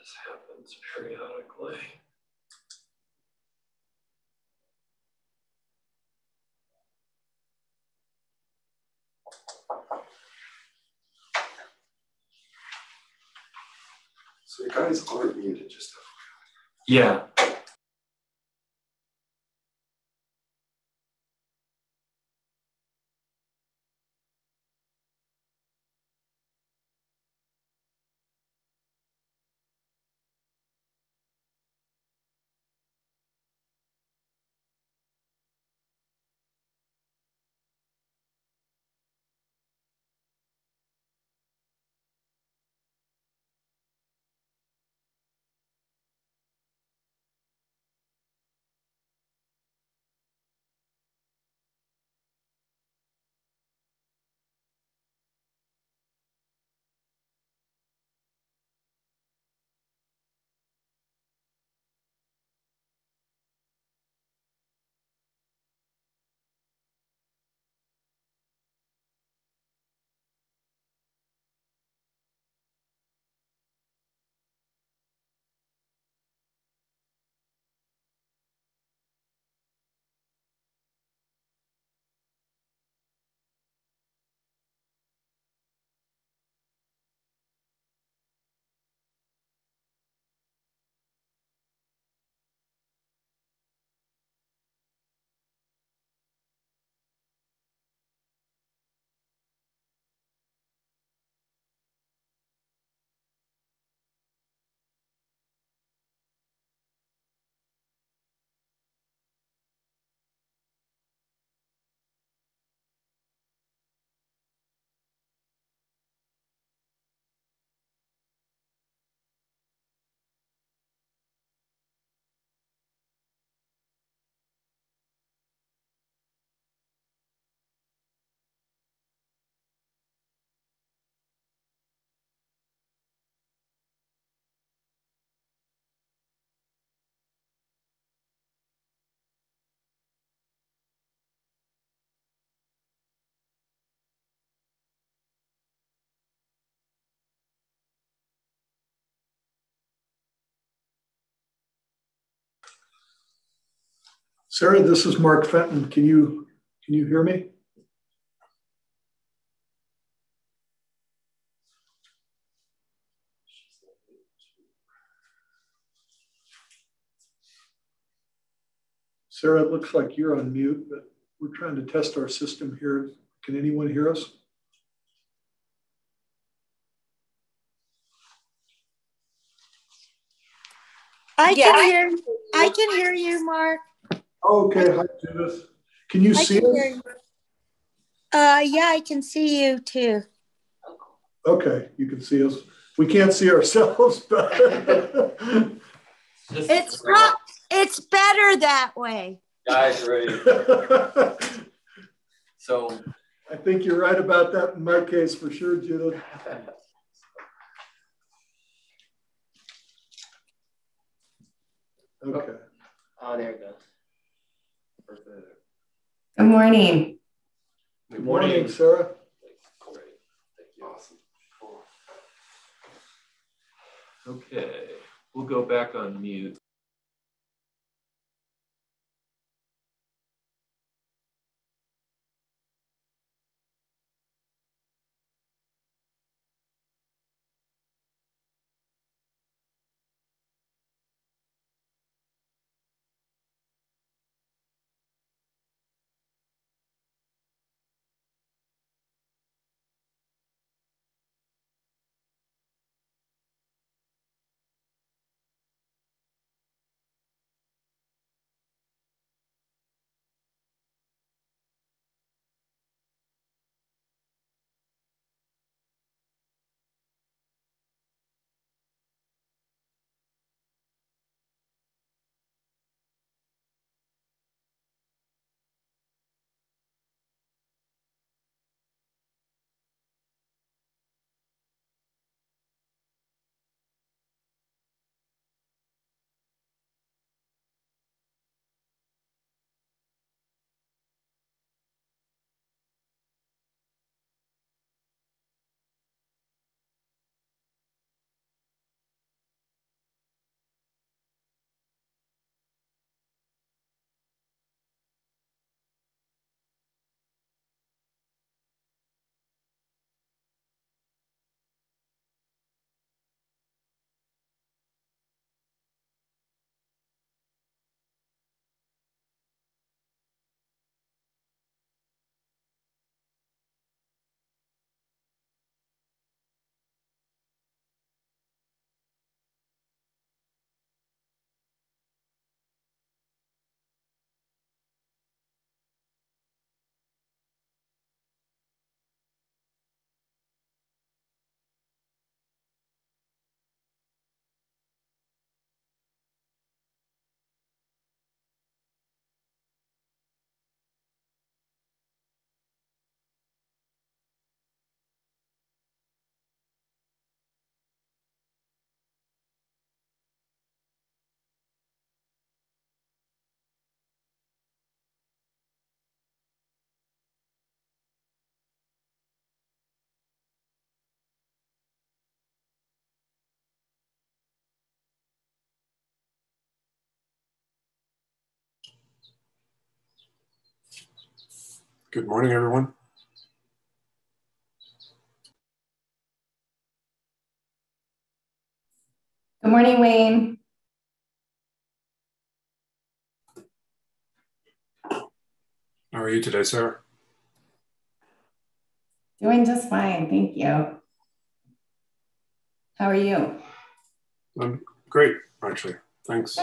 This happens periodically. So you guys aren't muted, just Yeah. Sarah, this is Mark Fenton. Can you hear me? Sarah, it looks like you're on mute, but we're trying to test our system here. Can anyone hear us? I can hear you, Mark. Okay, hi Judith. Can you see us? Yeah, I can see you too. Okay, you can see us. We can't see ourselves, but it's better that way. Guys, ready. So I think you're right about that in my case for sure, Judith. Okay. Oh, there it goes. Good morning. Good morning, Sarah. Great. Thank you. Awesome. Cool. Okay, we'll go back on mute. Good morning, everyone. Good morning, Wayne. How are you today, Sarah? Doing just fine, thank you. How are you? I'm great, actually. Thanks.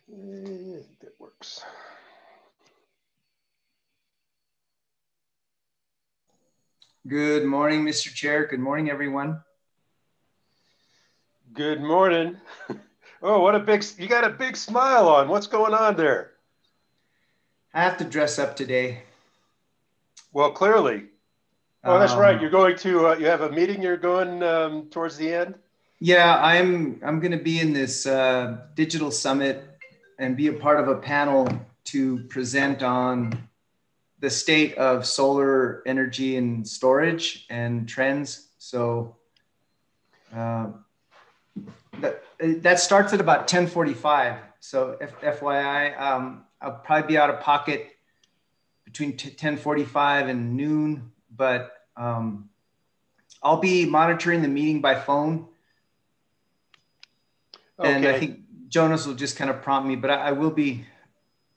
Good. That works. Good morning, Mr. Chair. Good morning, everyone. Good morning. Oh, what a big, you got a big smile on. What's going on there? I have to dress up today. Well, clearly. Oh, that's right. You're going to, you have a meeting you're going towards the end? Yeah, I'm going to be in this digital summit and be a part of a panel to present on the state of solar energy and storage and trends. So that starts at about 10:45. So FYI, I'll probably be out of pocket between 10:45 and noon, but I'll be monitoring the meeting by phone. Okay. And I think Jonas will just kind of prompt me, but I will be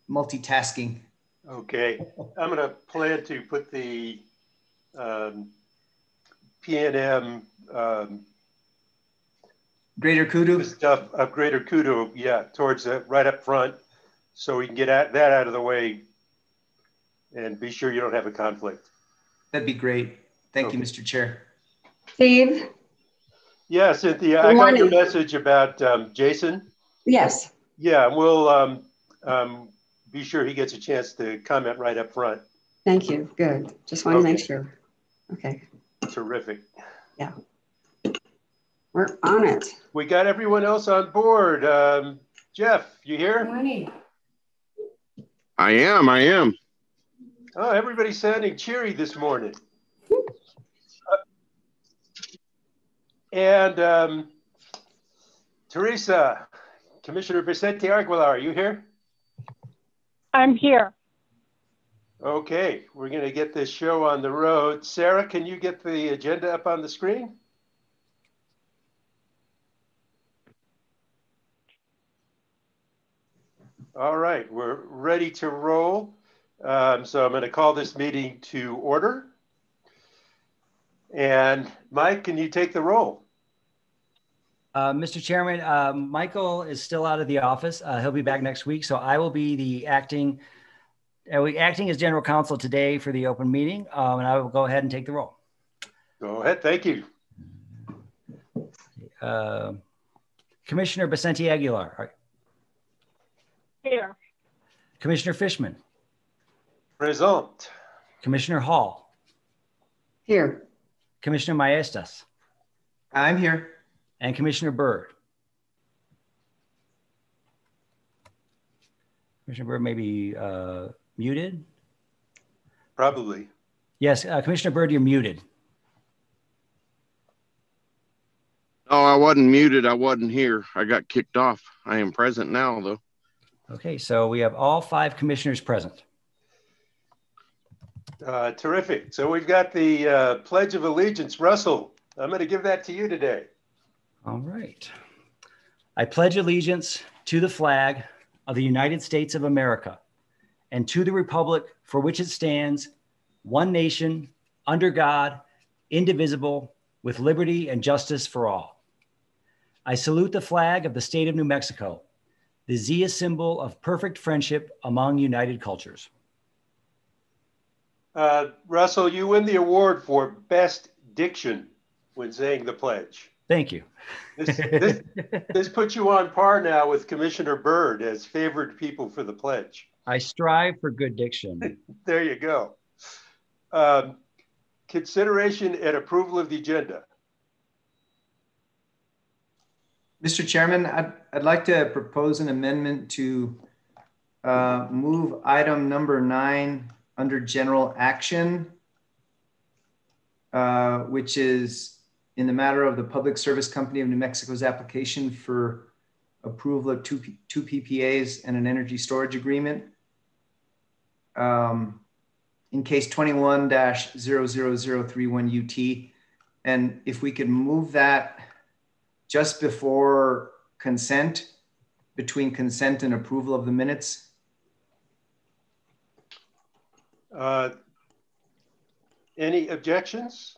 multitasking. Okay, I'm gonna plan to put the PNM Greater Kudu? stuff of Greater Kudu, yeah, towards right up front, so we can get that out of the way and be sure you don't have a conflict. That'd be great. Thank Okay. you, Mr. Chair. Steve? Yeah, Cynthia, Good I got your morning. message about Jason. Yes. Yeah, we'll be sure he gets a chance to comment right up front. Thank you. Good. Just want to make Okay. sure. Okay. Terrific. Yeah. We're on it. We got everyone else on board. Jeff, you Good here? morning. I am. Oh, everybody's sounding cheery this morning. And Teresa, Commissioner Vicente Aguilar, are you here? I'm here. Okay, we're going to get this show on the road. Sarah, can you get the agenda up on the screen? All right, we're ready to roll. So I'm going to call this meeting to order. And Mike, can you take the roll? Mr. Chairman, Michael is still out of the office. He'll be back next week. So I will be the acting as general counsel today for the open meeting. And I will go ahead and take the roll. Go ahead. Thank you. Commissioner Vicente Aguilar. Here. Commissioner Fishman. Present. Commissioner Hall. Here. Commissioner Maestas. I'm here. And Commissioner Byrd. Commissioner Byrd may be muted. Probably. Yes, Commissioner Byrd, you're muted. Oh, I wasn't muted. I wasn't here. I got kicked off. I am present now, though. Okay, so we have all 5 commissioners present. Terrific. So we've got the Pledge of Allegiance. Russell, I'm going to give that to you today. All right. I pledge allegiance to the flag of the United States of America and to the republic for which it stands, one nation, under God, indivisible, with liberty and justice for all. I salute the flag of the state of New Mexico, the Zia symbol of perfect friendship among united cultures. Russell, you win the award for Best Diction when saying the pledge. Thank you. This puts you on par now with Commissioner Byrd as favored people for the pledge. I strive for good diction. There you go. Consideration and approval of the agenda. Mr. Chairman, I'd like to propose an amendment to move item number 9 under general action, which is in the matter of the Public Service Company of New Mexico's application for approval of two PPAs and an energy storage agreement. In case 21-00031 UT. And if we could move that just before consent, between consent and approval of the minutes. Any objections?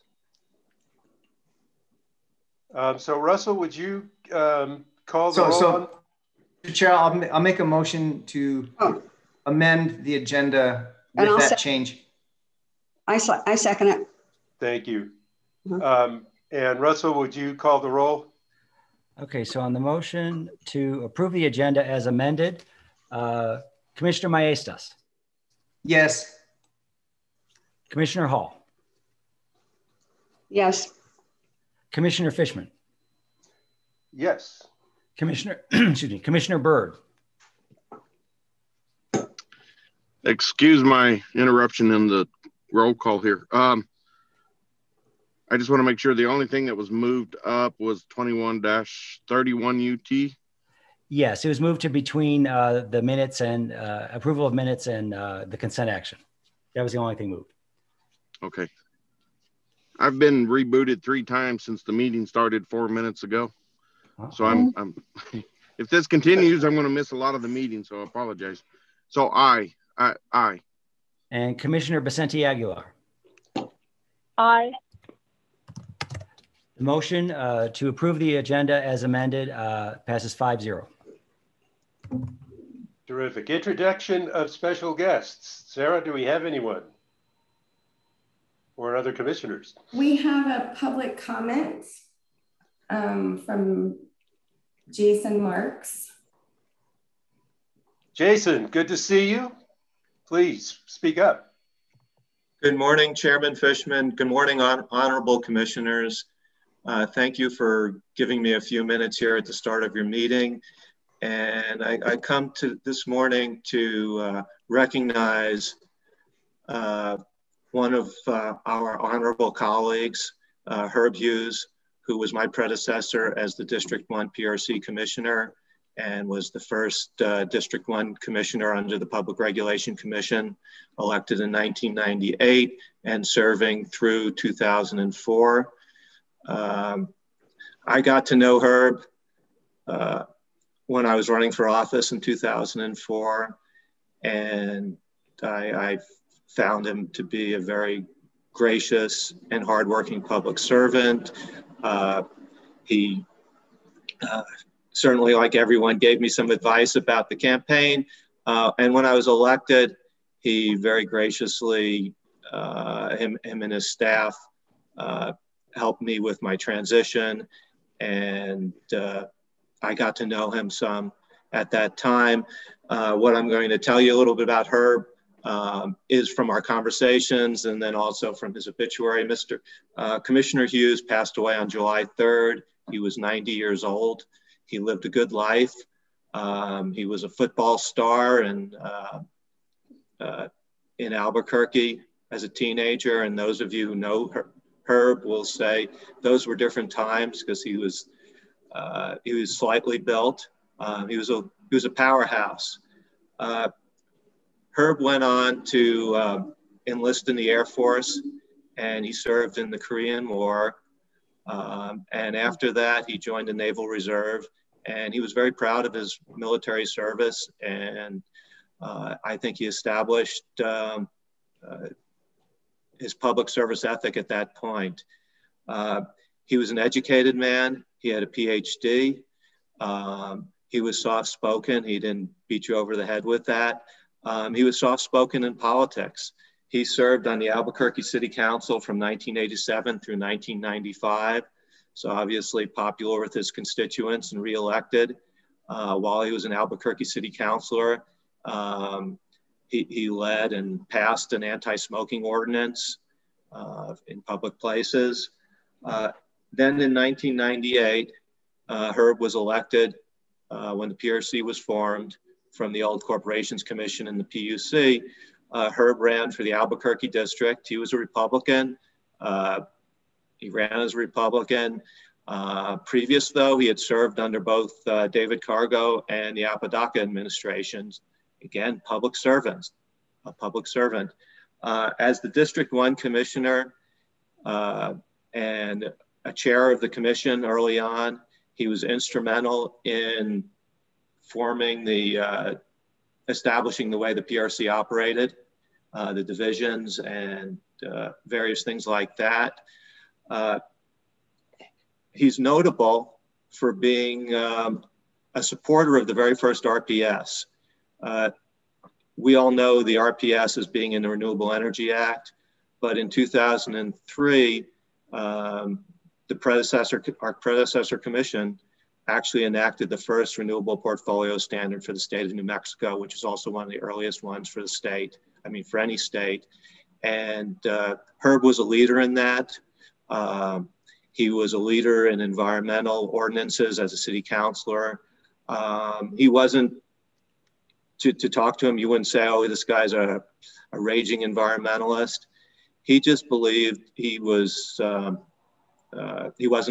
So Russell, would you call the roll? Mr. Chair, I'll make a motion to amend the agenda with that change. I second it. Thank you. And Russell, would you call the roll? Okay, so on the motion to approve the agenda as amended, Commissioner Maestas. Yes. Commissioner Hall. Yes. Commissioner Fishman. Yes. Commissioner Byrd. Excuse my interruption in the roll call here. I just want to make sure the only thing that was moved up was 21-31 UT. Yes, it was moved to between the minutes and approval of minutes and the consent action. That was the only thing moved. Okay. I've been rebooted 3 times since the meeting started 4 minutes ago. So if this continues, I'm going to miss a lot of the meeting, so I apologize. So aye. And Commissioner Vicente Aguilar. Aye. The motion to approve the agenda as amended passes 5-0. Terrific. Introduction of special guests. Sarah, do we have anyone? Or other commissioners? We have a public comment from Jason Marks. Jason, good to see you. Please speak up. Good morning, Chairman Fishman. Good morning, honorable commissioners. Thank you for giving me a few minutes here at the start of your meeting. And I come to this morning to recognize one of our honorable colleagues, Herb Hughes, who was my predecessor as the District 1 PRC Commissioner and was the first District 1 Commissioner under the Public Regulation Commission, elected in 1998 and serving through 2004. I got to know Herb when I was running for office in 2004, and I found him to be a very gracious and hardworking public servant. He certainly, like everyone, gave me some advice about the campaign. And when I was elected, he very graciously, him and his staff, helped me with my transition. And I got to know him some at that time. What I'm going to tell you a little bit about Herb is from our conversations and then also from his obituary. Commissioner Hughes passed away on July 3rd. He was 90 years old. He lived a good life. He was a football star and in Albuquerque as a teenager. And those of you who know Herb will say those were different times because he was slightly built. He was a powerhouse. Herb went on to enlist in the Air Force, and he served in the Korean War. And after that, he joined the Naval Reserve, and he was very proud of his military service. And I think he established his public service ethic at that point. He was an educated man. He had a PhD. He was soft-spoken. He didn't beat you over the head with that. He was soft-spoken in politics. He served on the Albuquerque City Council from 1987 through 1995. So obviously popular with his constituents and reelected. While he was an Albuquerque City Councilor, he led and passed an anti-smoking ordinance in public places. Then in 1998, Herb was elected when the PRC was formed from the old Corporations Commission and the PUC. Herb ran for the Albuquerque district. He was a Republican. He ran as a Republican. Previous though, he had served under both David Cargo and the Apodaca administrations. Again, public servants, a public servant. As the District 1 Commissioner and a chair of the commission early on, he was instrumental in forming establishing the way the PRC operated, the divisions and various things like that. He's notable for being a supporter of the very first RPS. We all know the RPS as being in the Renewable Energy Act, but in 2003, our predecessor commission actually enacted the first renewable portfolio standard for the state of New Mexico, which is also one of the earliest ones for the state, for any state. And Herb was a leader in that. He was a leader in environmental ordinances as a city councilor. He wasn't, to talk to him, you wouldn't say, oh, this guy's a raging environmentalist. He just believed he wasn't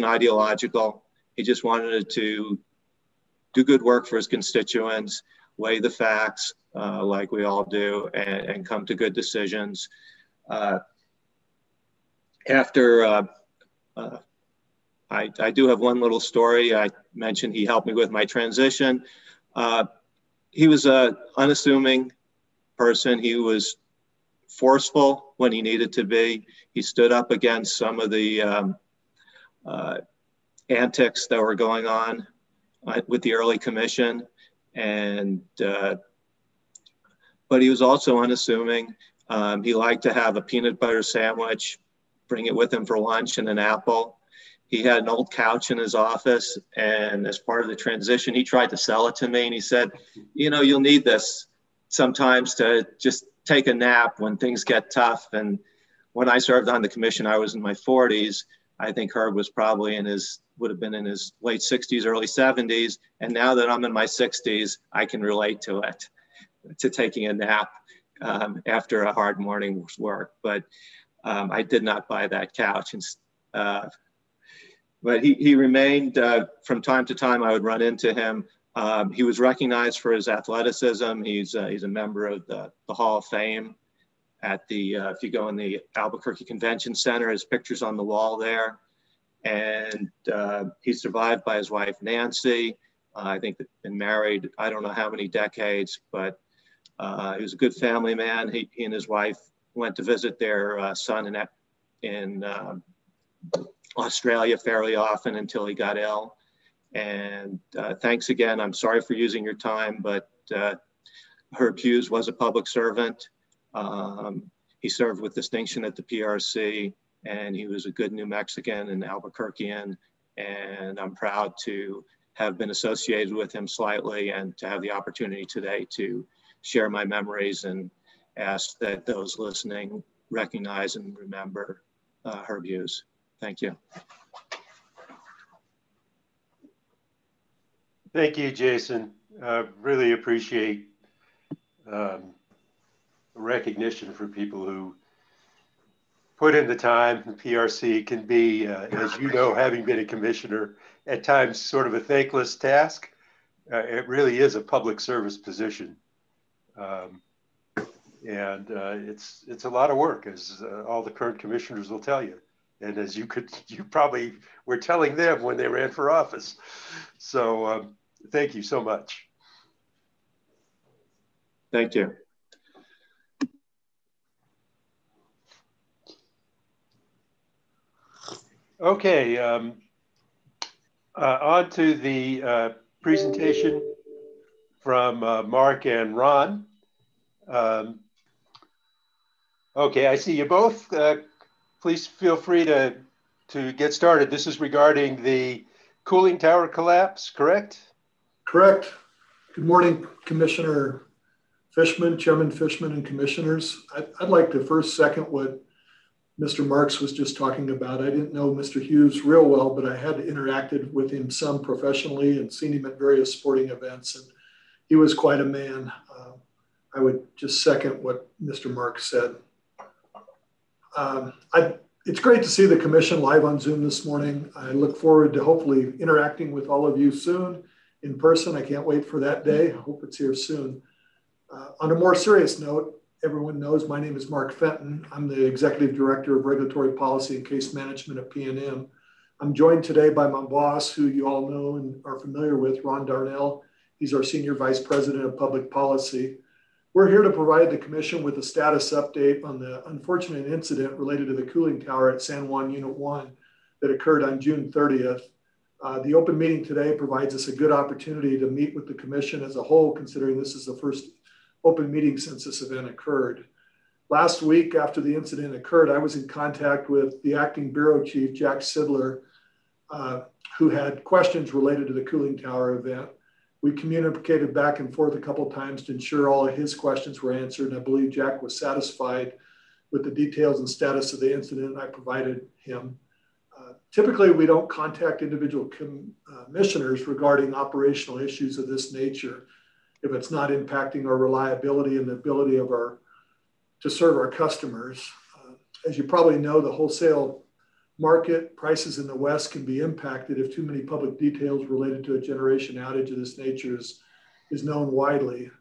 ideological. He just wanted to do good work for his constituents, weigh the facts like we all do, and come to good decisions. After I do have one little story. I mentioned he helped me with my transition. He was an unassuming person. He was forceful when he needed to be. He stood up against some of the antics that were going on with the early commission. And, but he was also unassuming. He liked to have a peanut butter sandwich, bring it with him for lunch, and an apple. He had an old couch in his office, and as part of the transition, he tried to sell it to me, and he said, you know, you'll need this sometimes to just take a nap when things get tough. And when I served on the commission, I was in my 40s. I think Herb was probably would have been in his late 60s, early 70s. And now that I'm in my 60s, I can relate to it, to taking a nap after a hard morning's work. But I did not buy that couch. But he remained, from time to time, I would run into him. He was recognized for his athleticism. He's a member of the Hall of Fame at the, if you go in the Albuquerque Convention Center, his picture's on the wall there. And he's survived by his wife, Nancy. I think they've been married, I don't know how many decades, but he was a good family man. He and his wife went to visit their son in Australia fairly often until he got ill. And thanks again. I'm sorry for using your time, but Herb Hughes was a public servant. He served with distinction at the PRC, and he was a good New Mexican and Albuquerquean. And I'm proud to have been associated with him slightly and to have the opportunity today to share my memories and ask that those listening recognize and remember Herb Hughes. Thank you. Thank you, Jason. Really appreciate recognition for people who put in the time. The PRC can be, as you know, having been a commissioner, at times sort of a thankless task. It really is a public service position. And it's a lot of work, as all the current commissioners will tell you. And as you probably were telling them when they ran for office. So thank you so much. Thank you. Okay, on to the presentation from Mark and Ron. Okay, I see you both. Please feel free to get started. This is regarding the cooling tower collapse, correct? Correct. Good morning, Commissioner Fishman, Chairman Fishman, and commissioners. I'd like to first second what Mr. Marks was just talking about. I didn't know Mr. Hughes real well, but I had interacted with him some professionally and seen him at various sporting events, and he was quite a man. I would just second what Mr. Marks said. It's great to see the commission live on Zoom this morning. I look forward to hopefully interacting with all of you soon in person. I can't wait for that day. I hope it's here soon. On a more serious note, everyone knows my name is Mark Fenton. I'm the Executive Director of Regulatory Policy and Case Management at PNM. I'm joined today by my boss, who you all know and are familiar with, Ron Darnell. He's our Senior Vice President of Public Policy. We're here to provide the Commission with a status update on the unfortunate incident related to the cooling tower at San Juan Unit 1 that occurred on June 30th. The open meeting today provides us a good opportunity to meet with the Commission as a whole, considering this is the first open meeting since this event occurred. Last week, after the incident occurred, I was in contact with the acting bureau chief, Jack Sidler, who had questions related to the cooling tower event. We communicated back and forth a couple of times to ensure all of his questions were answered, and I believe Jack was satisfied with the details and status of the incident I provided him. Typically, we don't contact individual commissioners regarding operational issues of this nature if it's not impacting our reliability and the ability of to serve our customers. As you probably know, the wholesale market prices in the West can be impacted if too many public details related to a generation outage of this nature is known widely.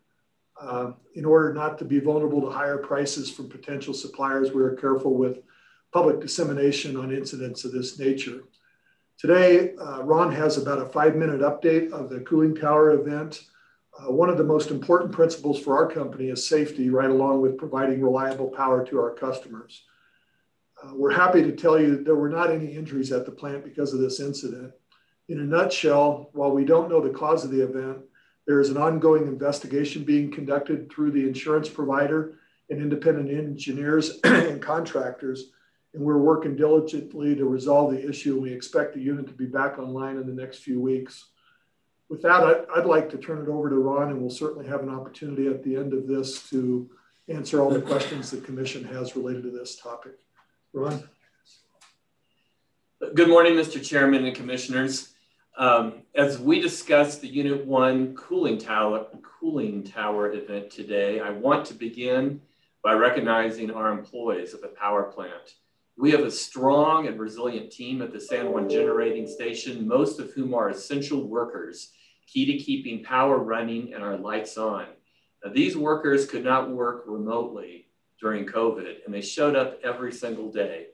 In order not to be vulnerable to higher prices from potential suppliers, we are careful with public dissemination on incidents of this nature. Today, Ron has about a 5-minute update of the cooling tower event. One of the most important principles for our company is safety, right along with providing reliable power to our customers. We're happy to tell you that there were not any injuries at the plant because of this incident. In a nutshell, while we don't know the cause of the event, there is an ongoing investigation being conducted through the insurance provider and independent engineers and contractors, and we're working diligently to resolve the issue, and we expect the unit to be back online in the next few weeks. With that, I'd like to turn it over to Ron, and we'll certainly have an opportunity at the end of this to answer all the questions the commission has related to this topic. Ron? Good morning, Mr. Chairman and Commissioners. As we discussed the Unit 1 cooling tower event today, I want to begin by recognizing our employees at the power plant. We have a strong and resilient team at the San Juan Generating Station, most of whom are essential workers, key to keeping power running and our lights on. Now, these workers could not work remotely during COVID, and they showed up every single day.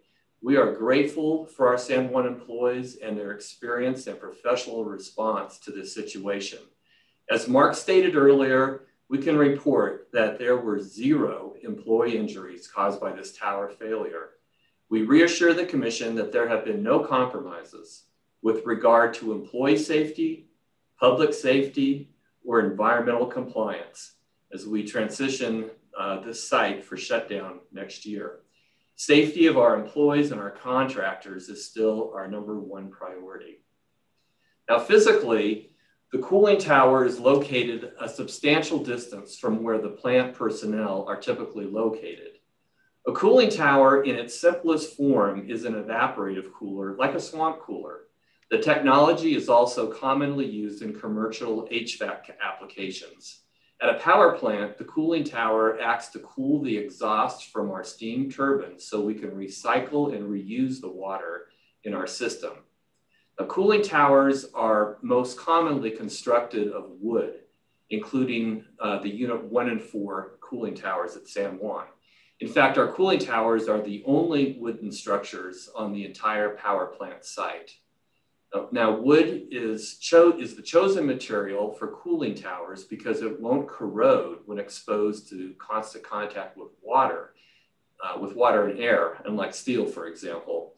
We are grateful for our San Juan employees and their experience and professional response to this situation. As Mark stated earlier, we can report that there were 0 employee injuries caused by this tower failure. We reassure the Commission that there have been no compromises with regard to employee safety, public safety, or environmental compliance as we transition this site for shutdown next year. Safety of our employees and our contractors is still our #1 priority. Now, physically, the cooling tower is located a substantial distance from where the plant personnel are typically located. A cooling tower in its simplest form is an evaporative cooler, like a swamp cooler. The technology is also commonly used in commercial HVAC applications. At a power plant, the cooling tower acts to cool the exhaust from our steam turbines so we can recycle and reuse the water in our system. Now, cooling towers are most commonly constructed of wood, including the Unit 1 and 4 cooling towers at San Juan. In fact, our cooling towers are the only wooden structures on the entire power plant site. Now, wood is the chosen material for cooling towers because it won't corrode when exposed to constant contact with water and air, unlike steel, for example.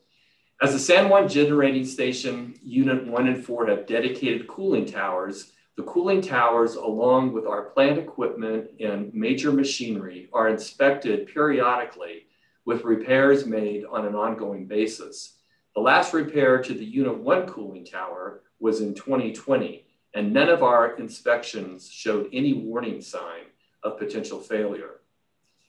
As the San Juan Generating Station, Unit 1 and 4 have dedicated cooling towers, the cooling towers, along with our plant equipment and major machinery, are inspected periodically with repairs made on an ongoing basis. The last repair to the Unit 1 cooling tower was in 2020, and none of our inspections showed any warning sign of potential failure.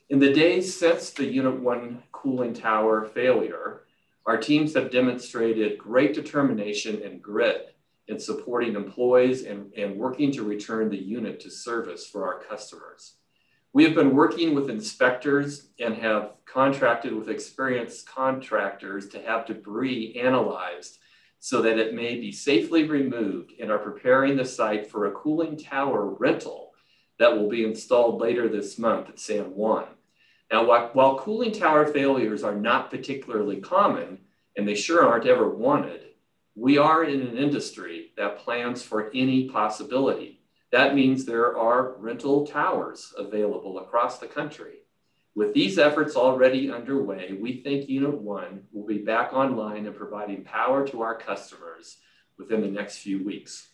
In the days since the Unit 1 cooling tower failure, our teams have demonstrated great determination and grit in supporting employees and working to return the unit to service for our customers. We have been working with inspectors and have contracted with experienced contractors to have debris analyzed so that it may be safely removed, and are preparing the site for a cooling tower rental that will be installed later this month at San Juan. Now, while cooling tower failures are not particularly common, and they sure aren't ever wanted, we are in an industry that plans for any possibility. That means there are rental towers available across the country. With these efforts already underway, we think Unit 1 will be back online and providing power to our customers within the next few weeks.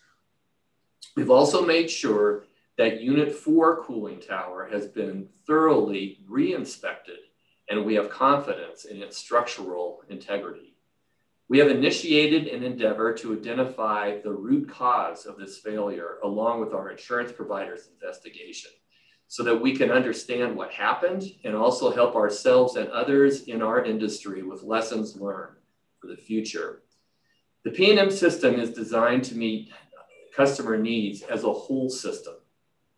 We've also made sure that Unit 4 cooling tower has been thoroughly re-inspected, and we have confidence in its structural integrity. We have initiated an endeavor to identify the root cause of this failure along with our insurance provider's investigation so that we can understand what happened and also help ourselves and others in our industry with lessons learned for the future. The P&M system is designed to meet customer needs as a whole system.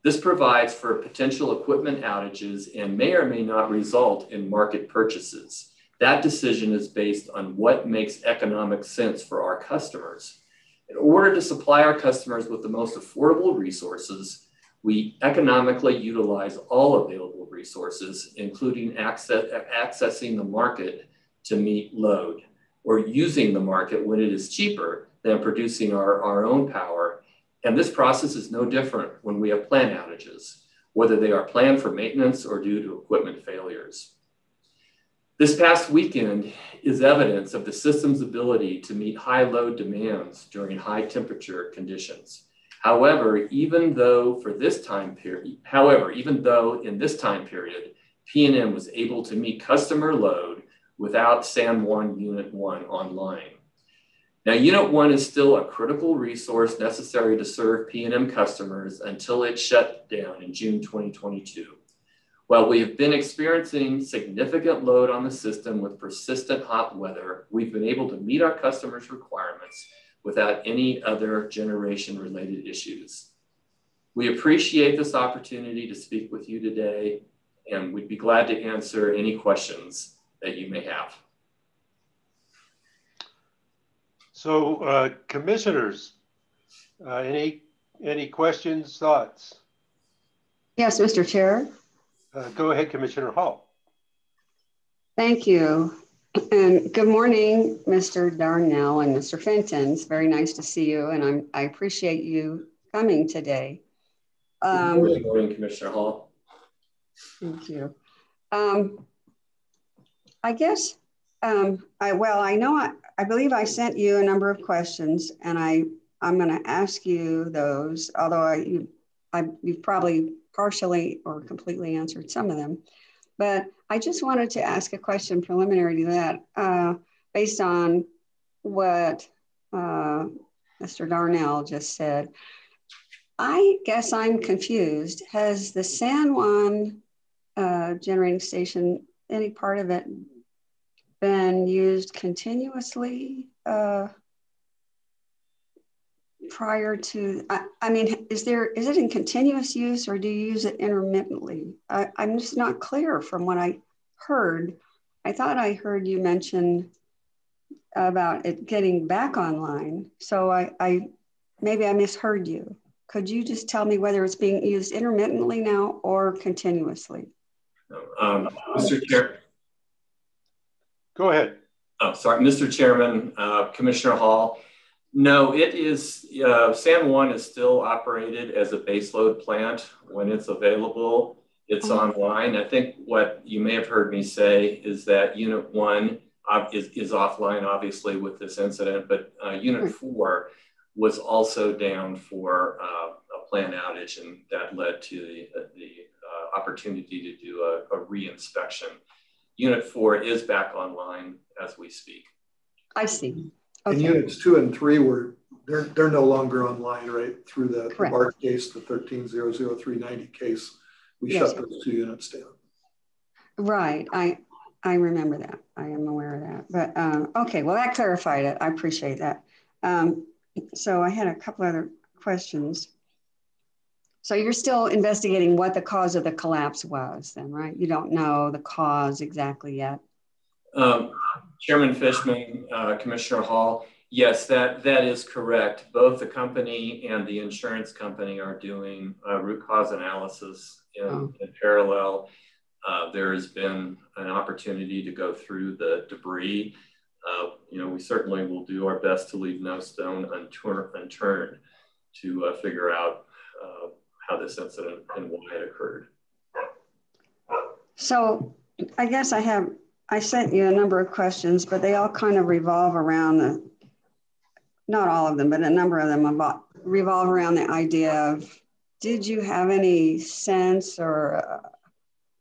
This provides for potential equipment outages and may or may not result in market purchases. That decision is based on what makes economic sense for our customers. In order to supply our customers with the most affordable resources, we economically utilize all available resources, including accessing the market to meet load. or using the market when it is cheaper than producing our own power. And this process is no different when we have plant outages, whether they are planned for maintenance or due to equipment failures. This past weekend is evidence of the system's ability to meet high load demands during high temperature conditions. However, even though in this time period, PNM was able to meet customer load without San Juan Unit 1 online. Now, Unit 1 is still a critical resource necessary to serve PNM customers until it shut down in June 2022. While we have been experiencing significant load on the system with persistent hot weather, we've been able to meet our customers' requirements without any other generation-related issues. We appreciate this opportunity to speak with you today, and we'd be glad to answer any questions that you may have. So, commissioners, any questions, thoughts? Yes, Mr. Chair. Go ahead, Commissioner Hall. Thank you. And good morning, Mr. Darnell and Mr. Fenton. It's very nice to see you, and I appreciate you coming today. Good morning, Commissioner Hall. Thank you. I guess, I believe I sent you a number of questions, and I'm going to ask you those, although you've probably partially or completely answered some of them. But I just wanted to ask a question preliminary to that, based on what Mr. Darnell just said. I guess I'm confused. Has the San Juan generating station, any part of it, been used continuously prior to, I mean, is it in continuous use, or do you use it intermittently? I'm just not clear from what I heard. I thought I heard you mention about it getting back online. So maybe I misheard you. Could you just tell me whether it's being used intermittently now or continuously? Mr. Chair. Go ahead. Oh, sorry, Mr. Chairman, Commissioner Hall. No, it is, San Juan is still operated as a baseload plant. When it's available, it's online. I think what you may have heard me say is that Unit 1 is offline, obviously, with this incident, but Unit 4 was also down for a plant outage, and that led to the opportunity to do a re-inspection. Unit 4 is back online as we speak. I see. Okay. And units 2 and 3 they're no longer online, right? Through the BART case, the 13-00390 case, we shut those 2 units down. Right. I remember that. I am aware of that. But okay, well, that clarified it. I appreciate that. So I had a couple other questions. So you're still investigating what the cause of the collapse was then, right? You don't know the cause exactly yet. Chairman Fishman, Commissioner Hall, yes, that is correct. Both the company and the insurance company are doing root cause analysis in parallel. There has been an opportunity to go through the debris. We certainly will do our best to leave no stone unturned to figure out how this incident and why it occurred. So I guess I sent you a number of questions, but they all kind of revolve around not all of them, but a number of them revolve around the idea of, did you have any sense or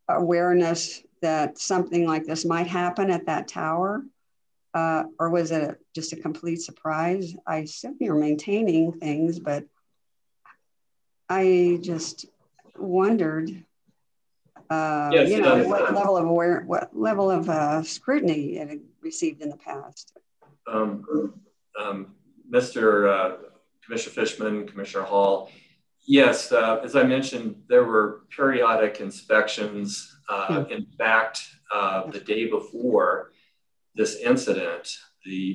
awareness that something like this might happen at that tower? Or was it just a complete surprise? I assume you're maintaining things, but I just wondered, what level of scrutiny it had received in the past. Mr. Commissioner Fishman, Commissioner Hall, yes, as I mentioned, there were periodic inspections. In fact, the day before this incident,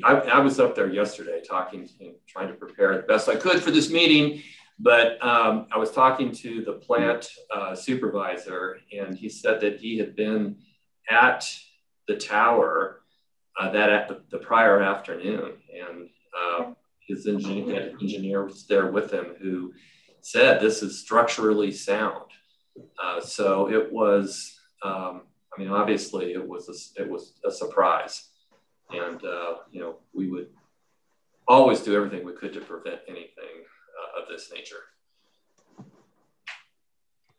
I was up there yesterday talking and trying to prepare the best I could for this meeting. But I was talking to the plant supervisor, and he said that he had been at the tower the prior afternoon, and his engineer was there with him who said this is structurally sound. So it was, I mean, obviously it was a surprise, and we would always do everything we could to prevent anything of this nature.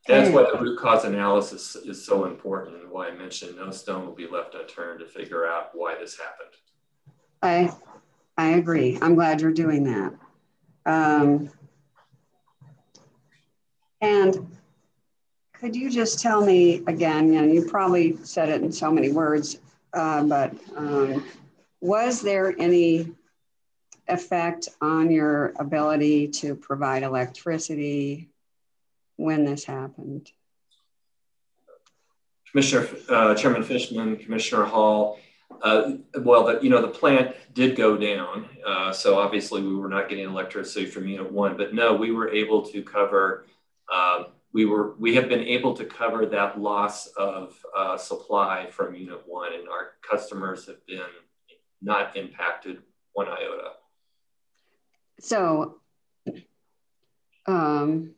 That's why the root cause analysis is so important, and why I mentioned no stone will be left unturned to figure out why this happened. I agree. I'm glad you're doing that. And could you just tell me again, you probably said it in so many words, but was there any effect on your ability to provide electricity when this happened? Chairman Fishman, Commissioner Hall, the plant did go down. So obviously we were not getting electricity from Unit 1, but no, we were able to cover, we have been able to cover that loss of supply from Unit 1, and our customers have been not impacted one iota. So, and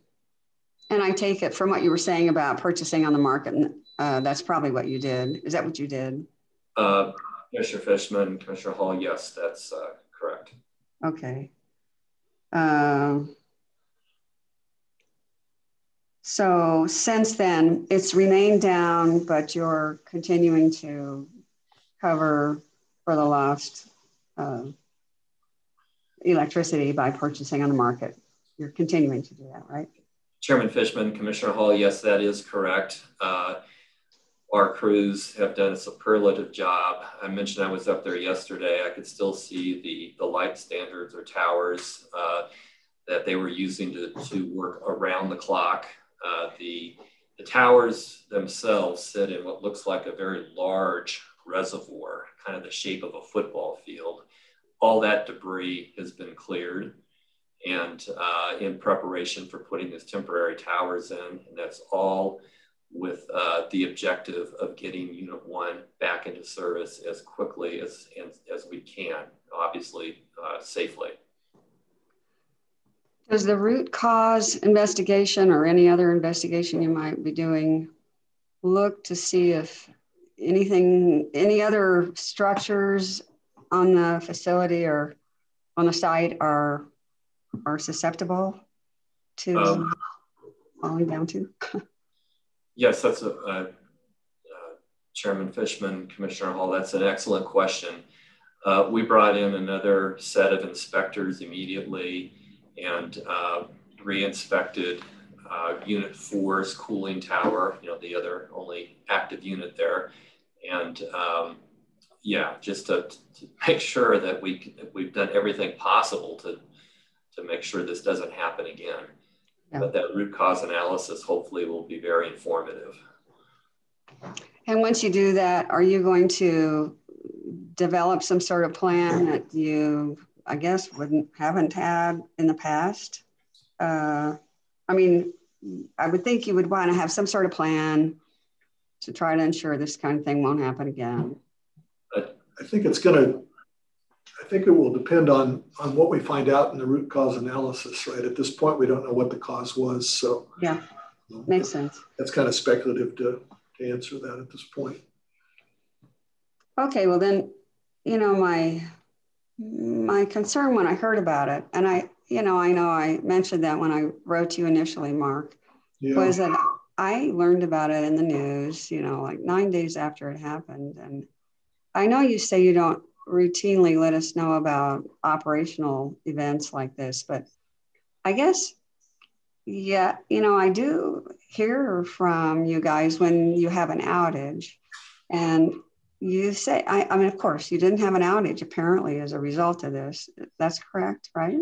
I take it from what you were saying about purchasing on the market, that's probably what you did. Is that what you did? Commissioner Fishman, Commissioner Hall, yes, that's correct. Okay. So since then, it's remained down, but you're continuing to cover for the lost electricity by purchasing on the market. You're continuing to do that, right? Chairman Fishman, Commissioner Hall, yes, that is correct. Our crews have done a superlative job. I mentioned I was up there yesterday. I could still see the light standards or towers that they were using to work around the clock. The towers themselves sit in what looks like a very large reservoir, kind of the shape of a football field. All that debris has been cleared, and in preparation for putting these temporary towers in, and that's all with the objective of getting Unit 1 back into service as quickly as we can, obviously safely. Does the root cause investigation or any other investigation you might be doing look to see if any other structures on the facility or on the site are susceptible to falling down to? Yes, that's Chairman Fishman, Commissioner Hall, that's an excellent question. We brought in another set of inspectors immediately and re-inspected Unit 4's cooling tower, the other only active unit there. And just to make sure that we've done everything possible to make sure this doesn't happen again. Yeah. But that root cause analysis hopefully will be very informative. And once you do that, are you going to develop some sort of plan that you, I guess, haven't had in the past? I mean, I would think you would want to have some sort of plan to try to ensure this kind of thing won't happen again. I think it will depend on what we find out in the root cause analysis, right? At this point, we don't know what the cause was. So yeah, makes sense. That's kind of speculative to answer that at this point. Okay, well then, my concern when I heard about it, and I know I mentioned that when I wrote to you initially, Mark, was that I learned about it in the news, like 9 days after it happened. And I know you say you don't routinely let us know about operational events like this, but I guess, yeah, I do hear from you guys when you have an outage, and you say, I mean, of course, you didn't have an outage apparently as a result of this. That's correct, right?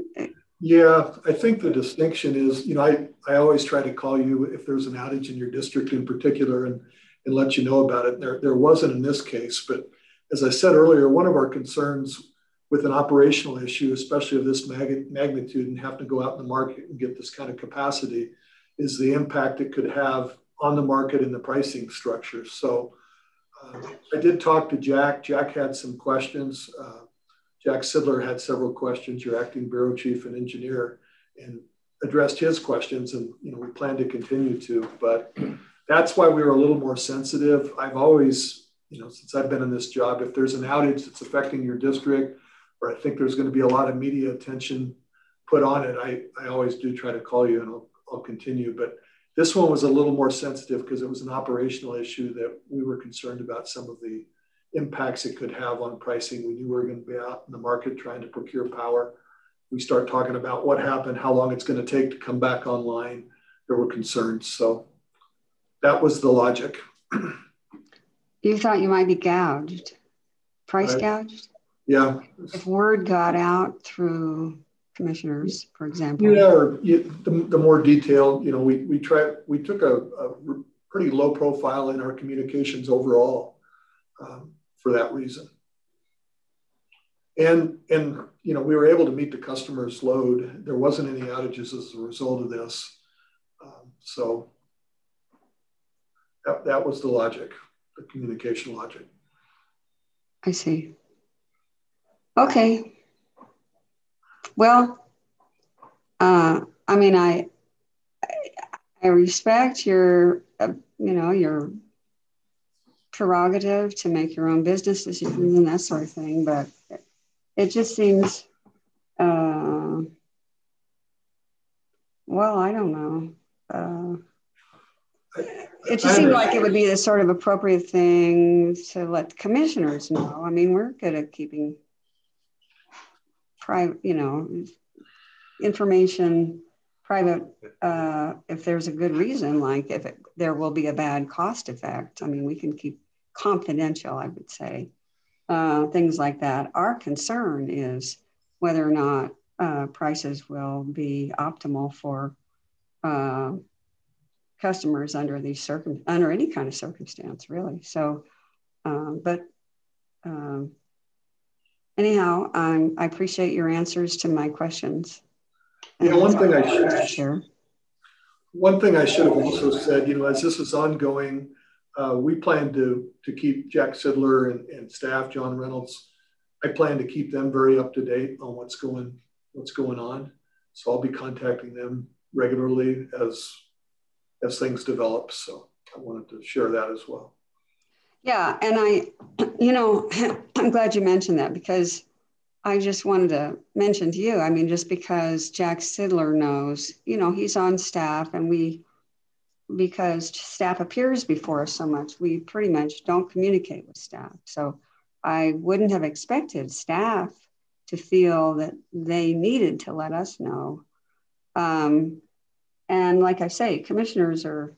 Yeah, I think the distinction is, I always try to call you if there's an outage in your district in particular and let you know about it. There wasn't in this case, but as I said earlier, one of our concerns with an operational issue, especially of this magnitude and have to go out in the market and get this kind of capacity, is the impact it could have on the market and the pricing structure. So I did talk to Jack. Jack had some questions. Jack Sidler had several questions, your acting bureau chief and engineer, and addressed his questions. And we plan to continue to, but that's why we were a little more sensitive. I've always, since I've been in this job, if there's an outage that's affecting your district, or I think there's going to be a lot of media attention put on it, I always do try to call you, and I'll continue. But this one was a little more sensitive because it was an operational issue that we were concerned about some of the impacts it could have on pricing. We knew we were going to be out in the market trying to procure power. We start talking about what happened, how long it's going to take to come back online. There were concerns. So that was the logic. You thought you might be gouged, price gouged? Yeah. If word got out through commissioners, for example. Yeah, or the more detailed, we took a pretty low profile in our communications overall for that reason. And we were able to meet the customer's load. There wasn't any outages as a result of this. So that was the logic, the communication logic. I see. Okay. Well, I respect your, your prerogative to make your own business decisions and that sort of thing, but it just seems, well, I don't know. It just seemed like it would be the sort of appropriate thing to let the commissioners know. I mean, we're good at keeping private, information private if there's a good reason, like if there will be a bad cost effect. I mean, we can keep confidential, I would say, things like that. Our concern is whether or not prices will be optimal for customers under any kind of circumstance, really. So, anyhow, I appreciate your answers to my questions. Yeah, one thing I should have also said, as this is ongoing, we plan to keep Jack Sidler and staff, John Reynolds. I plan to keep them very up to date on what's going on. So I'll be contacting them regularly as things develop. So I wanted to share that as well. Yeah, and I'm glad you mentioned that, because I just wanted to mention to you, I mean, just because Jack Sidler knows, he's on staff, and because staff appears before us so much, we pretty much don't communicate with staff. So I wouldn't have expected staff to feel that they needed to let us know. And like I say, commissioners are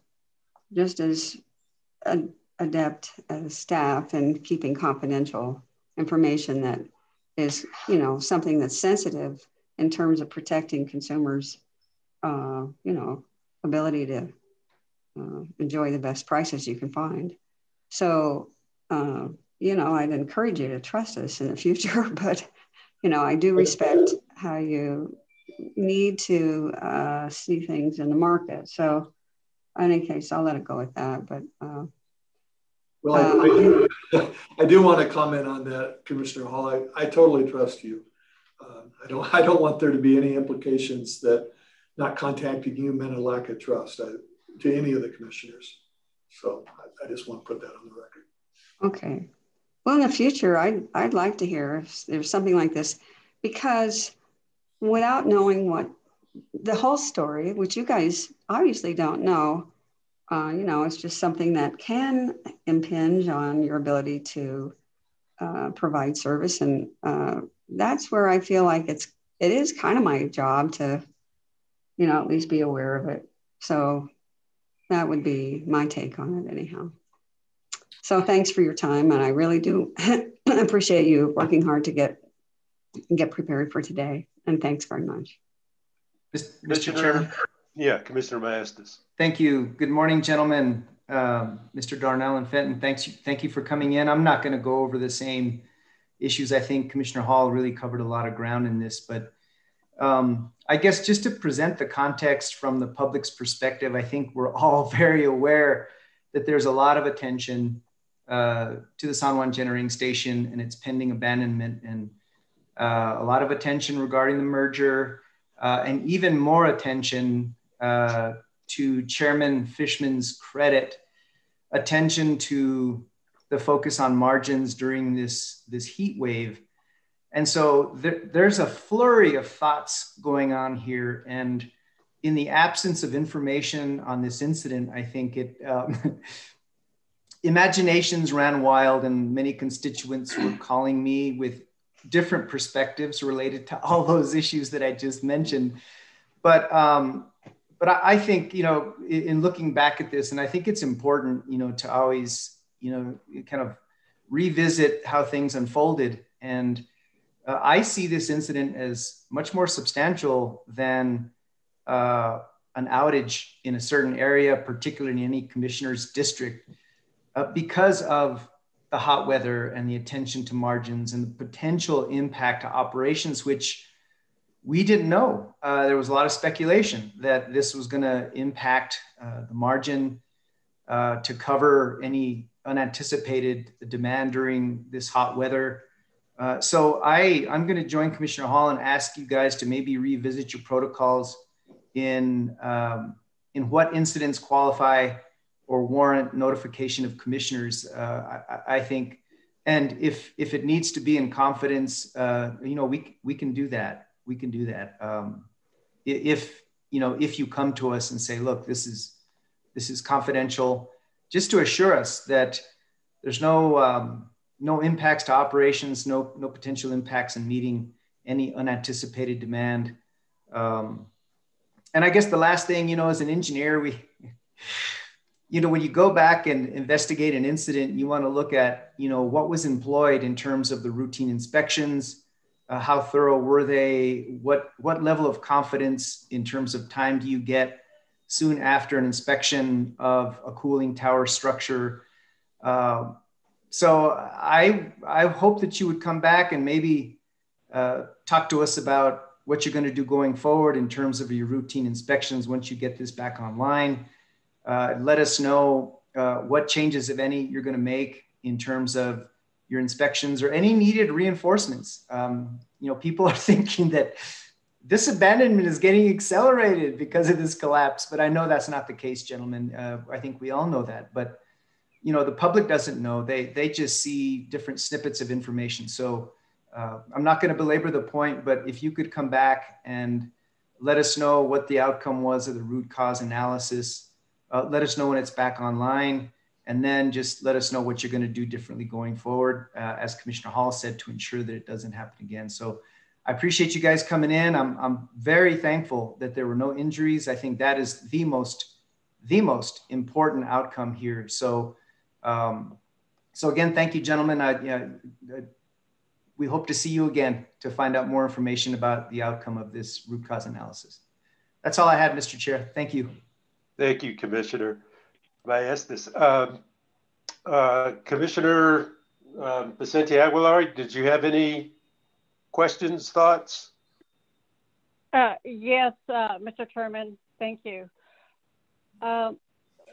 just as adept as staff in keeping confidential information that is, something that's sensitive in terms of protecting consumers, ability to enjoy the best prices you can find. So, I'd encourage you to trust us in the future, but, I do respect how you need to see things in the market. So in any case, I'll let it go with that, but. Well, I do want to comment on that, Commissioner Hall. I totally trust you. I don't want there to be any implications that not contacting you meant a lack of trust to any of the commissioners. So I just want to put that on the record. Okay. Well, in the future, I'd like to hear if there's something like this, because without knowing what the whole story, which you guys obviously don't know, it's just something that can impinge on your ability to provide service. And that's where I feel like it is kind of my job to, at least be aware of it. So that would be my take on it anyhow. So thanks for your time. And I really do appreciate you working hard to get prepared for today. And thanks very much. Mr. Chairman. Yeah, Commissioner Maestas. Thank you. Good morning, gentlemen. Mr. Darnell and Fenton, thank you for coming in. I'm not going to go over the same issues. I think Commissioner Hall really covered a lot of ground in this, but I guess just to present the context from the public's perspective, I think we're all very aware that there's a lot of attention to the San Juan Generating Station and its pending abandonment, and a lot of attention regarding the merger, and even more attention to Chairman Fishman's credit, attention to the focus on margins during this heat wave. And so there's a flurry of thoughts going on here. And in the absence of information on this incident, I think imaginations ran wild, and many constituents were calling me with different perspectives related to all those issues that I just mentioned. But I think, in looking back at this, and I think it's important, to always, kind of revisit how things unfolded. And I see this incident as much more substantial than an outage in a certain area, particularly in any commissioner's district, because of the hot weather and the attention to margins and the potential impact to operations, which we didn't know. There was a lot of speculation that this was going to impact the margin to cover any unanticipated demand during this hot weather. So I'm going to join Commissioner Hall and ask you guys to maybe revisit your protocols in what incidents qualify or warrant notification of commissioners. I think, and if it needs to be in confidence, we can do that. We can do that. If you come to us and say, look, this is confidential, just to assure us that there's no impacts to operations, no potential impacts in meeting any unanticipated demand. And I guess the last thing, as an engineer, when you go back and investigate an incident, you want to look at, what was employed in terms of the routine inspections, how thorough were they, what level of confidence in terms of time do you get soon after an inspection of a cooling tower structure. So I hope that you would come back and maybe talk to us about what you're going to do going forward in terms of your routine inspections once you get this back online. Let us know what changes, if any, you're going to make in terms of your inspections or any needed reinforcements. People are thinking that this abandonment is getting accelerated because of this collapse, but I know that's not the case, gentlemen. I think we all know that, but the public doesn't know. They just see different snippets of information. So I'm not going to belabor the point, but if you could come back and let us know what the outcome was of the root cause analysis, let us know when it's back online, and then just let us know what you're going to do differently going forward, as Commissioner Hall said, to ensure that it doesn't happen again. So I appreciate you guys coming in. I'm very thankful that there were no injuries. I think that is the most important outcome here. So, so again, thank you, gentlemen. We hope to see you again to find out more information about the outcome of this root cause analysis. That's all I had, Mr. Chair. Thank you. Thank you, Commissioner. If I ask this, Commissioner Vicente Aguilar, did you have any questions, thoughts? Yes, Mr. Chairman, thank you.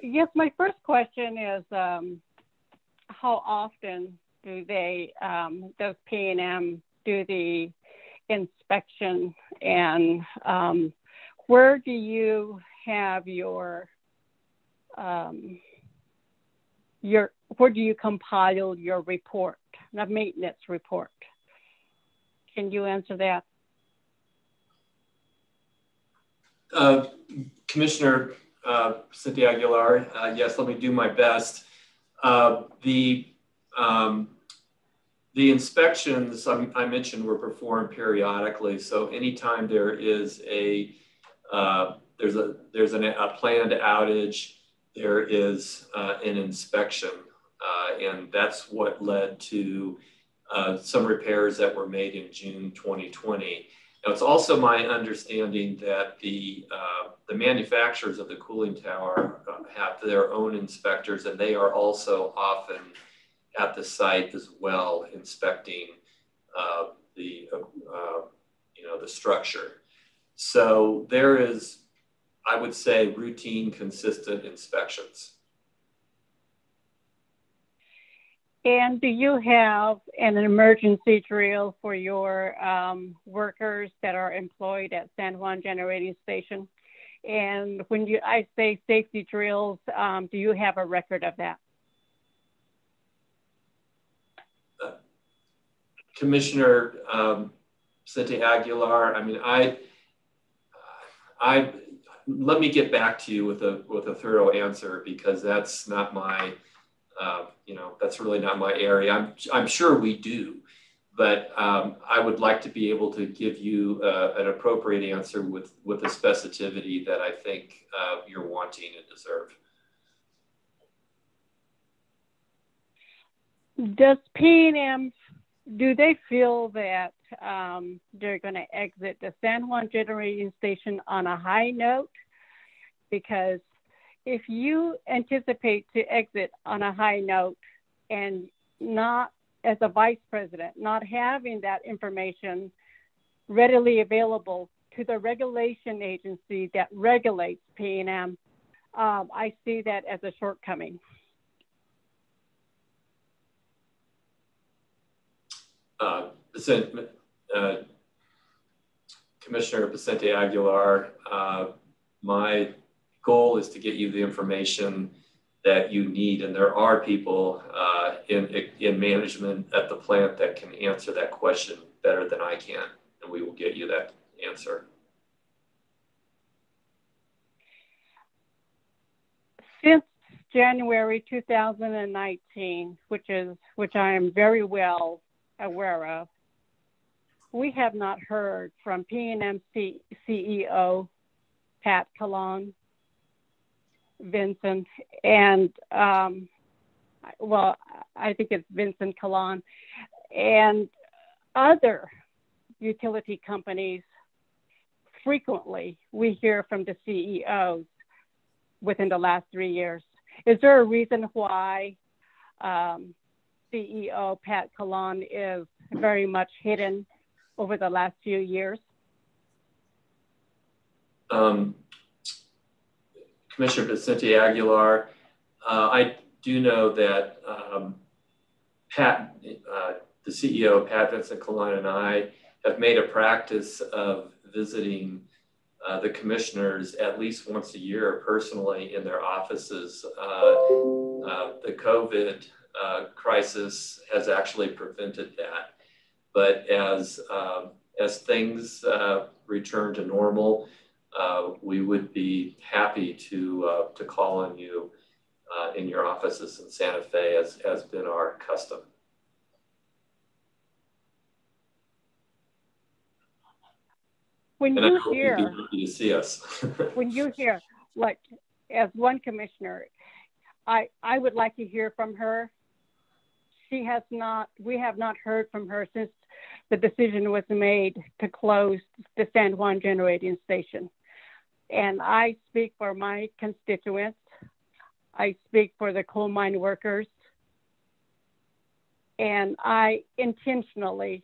Yes, my first question is, how often do they, does P&M do the inspection, and where do you have where do you compile your report, the maintenance report? Can you answer that? Commissioner Cynthia Aguilar, yes, let me do my best. The inspections I mentioned were performed periodically. So anytime there is there's a planned outage, there is an inspection, and that's what led to some repairs that were made in June 2020. Now, it's also my understanding that the manufacturers of the cooling tower have their own inspectors, and they are also often at the site as well, inspecting the structure. So there is, I would say, routine, consistent inspections. And do you have an emergency drill for your workers that are employed at San Juan Generating Station? And when I say safety drills, do you have a record of that? Commissioner Cynthia Aguilar, I mean, let me get back to you with a thorough answer, because that's not my, that's really not my area. I'm sure we do, but I would like to be able to give you an appropriate answer with the specificity that I think you're wanting and deserve. Does P&M, do they feel that they're going to exit the San Juan Generating Station on a high note? Because if you anticipate to exit on a high note and not, as a vice president, not having that information readily available to the regulation agency that regulates P&M, I see that as a shortcoming. Commissioner Vicente Aguilar, my goal is to get you the information that you need, and there are people in management at the plant that can answer that question better than I can, and we will get you that answer. Since January 2019, which I am very well aware of, we have not heard from P&M CEO Pat Kalon, Vincent, and well, I think it's Vincent Kalon, and other utility companies. Frequently, we hear from the CEOs within the last 3 years. Is there a reason why CEO Pat Kalon is very much hidden over the last few years? Commissioner Vicente Aguilar, I do know that Pat, the CEO, Pat Vincent Kalon, and I have made a practice of visiting the commissioners at least once a year personally in their offices. The COVID crisis has actually prevented that. But as things return to normal, we would be happy to call on you in your offices in Santa Fe, as has been our custom. When you hear, you'd be happy to see us. when you hear, like, as one commissioner, I would like to hear from her. We have not heard from her since the decision was made to close the San Juan Generating Station. And I speak for my constituents. I speak for the coal mine workers. And I intentionally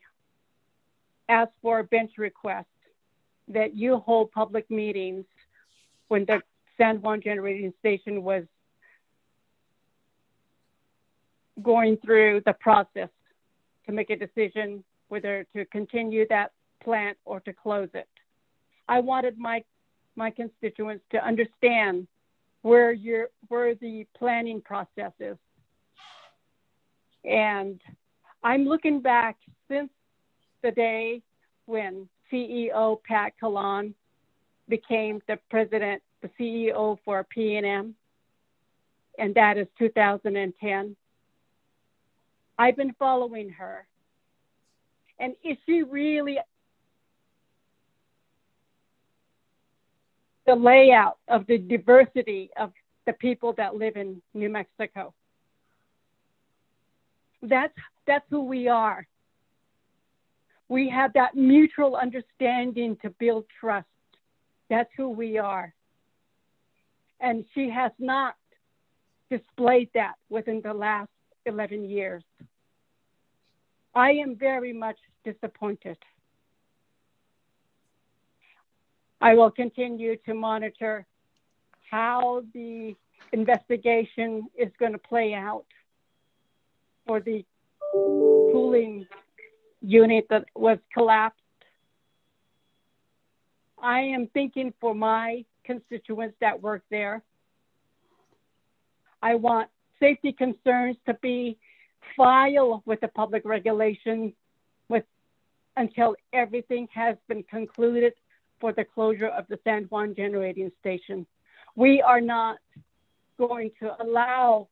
ask for a bench request that you hold public meetings when the San Juan Generating Station was going through the process to make a decision whether to continue that plant or to close it. I wanted my constituents to understand where the planning process is. And I'm looking back since the day when CEO Pat Kalon became the president, the CEO for P&M, and that is 2010. I've been following her. And is she really the layout of the diversity of the people that live in New Mexico? That's who we are. We have that mutual understanding to build trust. That's who we are. And she has not displayed that within the last 11 years. I am very much disappointed. I will continue to monitor how the investigation is going to play out. for the cooling unit that was collapsed. I am thinking for my constituents that work there. I want safety concerns to be filed with the public regulation until everything has been concluded for the closure of the San Juan generating station. We are not going to allow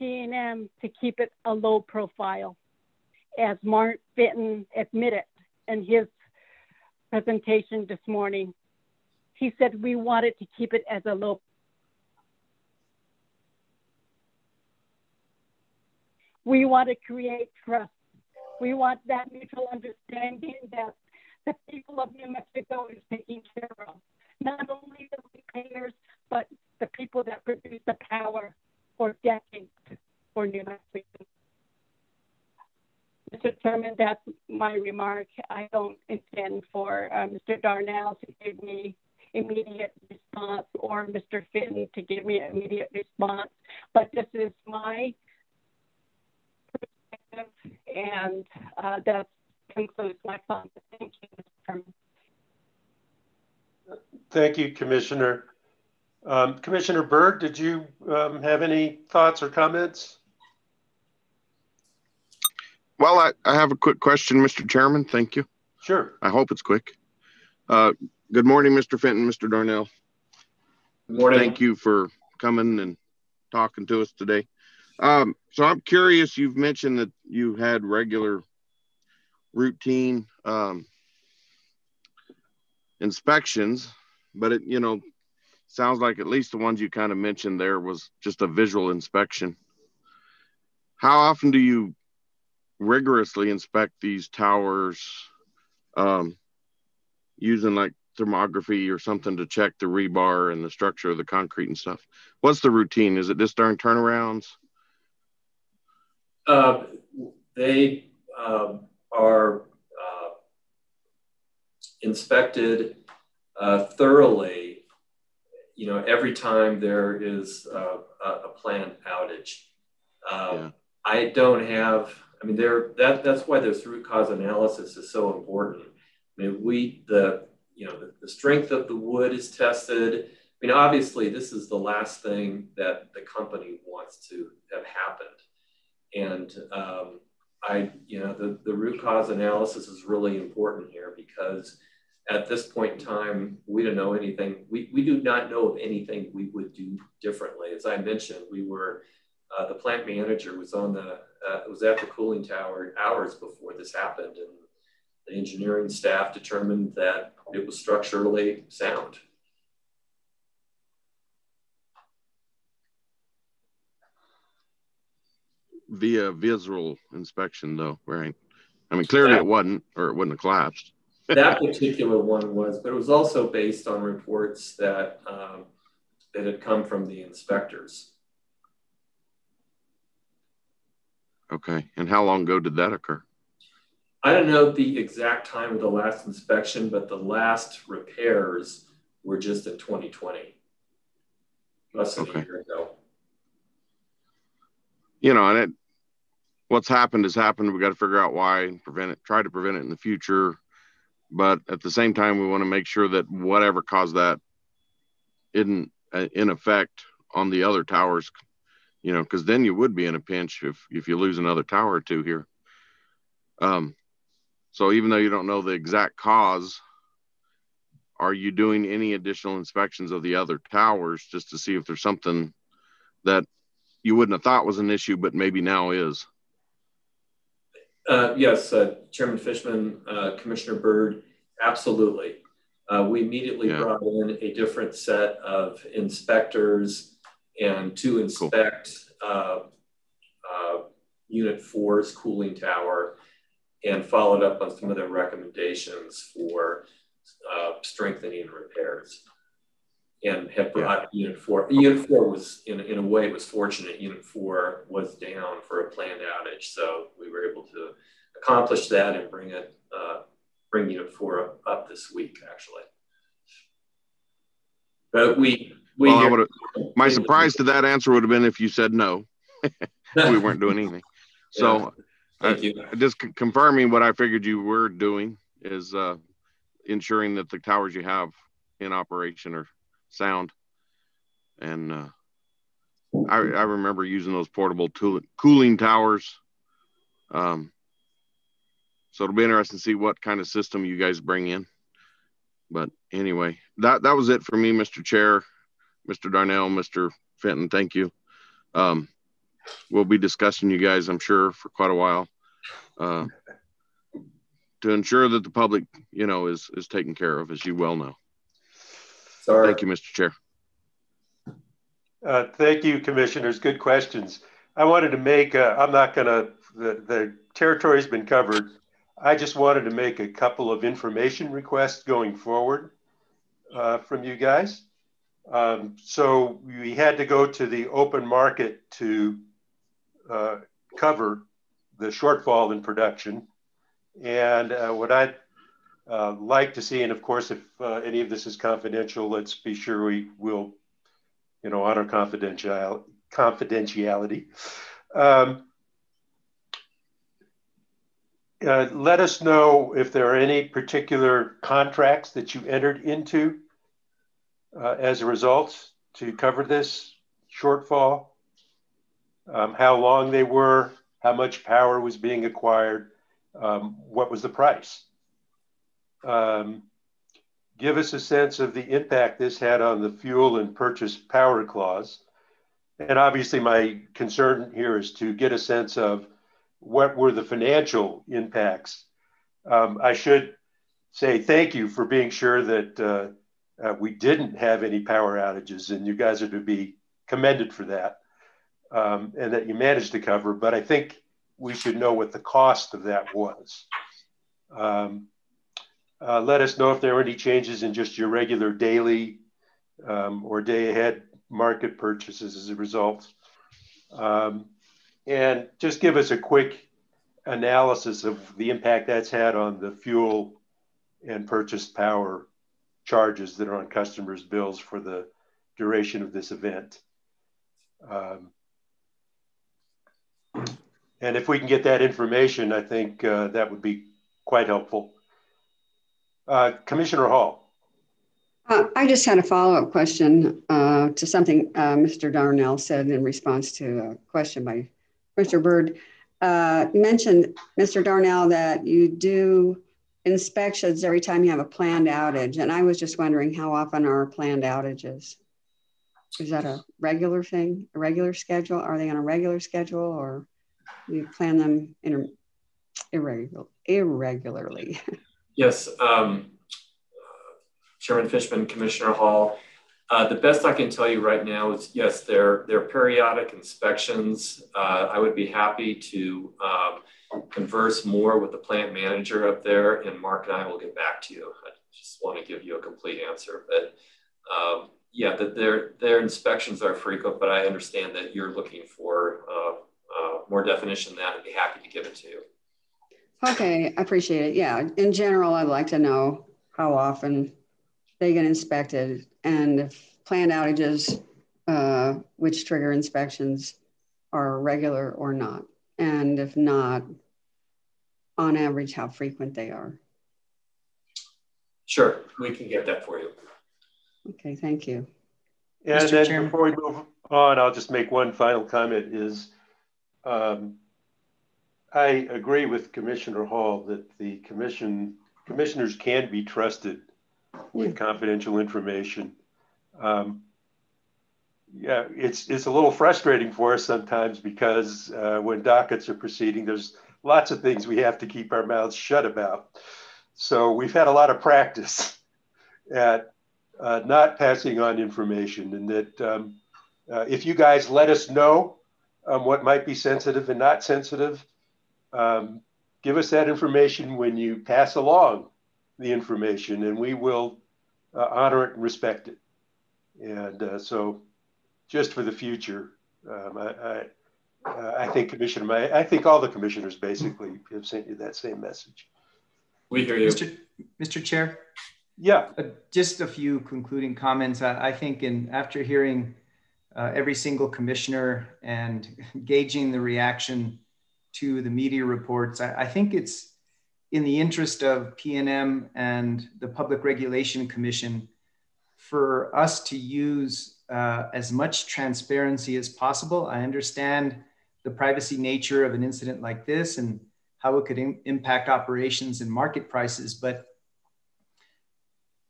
PNM to keep it a low profile, as Mark Fitton admitted in his presentation this morning. He said we wanted to keep it as a low. We want to create trust. We want that mutual understanding that the people of New Mexico is taking care of. Not only the repayers, but the people that produce the power for decades for New Mexico. Mr. Chairman, that's my remark. I don't intend for Mr. Darnell to give me immediate response or Mr. Fitton to give me immediate response, but this is my perspective, and that concludes my comment. Thank you, Mr. Chairman. Thank you, Commissioner. Commissioner Byrd, did you have any thoughts or comments? Well, I have a quick question, Mr. Chairman. Thank you. Sure. I hope it's quick. Good morning, Mr. Fenton, Mr. Darnell. Good morning. Thank you for coming and talking to us today. So I'm curious, you've mentioned that you had regular routine inspections, but it, sounds like at least the ones you kind of mentioned there was just a visual inspection. How often do you rigorously inspect these towers using like thermography or something to check the rebar and the structure of the concrete and stuff? What's the routine? Is it just during turnarounds? They are inspected thoroughly, every time there is a planned outage. I don't have, that's why this root cause analysis is so important. The strength of the wood is tested. Obviously this is the last thing that the company wants to have happened. And the root cause analysis is really important here, because at this point in time, we don't know anything. We do not know of anything we would do differently. As I mentioned, we were, the plant manager was was at the cooling tower hours before this happened, and the engineering staff determined that it was structurally sound. Via visual inspection though, right? Clearly it wasn't, or it wouldn't have collapsed. That particular one was, but it was also based on reports that that had come from the inspectors. Okay, and how long ago did that occur? I don't know the exact time of the last inspection, but the last repairs were just in 2020, less than a year ago. And what's happened has happened. We got to figure out why and prevent it, try to prevent it in the future. But at the same time, we want to make sure that whatever caused that isn't in effect on the other towers, because then you would be in a pinch if you lose another tower or two here. So even though you don't know the exact cause, are you doing any additional inspections of the other towers just to see if there's something that you wouldn't have thought was an issue, but maybe now is? Yes, Chairman Fishman, Commissioner Byrd, absolutely. We immediately brought in a different set of inspectors and to inspect Unit 4's cooling tower, and followed up on some of their recommendations for strengthening repairs. And have brought Unit 4. Unit 4 was, in a way, it was fortunate. Unit 4 was down for a planned outage, so we were able to accomplish that and bring Unit 4 up this week, actually. But my surprise to that answer would have been if you said no. We weren't doing anything. So Thank you. Just confirming what I figured you were doing is ensuring that the towers you have in operation are sound. And I remember using those portable cooling towers. So it'll be interesting to see what kind of system you guys bring in. But anyway, that was it for me, Mr. Chair, Mr. Darnell, Mr. Fenton. Thank you. We'll be discussing you guys, I'm sure, for quite a while to ensure that the public, is taken care of, as you well know. Sorry. Thank you, Mr. Chair. Thank you, commissioners. Good questions. I wanted to make, I'm not going to, the territory's been covered. I just wanted to make a couple of information requests going forward from you guys. So we had to go to the open market to cover the shortfall in production. And what I'd like to see, and of course, if any of this is confidential, let's be sure we will, honor confidentiality. Let us know if there are any particular contracts that you entered into as a result to cover this shortfall, how long they were, how much power was being acquired, what was the price. Give us a sense of the impact this had on the fuel and purchase power clause. And obviously my concern here is to get a sense of what were the financial impacts. I should say thank you for being sure that we didn't have any power outages, and you guys are to be commended for that, and that you managed to cover, but I think we should know what the cost of that was. Let us know if there are any changes in just your regular daily or day ahead market purchases as a result. And just give us a quick analysis of the impact that's had on the fuel and purchased power charges that are on customers' bills for the duration of this event. And if we can get that information, I think that would be quite helpful. Commissioner Hall. I just had a follow-up question to something Mr. Darnell said in response to a question by Mr. Byrd. You mentioned, Mr. Darnell, that you do inspections every time you have a planned outage. And I was just wondering, how often are planned outages? Is that a regular thing, a regular schedule? Are they on a regular schedule, or you plan them irregularly? Yes, Chairman Fishman, Commissioner Hall. The best I can tell you right now is, yes, they're periodic inspections. I would be happy to converse more with the plant manager up there, and Mark and I will get back to you. I just want to give you a complete answer, but yeah, their inspections are frequent, but I understand that you're looking for more definition than that. I'd be happy to give it to you. Okay, I appreciate it. Yeah, in general, I'd like to know how often they get inspected, and if planned outages, which trigger inspections, are regular or not. And if not, on average, how frequent they are. Sure, we can get that for you. Okay, thank you. And Mr. then Chairman, before we move on, I'll just make one final comment is, I agree with Commissioner Hall that the commissioners can be trusted with confidential information. Yeah, it's a little frustrating for us sometimes because when dockets are proceeding, there's lots of things we have to keep our mouths shut about. So we've had a lot of practice at not passing on information, and that if you guys let us know what might be sensitive and not sensitive, give us that information when you pass along the information, and we will honor it and respect it. And so just for the future, I think I think all the commissioners basically have sent you that same message. We hear you. Mr. Chair? Yeah. Just a few concluding comments. I think after hearing every single commissioner and gauging the reaction to the media reports. I think it's in the interest of PNM and the Public Regulation Commission for us to use as much transparency as possible. I understand the privacy nature of an incident like this and how it could impact operations and market prices. But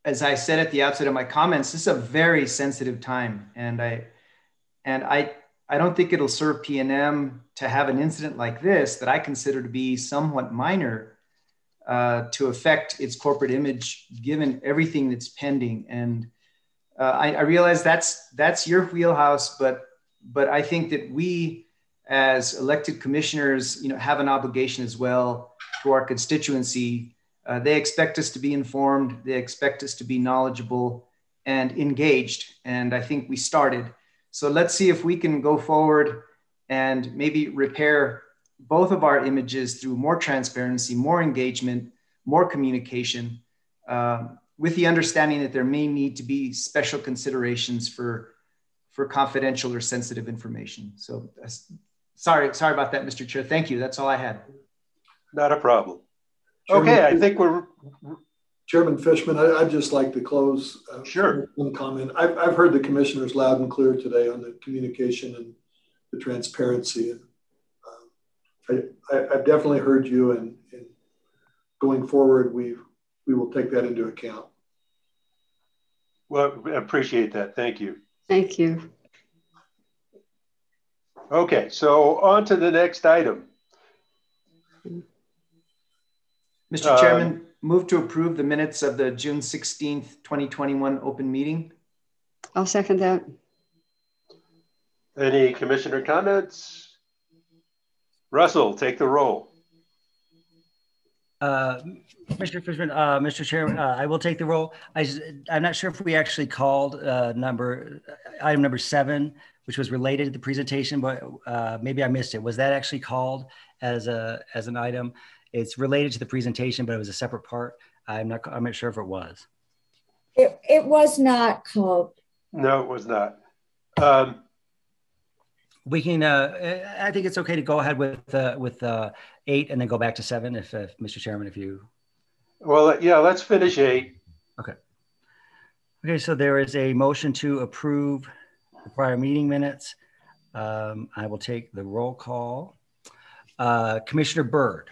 as I said at the outset of my comments, this is a very sensitive time. And I don't think it'll serve PNM to have an incident like this that I consider to be somewhat minor to affect its corporate image, given everything that's pending. And I realize that's your wheelhouse, but I think that we, as elected commissioners, have an obligation as well to our constituency. They expect us to be informed. They expect us to be knowledgeable and engaged. And I think we started. So let's see if we can go forward and maybe repair both of our images through more transparency, more engagement, more communication, with the understanding that there may need to be special considerations for confidential or sensitive information. So sorry about that, Mr. Chair. Thank you. That's all I had. Not a problem. Chairman, okay, I think we're... Chairman Fishman, I'd just like to close. Sure. One comment. I've heard the commissioners loud and clear today on the communication and the transparency. And I've definitely heard you, and going forward, we will take that into account. Well, I appreciate that. Thank you. Thank you. Okay, so on to the next item. Mr. Chairman, move to approve the minutes of the June 16th, 2021 open meeting. I'll second that. Any commissioner comments? Russell, take the roll. Mr. Fishman, Mr. Chairman, I will take the roll. I'm not sure if we actually called item number 7, which was related to the presentation, but maybe I missed it. Was that actually called as an item? It's related to the presentation, but it was a separate part. I'm not sure if it was. It was not called. No, it was not. We can. I think it's okay to go ahead with 8 and then go back to 7, if Mr. Chairman, if you. Well, yeah, let's finish 8. Okay. Okay, so there is a motion to approve the prior meeting minutes. I will take the roll call. Commissioner Byrd.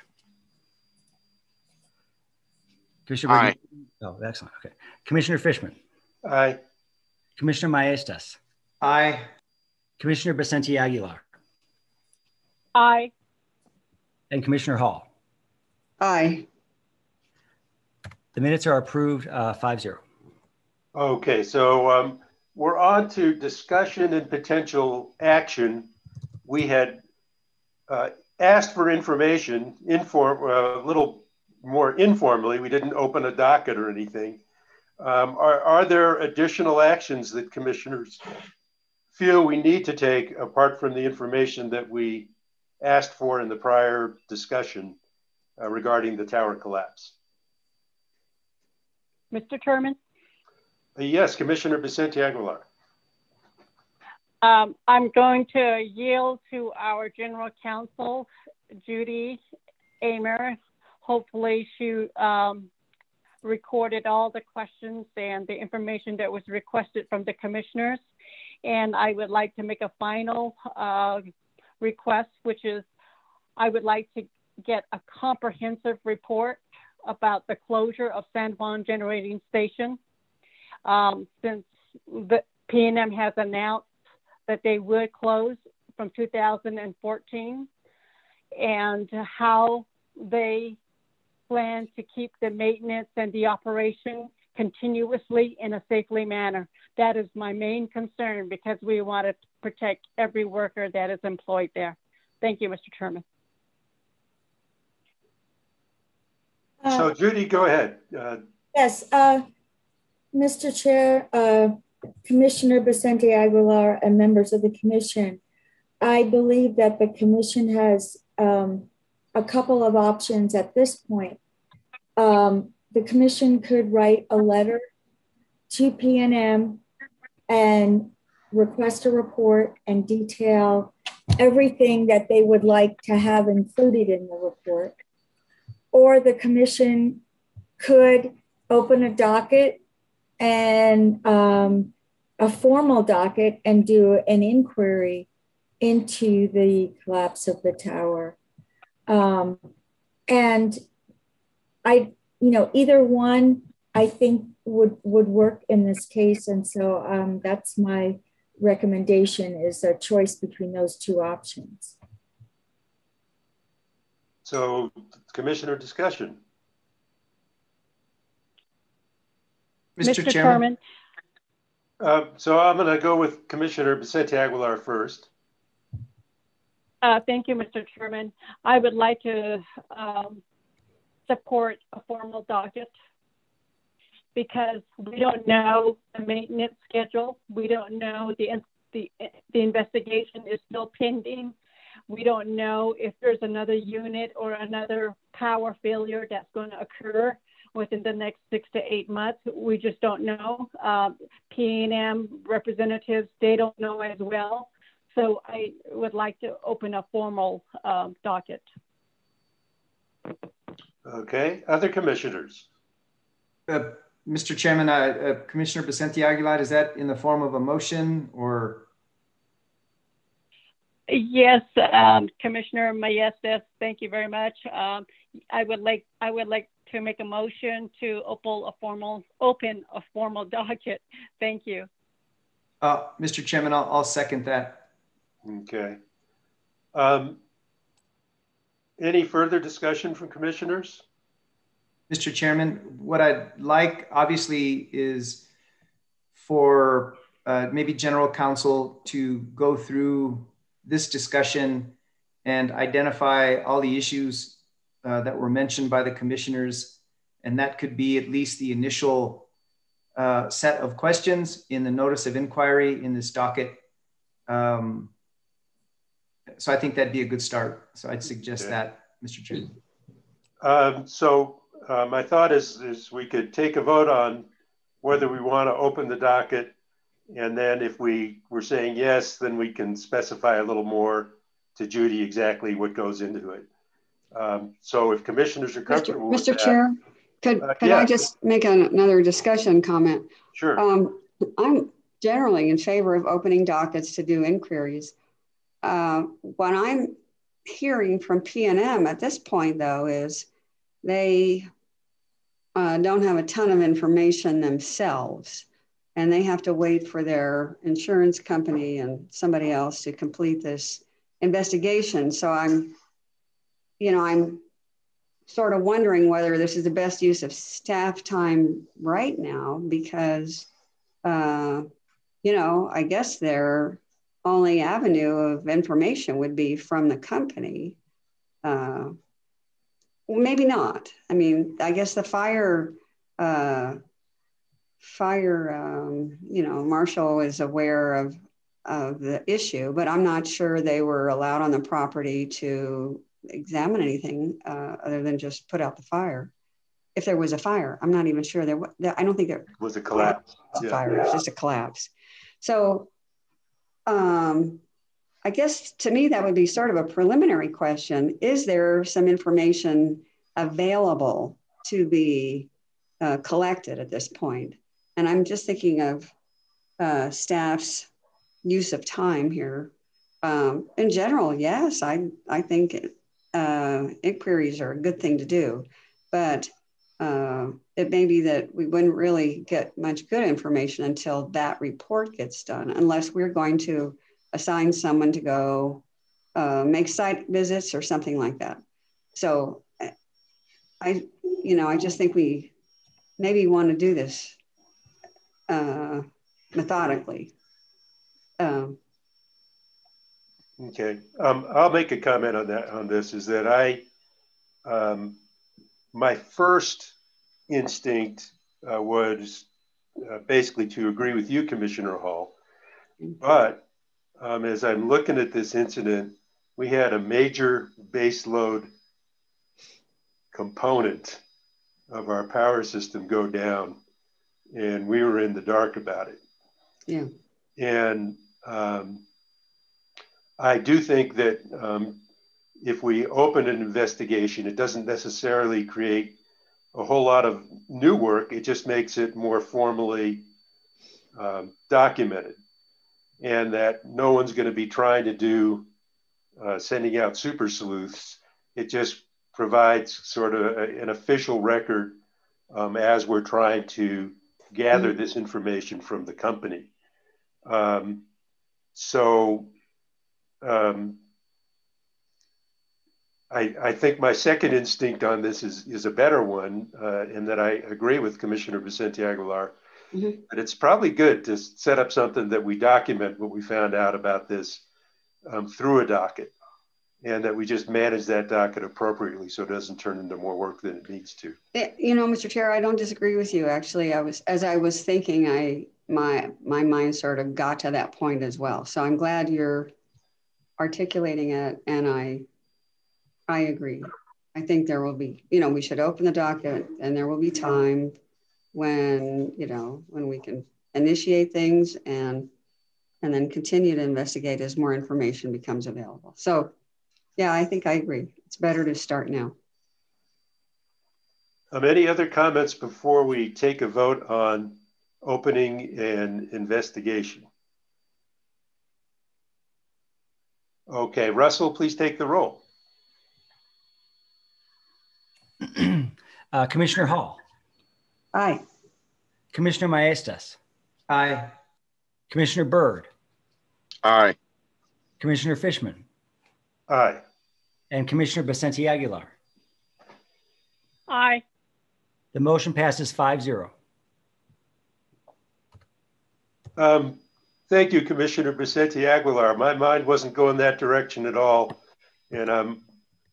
Commissioner Byrd. Aye. Oh, excellent. Okay. Commissioner Fishman. Aye. Commissioner Maestas. Aye. Commissioner Vicente Aguilar. Aye. And Commissioner Hall. Aye. The minutes are approved 5-0. Okay, so we're on to discussion and potential action. We had asked for information, a little more informally. We didn't open a docket or anything. Are there additional actions that commissioners feel we need to take apart from the information that we asked for in the prior discussion regarding the tower collapse? Mr. Chairman? Yes, Commissioner Vicente Aguilar. I'm going to yield to our General Counsel, Judy Amer. Hopefully she recorded all the questions and the information that was requested from the commissioners. And I would like to make a final request, which is I would like to get a comprehensive report about the closure of San Juan Generating Station. Since the PNM has announced that they would close from 2014, and how they plan to keep the maintenance and the operation continuously in a safely manner. That is my main concern, because we want to protect every worker that is employed there. Thank you, Mr. Chairman. So Judy, go ahead. Yes, Mr. Chair, Commissioner Vicente Aguilar, and members of the commission, I believe that the commission has a couple of options at this point. The commission could write a letter to PNM and request a report and detail everything that they would like to have included in the report. Or the commission could open a docket and a formal docket and do an inquiry into the collapse of the tower. And either one I think would work in this case. And so that's my recommendation, is a choice between those two options. So commissioner discussion. Mr. Chairman. So I'm going to go with Commissioner Vicente Aguilar first. Thank you, Mr. Chairman. I would like to support a formal docket because we don't know the maintenance schedule. We don't know the investigation is still pending. We don't know if there's another unit or another power failure that's going to occur within the next 6 to 8 months. We just don't know. P&M representatives, they don't know as well. So I would like to open a formal docket. Okay, other commissioners? Mr. Chairman, Commissioner Vicente Aguilar, is that in the form of a motion or? Yes, Commissioner Maestas, thank you very much. I would like to make a motion to open a formal docket. Thank you. Mr. Chairman, I'll second that. Okay. Any further discussion from commissioners? Mr. Chairman, what I'd like obviously is for maybe general counsel to go through this discussion and identify all the issues that were mentioned by the commissioners. And that could be at least the initial set of questions in the notice of inquiry in this docket. So I think that'd be a good start. So I'd suggest that, Mr. Chairman. My thought is we could take a vote on whether we want to open the docket. And then if we were saying yes, then we can specify a little more to Judy exactly what goes into it. So if commissioners are comfortable with that. Mr. Chair, could yeah. I just make another discussion comment? Sure. I'm generally in favor of opening dockets to do inquiries. What I'm hearing from P&M at this point, though, is they don't have a ton of information themselves, and they have to wait for their insurance company and somebody else to complete this investigation. So I'm sort of wondering whether this is the best use of staff time right now, because, I guess their only avenue of information would be from the company. Well, maybe not. I mean, I guess the fire marshal is aware of the issue, but I'm not sure they were allowed on the property to examine anything other than just put out the fire. If there was a fire, I'm not even sure I don't think there was a collapse. Fire, it's just a collapse. So I guess to me, that would be sort of a preliminary question. Is there some information available to be collected at this point? And I'm just thinking of staff's use of time here. In general, yes, I think inquiries are a good thing to do, but it may be that we wouldn't really get much good information until that report gets done, unless we're going to assign someone to go make site visits or something like that. So I just think we maybe want to do this methodically. Okay, I'll make a comment on this. Is that my first instinct was basically to agree with you, Commissioner Hall. But as I'm looking at this incident, we had a major baseload component of our power system go down, and we were in the dark about it. Yeah. And I do think that if we open an investigation, it doesn't necessarily create a whole lot of new work. It just makes it more formally documented, and that no one's going to be trying to do sending out super sleuths. It just provides sort of an official record as we're trying to gather this information from the company. I think my second instinct on this is a better one, in that I agree with Commissioner Vicente Aguilar. Mm-hmm. But it's probably good to set up something that we document what we found out about this through a docket, and that we just manage that docket appropriately so it doesn't turn into more work than it needs to. You know, Mr. Chair, I don't disagree with you. Actually, as I was thinking, my mind sort of got to that point as well. So I'm glad you're articulating it, and I agree. I think there will be, we should open the docket, and there will be time when we can initiate things and then continue to investigate as more information becomes available. So yeah, I think I agree. It's better to start now. Any other comments before we take a vote on opening an investigation? Okay, Russell, please take the roll. Commissioner Hall. Aye. Commissioner Maestas. Aye. Commissioner Byrd. Aye. Commissioner Fishman. Aye. And Commissioner Vicente Aguilar. Aye. The motion passes 5-0. Thank you, Commissioner Vicente Aguilar. My mind wasn't going that direction at all, and I'm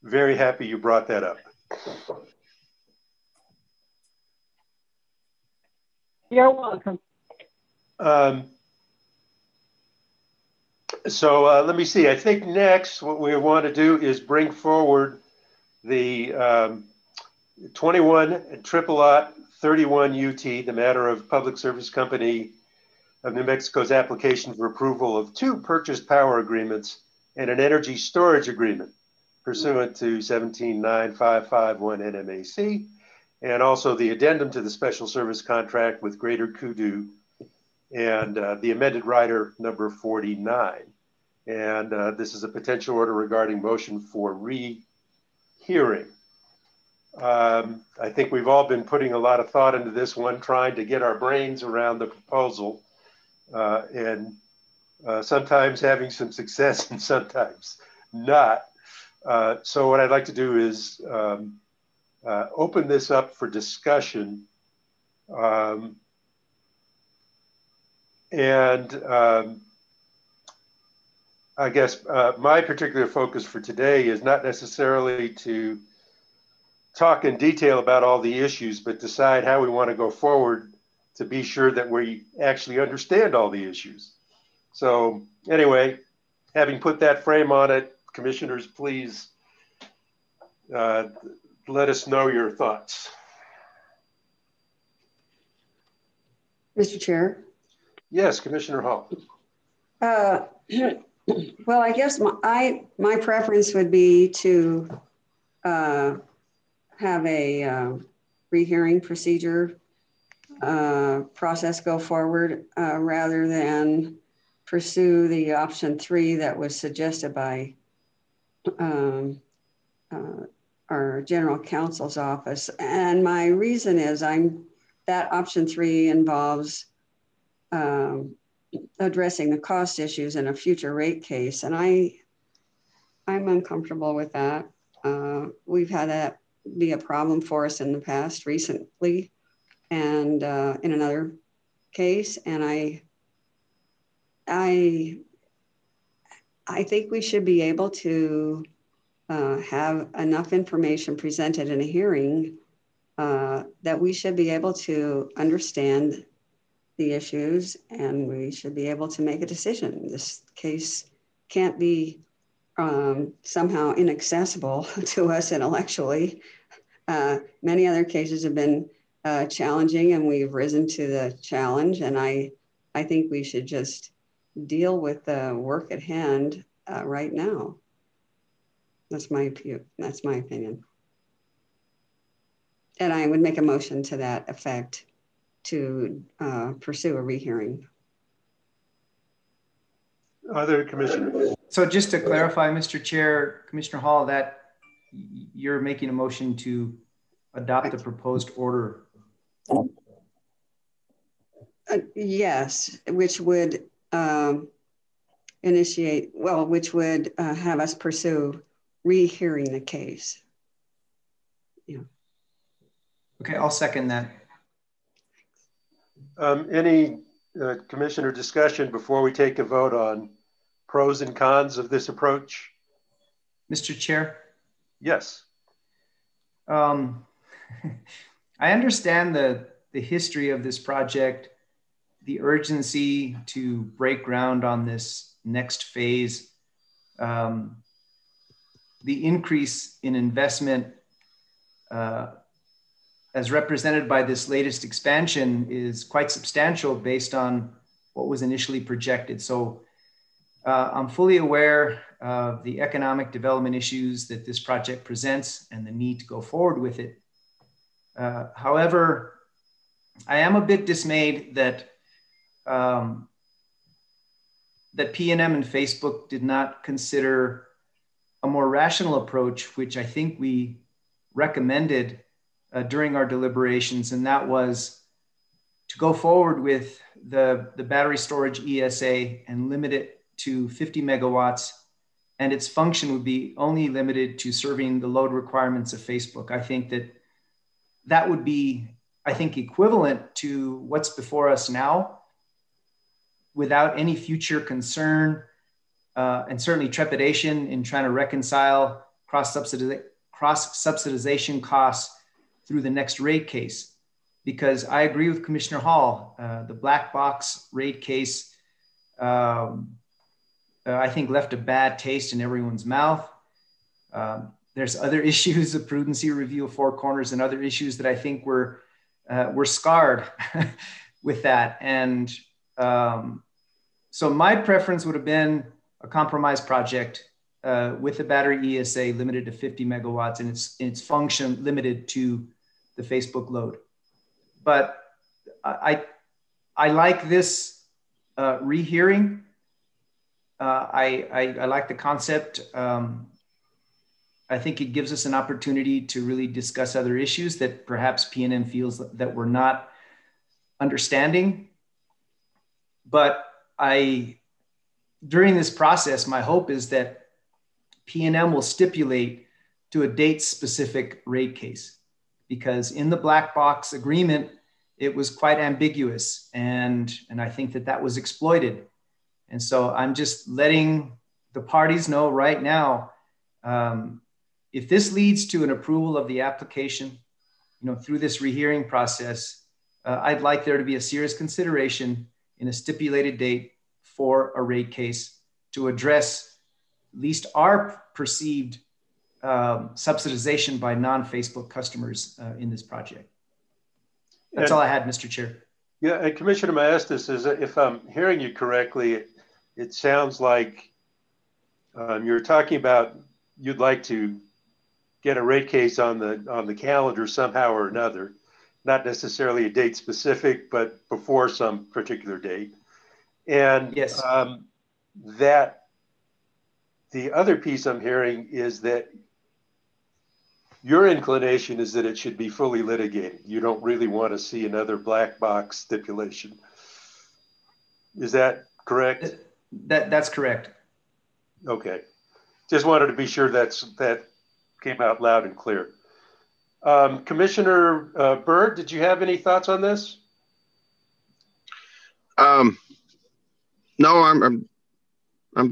very happy you brought that up. You're welcome. So let me see. I think next what we want to do is bring forward the 21 Triple Lot 31 UT, the matter of Public Service Company of New Mexico's application for approval of 2 purchase power agreements and an energy storage agreement pursuant to 179551 NMAC, and also the addendum to the special service contract with Greater Kudu and the amended rider number 49. And this is a potential order regarding motion for rehearing. I think we've all been putting a lot of thought into this one, trying to get our brains around the proposal, and sometimes having some success and sometimes not. So what I'd like to do is open this up for discussion. I guess my particular focus for today is not necessarily to talk in detail about all the issues, but decide how we want to go forward to be sure that we actually understand all the issues. So anyway, having put that frame on it, commissioners, please let us know your thoughts. Mr. Chair. Yes, Commissioner Hall. Well, I guess my preference would be to have a rehearing procedure process go forward rather than pursue the option 3 that was suggested by our general counsel's office. And my reason is that option 3 involves addressing the cost issues in a future rate case. And I'm uncomfortable with that. We've had that be a problem for us in the past recently and in another case. And I think we should be able to have enough information presented in a hearing that we should be able to understand the issues, and we should be able to make a decision. This case can't be somehow inaccessible to us intellectually. Many other cases have been challenging, and we've risen to the challenge. And I think we should just deal with the work at hand right now. That's my view. That's my opinion. And I would make a motion to that effect to pursue a rehearing. Other commissioners? So just to clarify, Mr. Chair, Commissioner Hall, that you're making a motion to adopt the proposed order. Yes, which would initiate, well, which would have us pursue rehearing the case. Yeah. Okay, I'll second that. Any commissioner discussion before we take a vote on pros and cons of this approach? Mr. Chair? Yes. I understand the history of this project, the urgency to break ground on this next phase, the increase in investment as represented by this latest expansion is quite substantial based on what was initially projected. So I'm fully aware of the economic development issues that this project presents and the need to go forward with it. However, I am a bit dismayed that that PNM and Facebook did not consider a more rational approach, which I think we recommended during our deliberations, and that was to go forward with the battery storage ESA and limit it to 50 megawatts, and its function would be only limited to serving the load requirements of Facebook. I think that would be, I think, equivalent to what's before us now, without any future concern and certainly trepidation in trying to reconcile cross-subsidization costs through the next rate case. Because I agree with Commissioner Hall, the black box rate case, I think left a bad taste in everyone's mouth. There's other issues of prudency review of Four Corners and other issues that I think were scarred with that. And so my preference would have been a compromise project with the battery ESA limited to 50 megawatts and its function limited to the Facebook load. But I like this rehearing. I like the concept. I think it gives us an opportunity to really discuss other issues that perhaps PNM feels that we're not understanding. But during this process, my hope is that PNM will stipulate to a date-specific rate case, because in the black box agreement, it was quite ambiguous, and I think that was exploited. And so I'm just letting the parties know right now, if this leads to an approval of the application, through this rehearing process, I'd like there to be a serious consideration in a stipulated date for a rate case to address at least our perceived subsidization by non-Facebook customers in this project. That's all I had, Mr. Chair. Yeah, and Commissioner Maestas, if I'm hearing you correctly, it sounds like you're talking about you'd like to get a rate case on the calendar somehow or another, not necessarily a date specific, but before some particular date. And yes, that the other piece I'm hearing is that your inclination is that it should be fully litigated. You don't really want to see another black box stipulation. Is that correct? That's correct. Okay. Just wanted to be sure that came out loud and clear. Commissioner Byrd, did you have any thoughts on this? No, I'm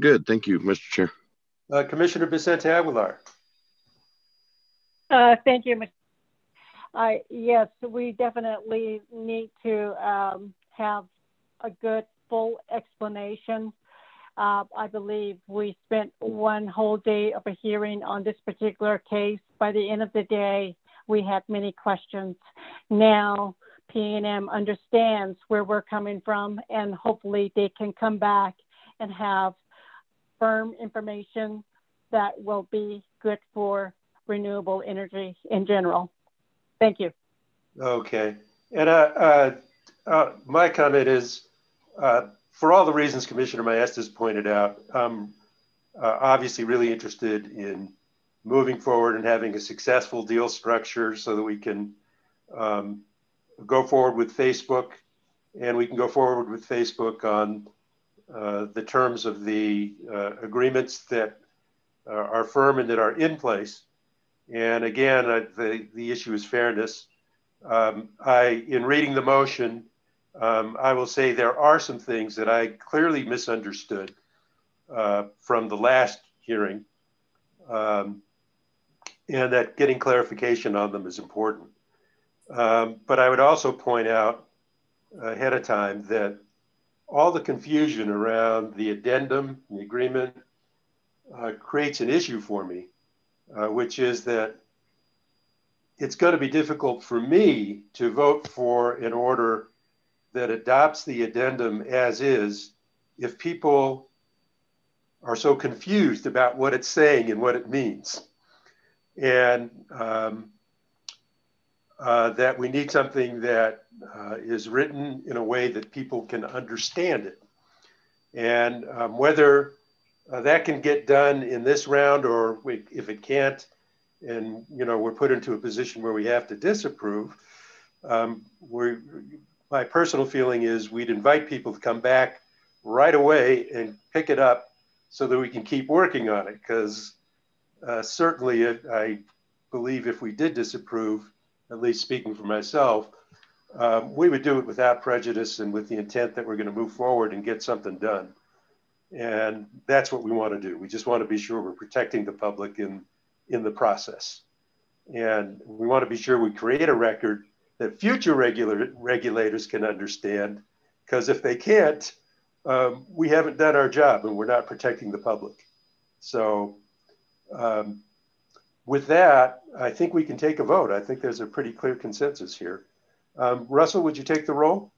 good. Thank you, Mr. Chair. Commissioner Vicente Aguilar. Thank you. Yes, we definitely need to have a good, full explanation. I believe we spent one whole day of a hearing on this particular case. By the end of the day, we had many questions. Now, PNM understands where we're coming from, and hopefully they can come back and have firm information that will be good for renewable energy in general. Thank you. Okay. And my comment is, for all the reasons Commissioner Maestas pointed out, I'm obviously really interested in moving forward and having a successful deal structure so that we can go forward with Facebook, and we can go forward with Facebook on the terms of the agreements that are firm and that are in place. And again, the issue is fairness. In reading the motion, I will say there are some things that I clearly misunderstood from the last hearing, and that getting clarification on them is important. But I would also point out ahead of time that all the confusion around the addendum, the agreement, creates an issue for me, which is that it's going to be difficult for me to vote for an order that adopts the addendum as is if people are so confused about what it's saying and what it means. And that we need something that is written in a way that people can understand it. And whether that can get done in this round, or if it can't, and we're put into a position where we have to disapprove, my personal feeling is we'd invite people to come back right away and pick it up so that we can keep working on it. Because certainly I believe if we did disapprove, at least speaking for myself, we would do it without prejudice and with the intent that we're going to move forward and get something done. And that's what we want to do. We just want to be sure we're protecting the public in the process. And we want to be sure we create a record that future regulators can understand, because if they can't, we haven't done our job and we're not protecting the public. So with that, I think we can take a vote. I think there's a pretty clear consensus here. Russell, would you take the roll?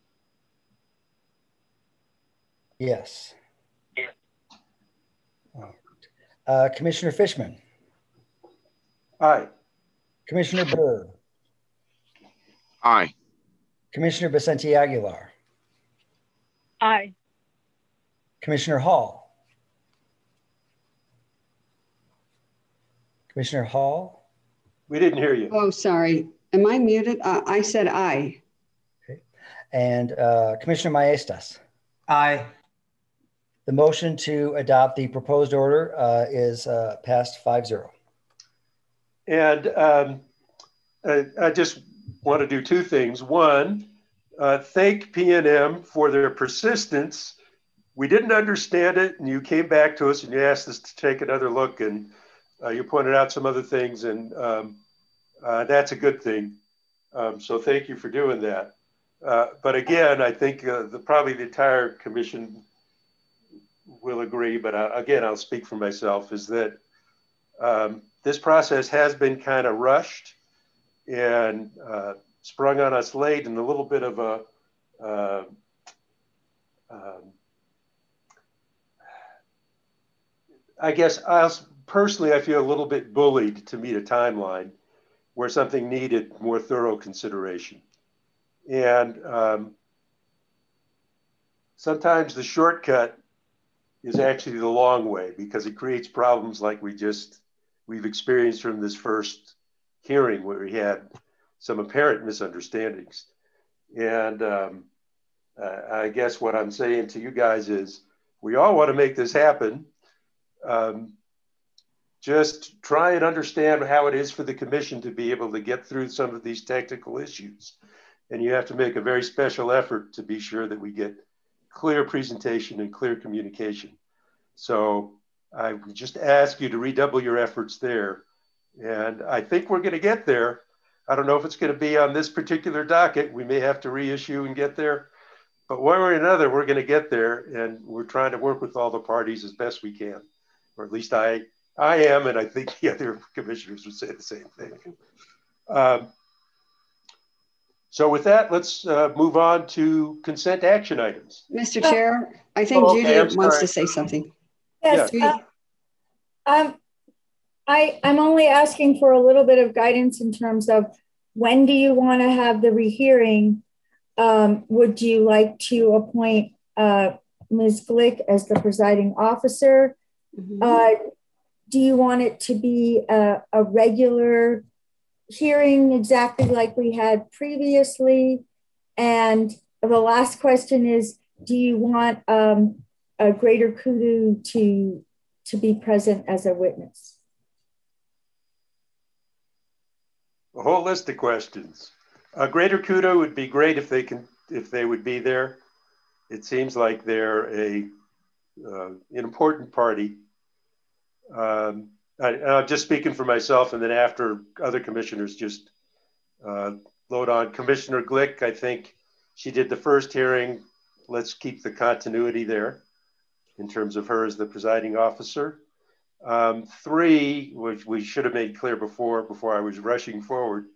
Yes. Commissioner Fishman. Aye. Commissioner Byrd. Aye. Commissioner Vicente Aguilar. Aye. Commissioner Hall. Commissioner Hall. We didn't hear you. Oh, sorry. Am I muted? I said aye. Okay. And Commissioner Maestas. Aye. The motion to adopt the proposed order is passed 5-0. And I just want to do two things. One, thank PNM for their persistence. We didn't understand it, and you came back to us and you asked us to take another look, and you pointed out some other things, and that's a good thing. So thank you for doing that. But again, I think probably the entire commission will agree, but again, I'll speak for myself, is that this process has been kind of rushed and sprung on us late, and a little bit of a I guess I feel a little bit bullied to meet a timeline where something needed more thorough consideration. And sometimes the shortcut is actually the long way, because it creates problems like we've experienced from this first hearing, where we had some apparent misunderstandings. And I guess what I'm saying to you guys is, we all want to make this happen. Just try and understand how it is for the commission to be able to get through some of these technical issues. And you have to make a very special effort to be sure that we get clear presentation and clear communication. So I would just ask you to redouble your efforts there. And I think we're going to get there. I don't know if it's going to be on this particular docket. We may have to reissue and get there. But one way or another, we're going to get there. And we're trying to work with all the parties as best we can. Or at least I am, and I think the other commissioners would say the same thing. So with that, let's move on to consent action items. Mr. Chair, I think Judy wants to say something. Yes. Yeah. I'm only asking for a little bit of guidance in terms of when do you want to have the rehearing? Would you like to appoint Ms. Glick as the presiding officer? Mm-hmm. Do you want it to be a regular hearing exactly like we had previously? And the last question is, do you want a greater kudu to be present as a witness? A whole list of questions. A greater kudo would be great if they would be there. It seems like they're an important party. I'm just speaking for myself, and then after other commissioners just load on. Commissioner Glick, I think she did the first hearing. Let's keep the continuity there in terms of her as the presiding officer. 3, which we should have made clear before I was rushing forward,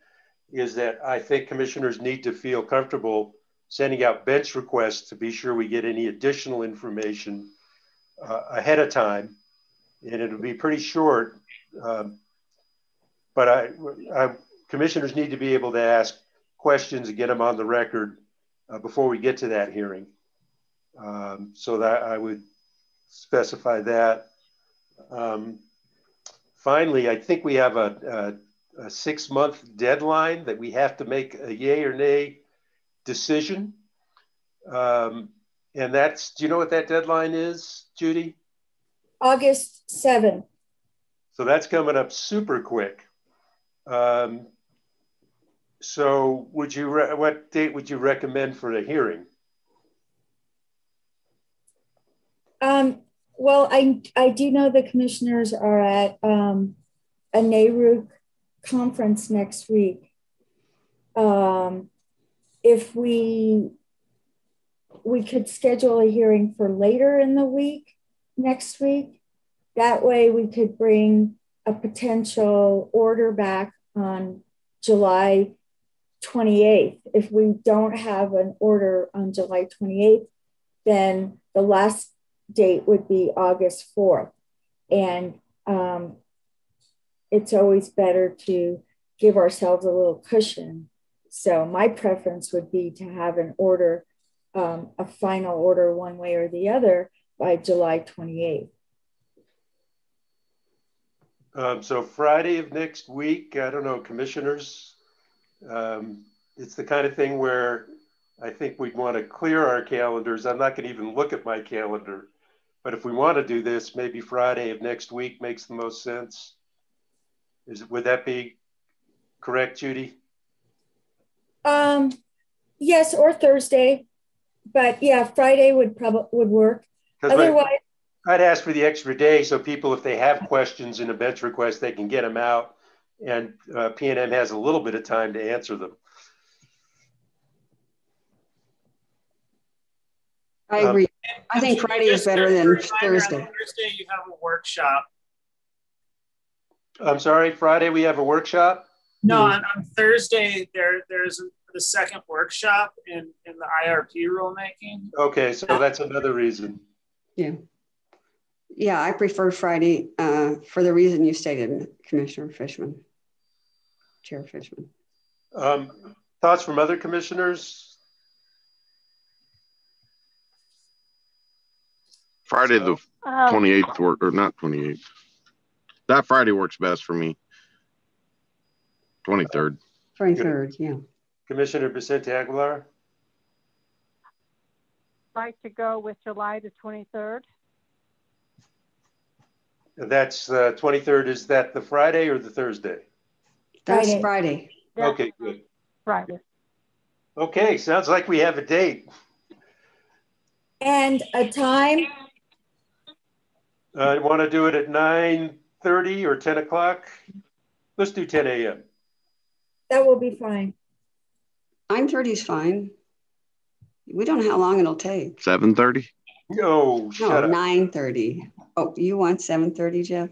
is that I think commissioners need to feel comfortable sending out bench requests to be sure we get any additional information ahead of time. And it'll be pretty short, but commissioners need to be able to ask questions and get them on the record before we get to that hearing. So that I would specify that. Finally, I think we have a 6-month deadline that we have to make a yay or nay decision. And that's, do you know what that deadline is, Judy? August 7th. So that's coming up super quick. So what date would you recommend for the hearing? Well, I do know the commissioners are at a NARUC conference next week. If we could schedule a hearing for later in the week, next week, that way we could bring a potential order back on July 28th. If we don't have an order on July 28th, then the last date would be August 4th. And it's always better to give ourselves a little cushion. So my preference would be to have an order, a final order one way or the other by July 28th. So Friday of next week, I don't know, commissioners, it's the kind of thing where I think we'd want to clear our calendars. I'm not going to even look at my calendar, but if we want to do this, maybe Friday of next week makes the most sense. Would that be correct, Judy? Yes, or Thursday, but yeah, Friday would work. Otherwise, I'd ask for the extra day so people, if they have questions in a bench request, they can get them out, and P&M has a little bit of time to answer them. I agree. I think Friday is better than Thursday. Thursday you have a workshop. I'm sorry, Friday we have a workshop? No, on Thursday there's the second workshop in the IRP rulemaking. Okay, so that's another reason. Yeah. Yeah, I prefer Friday for the reason you stated, Commissioner Fishman, Chair Fishman. Thoughts from other commissioners? Friday the 28th, or not 28th. That Friday works best for me. 23rd. 23rd, yeah. Commissioner Vicente Aguilar? I'd like to go with July the 23rd. That's 23rd. Is that the Friday or the Thursday? That's Friday. Okay, good. Friday. Okay, sounds like we have a date. And a time? I want to do it at 9:30 or 10 o'clock. Let's do 10 a.m. That will be fine. 9:30 is fine. We don't know how long it'll take. 7:30? No, shut up. 9:30. Oh, you want 7:30, Jeff?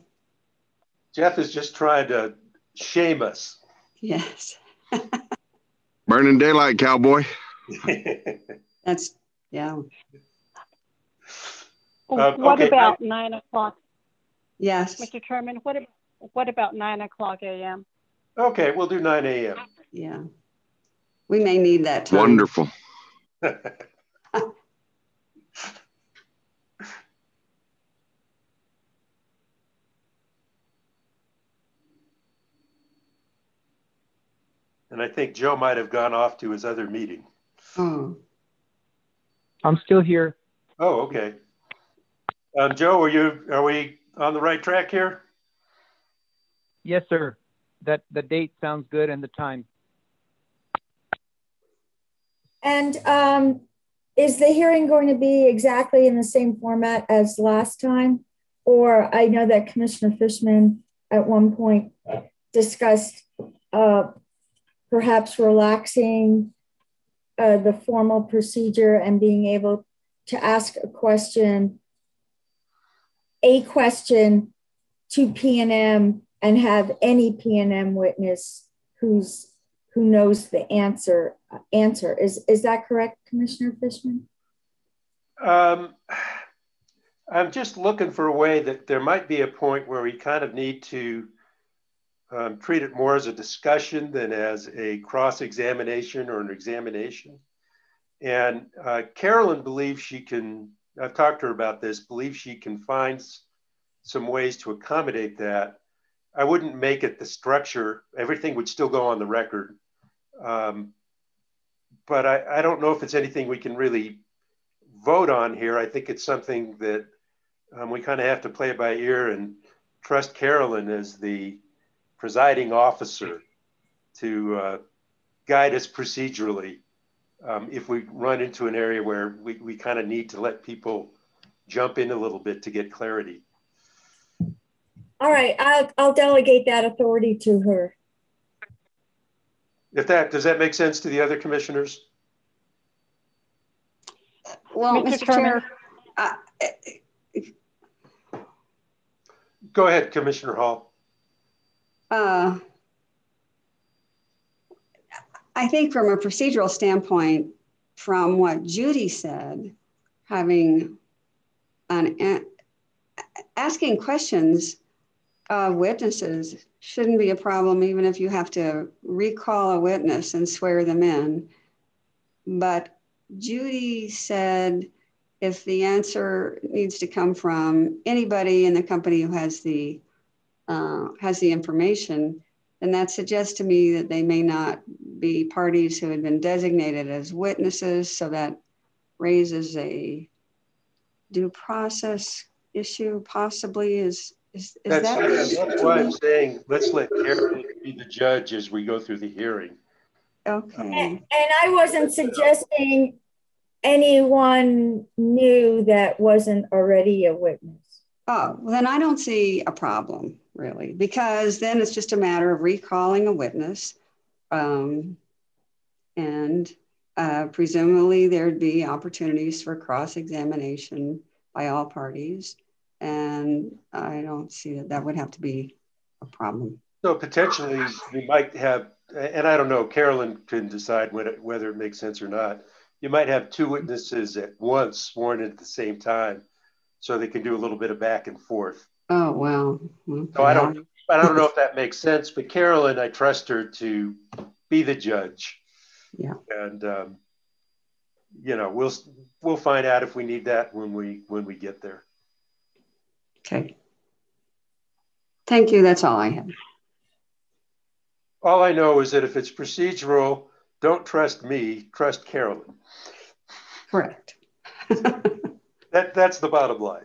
Jeff is just trying to shame us. Yes. Burning daylight, cowboy. That's, yeah. What okay. about 9 o'clock? Yes. Mr. Chairman, what about 9 o'clock a.m.? Okay, we'll do 9 a.m. Yeah. We may need that time. Wonderful. And I think Joe might have gone off to his other meeting. Oh. I'm still here. Oh, okay. Joe, are we on the right track here? Yes, sir. The date sounds good and the time. And is the hearing going to be exactly in the same format as last time? Or I know that Commissioner Fishman at one point discussed perhaps relaxing the formal procedure and being able to ask a question to P&M and have any P&M witness who knows the answer. Is that correct, Commissioner Fishman? I'm just looking for a way that there might be a point where we kind of need to treat it more as a discussion than as a cross-examination or an examination. And Carolyn believes she can, I've talked to her about this, believes she can find some ways to accommodate that. I wouldn't make it the structure. Everything would still go on the record. But I don't know if it's anything we can really vote on here. I think it's something that we kind of have to play it by ear and trust Carolyn as the presiding officer to guide us procedurally if we run into an area where we kind of need to let people jump in a little bit to get clarity. All right, I'll delegate that authority to her. Does that make sense to the other commissioners? Well, Mr. Chair, go ahead, Commissioner Hall. I think from a procedural standpoint, from what Judy said, having asking questions of witnesses shouldn't be a problem, even if you have to recall a witness and swear them in. But Judy said if the answer needs to come from anybody in the company who has the information, then that suggests to me that they may not be parties who had been designated as witnesses. So that raises a due process issue, possibly. That's why I'm saying let's let Carolyn be the judge as we go through the hearing. Okay. And I wasn't suggesting anyone new that wasn't already a witness. Oh, well, then I don't see a problem, really, because then it's just a matter of recalling a witness. And presumably there'd be opportunities for cross-examination by all parties. And I don't see that would have to be a problem. So potentially we might have, and I don't know, Carolyn can decide whether it makes sense or not. You might have two witnesses at once sworn in at the same time, so they can do a little bit of back and forth. Oh, well. Okay. So I don't know if that makes sense, but Carolyn, I trust her to be the judge. Yeah. And we'll find out if we need that when we get there. Okay. Thank you. That's all I have. All I know is that if it's procedural, don't trust me, trust Carolyn. Correct. That's the bottom line.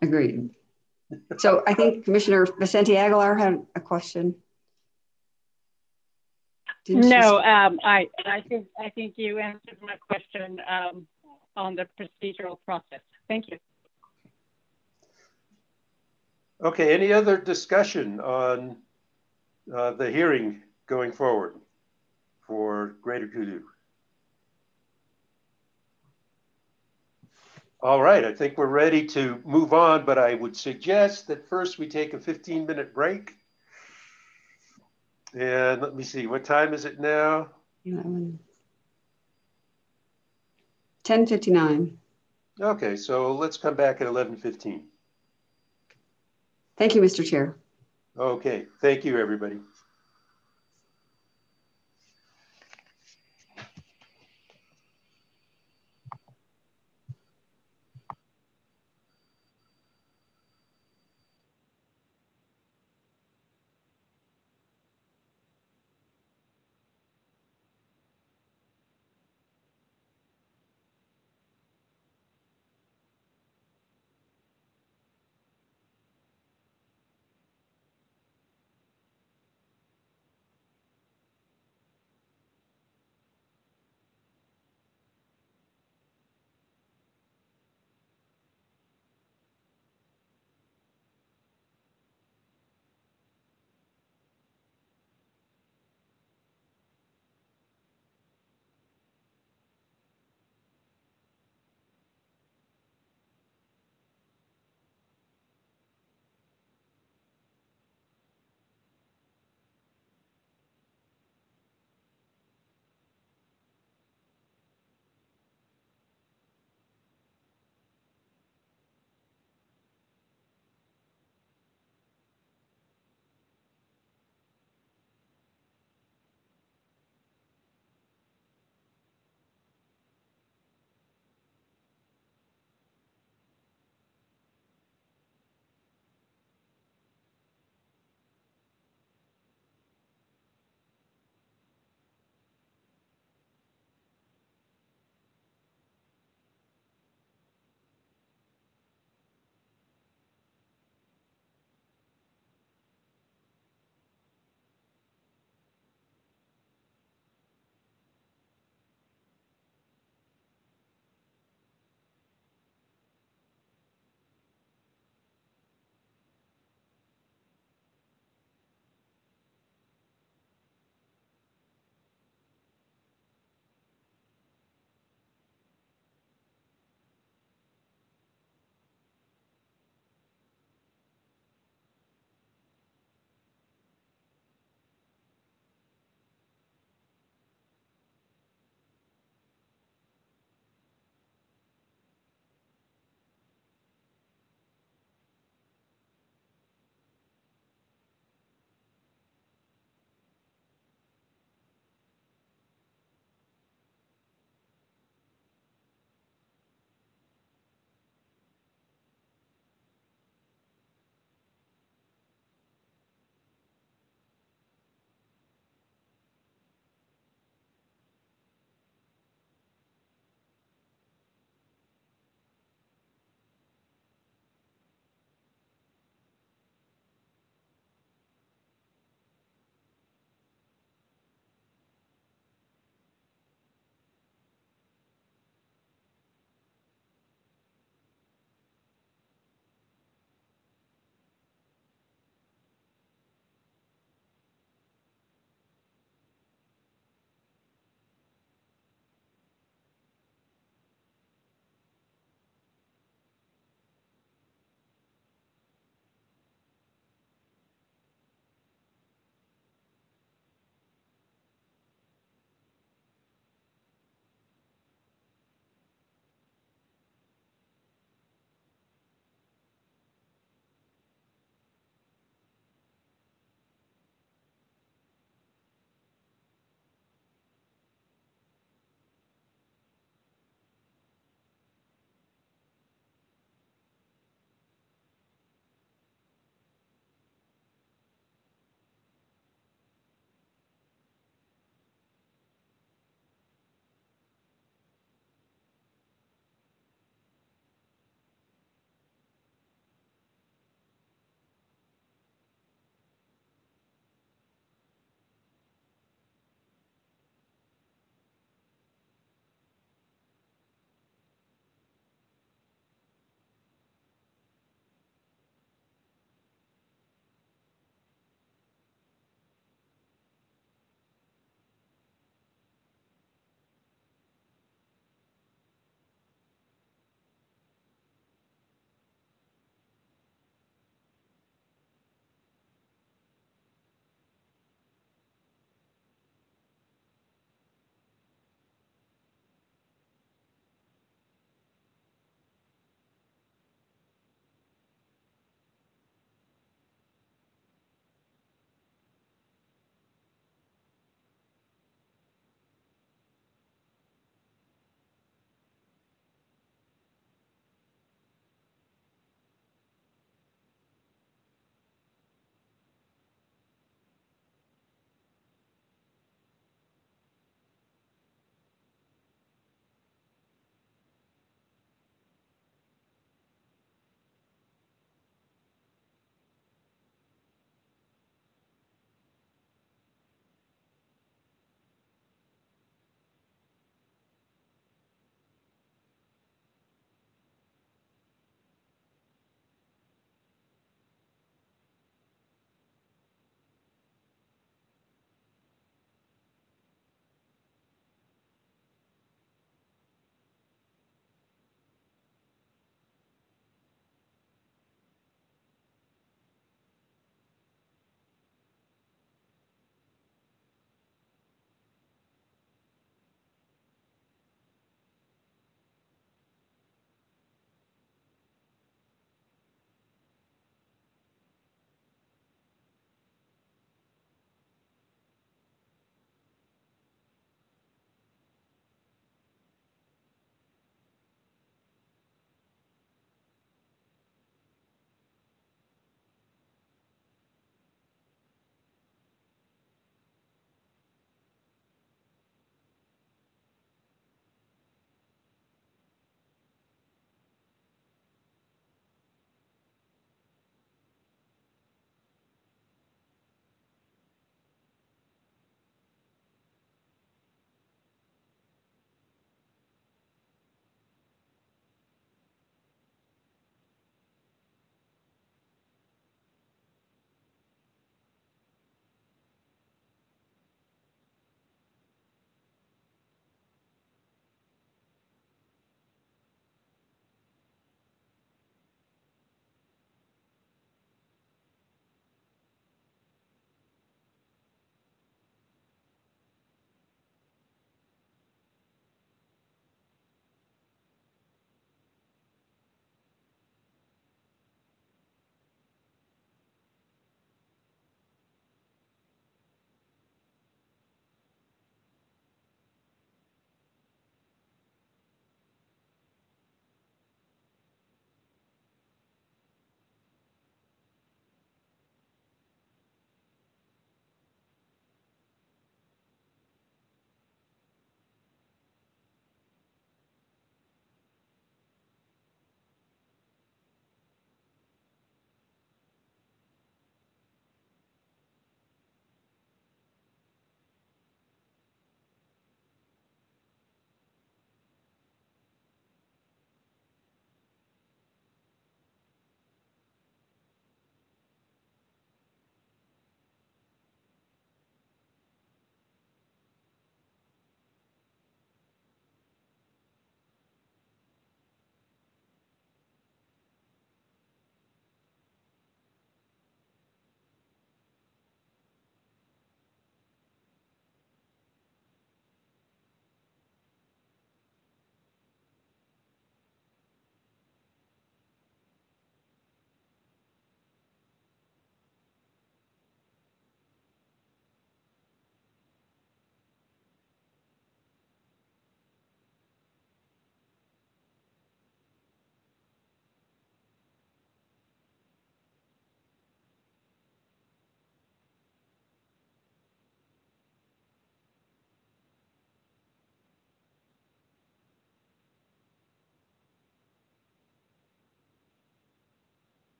Agreed. So I think Commissioner Vicente Aguilar had a question. No, I think you answered my question on the procedural process. Thank you. Okay, any other discussion on the hearing going forward for Greater Kudu? All right, I think we're ready to move on, but I would suggest that first we take a 15-minute break. And let me see, what time is it now? 11. 10:59. Okay, so let's come back at 11:15. Thank you, Mr. Chair. Okay, thank you, everybody.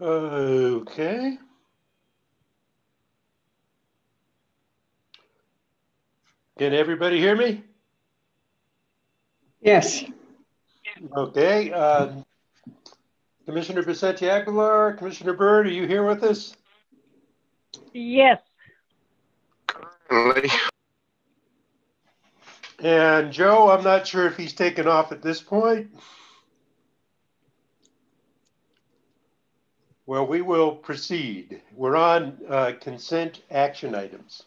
Okay. Can everybody hear me? Yes. Okay. Commissioner Vicente Aguilar, Commissioner Byrd, are you here with us? Yes. And Joe, I'm not sure if he's taken off at this point. Well, we will proceed. We're on consent action items.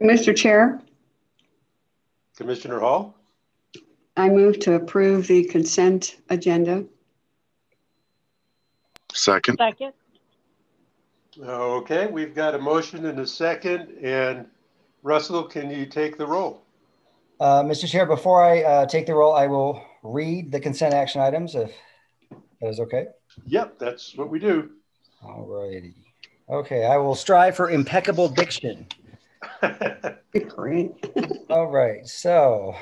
Mr. Chair, Commissioner Hall? I move to approve the consent agenda. Second. Second. Okay, we've got a motion and a second. And Russell, can you take the roll? Mr. Chair, before I take the roll, I will read the consent action items, if that is okay. Yep, that's what we do. All righty. Okay, I will strive for impeccable diction. Great. All right, so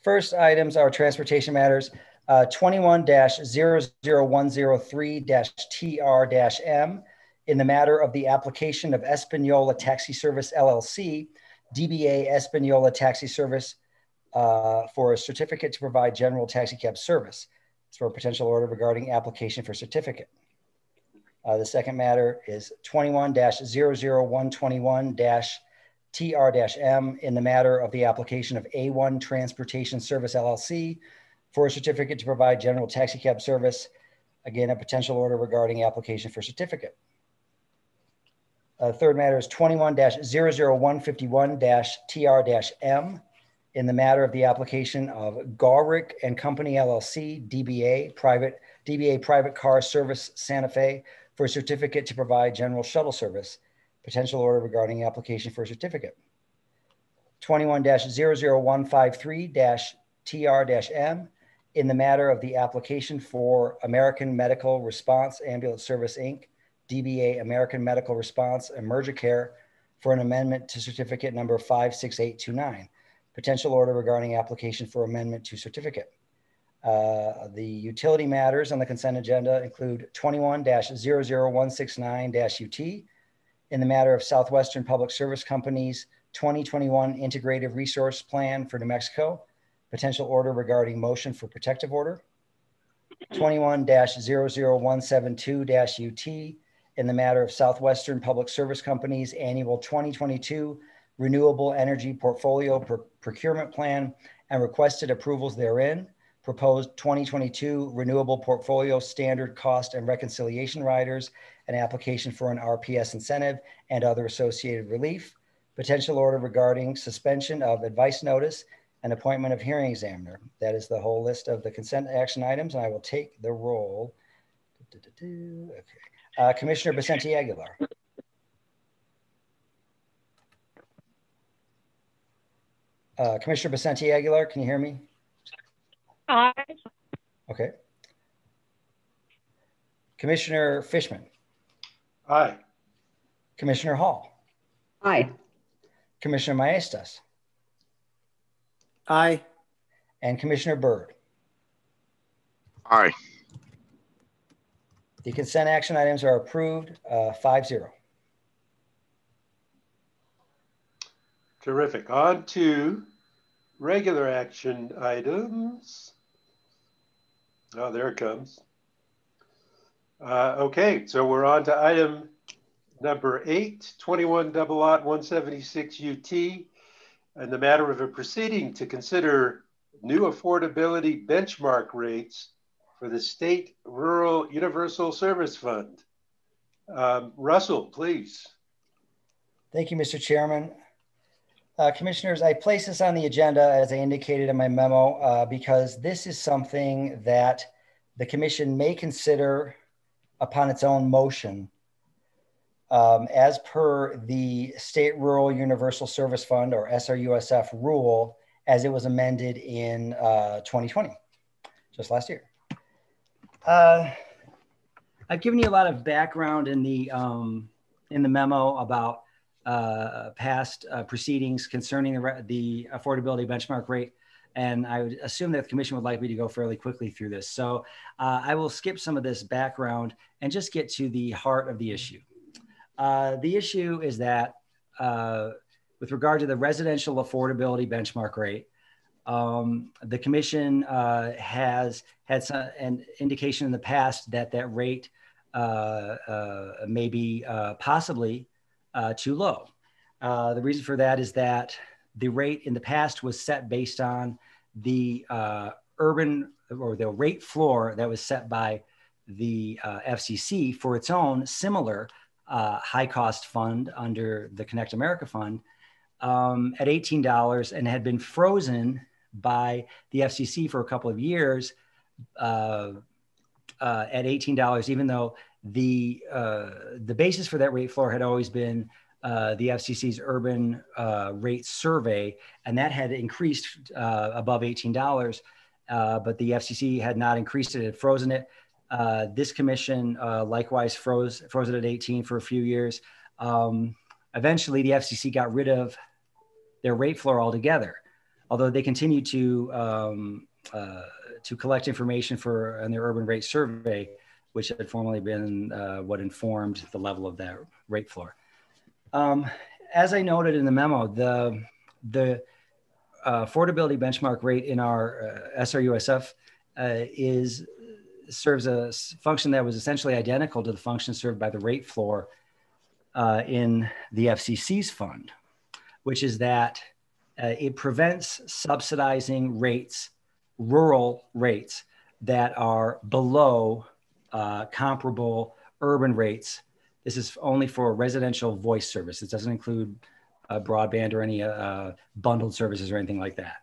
first items are transportation matters. 21-00103-TR-M in the matter of the application of Espanola Taxi Service LLC, DBA Espanola Taxi Service for a certificate to provide general taxi cab service. It's for a potential order regarding application for certificate. The second matter is 21-00121-TR-M in the matter of the application of A1 Transportation Service LLC for a certificate to provide general taxi cab service. Again, a potential order regarding application for certificate. Third matter is 21-00151-TR-M in the matter of the application of Gawrick and Company LLC, DBA Private Car Service Santa Fe for a certificate to provide general shuttle service. Potential order regarding application for a certificate. 21-00153-TR-M in the matter of the application for American Medical Response Ambulance Service, Inc., DBA American Medical Response Emergicare for an amendment to certificate number 56829. Potential order regarding application for amendment to certificate. The utility matters on the consent agenda include 21-00169-UT in the matter of Southwestern Public Service Company's 2021 Integrated Resource Plan for New Mexico. Potential order regarding motion for protective order. 21-00172-UT in the matter of Southwestern Public Service Company's annual 2022 Renewable Energy Portfolio Procurement Plan and requested approvals therein. Proposed 2022 Renewable Portfolio Standard Cost and Reconciliation Riders, an application for an RPS incentive and other associated relief. Potential order regarding suspension of advice notice and appointment of hearing examiner. That is the whole list of the consent action items, and I will take the roll. Okay. Commissioner Vicente Aguilar. Commissioner Vicente Aguilar, can you hear me? Aye. Okay. Commissioner Fishman. Aye. Commissioner Hall. Aye. Commissioner Maestas. Aye. And Commissioner Byrd. Aye. The consent action items are approved 5-0. Terrific. On to regular action items. Oh, there it comes. Okay, so we're on to item number 8, 21-176 UT, and the matter of a proceeding to consider new affordability benchmark rates for the State Rural Universal Service Fund. Russell, please. Thank you, Mr. Chairman. Commissioners, I placed this on the agenda as I indicated in my memo because this is something that the commission may consider upon its own motion as per the State Rural Universal Service Fund or SRUSF rule as it was amended in 2020, just last year. I've given you a lot of background in the memo about past proceedings concerning the affordability benchmark rate. and I would assume that the commission would like me to go fairly quickly through this. So I will skip some of this background and just get to the heart of the issue. The issue is that with regard to the residential affordability benchmark rate, the commission has had an indication in the past that that rate may be possibly too low. The reason for that is that the rate in the past was set based on the urban or the rate floor that was set by the FCC for its own similar high cost fund under the Connect America Fund at $18 and had been frozen by the FCC for a couple of years at $18, even though the basis for that rate floor had always been the FCC's urban rate survey, and that had increased above $18, but the FCC had not increased it, had frozen it. This commission likewise froze it at 18 for a few years. Eventually, the FCC got rid of their rate floor altogether, although they continued to collect information on their urban rate survey, which had formerly been what informed the level of that rate floor. As I noted in the memo, the affordability benchmark rate in our SRUSF serves a function that was essentially identical to the function served by the rate floor in the FCC's fund, which is that it prevents subsidizing rates, rural rates that are below comparable urban rates. This is only for residential voice service. It doesn't include broadband or any bundled services or anything like that.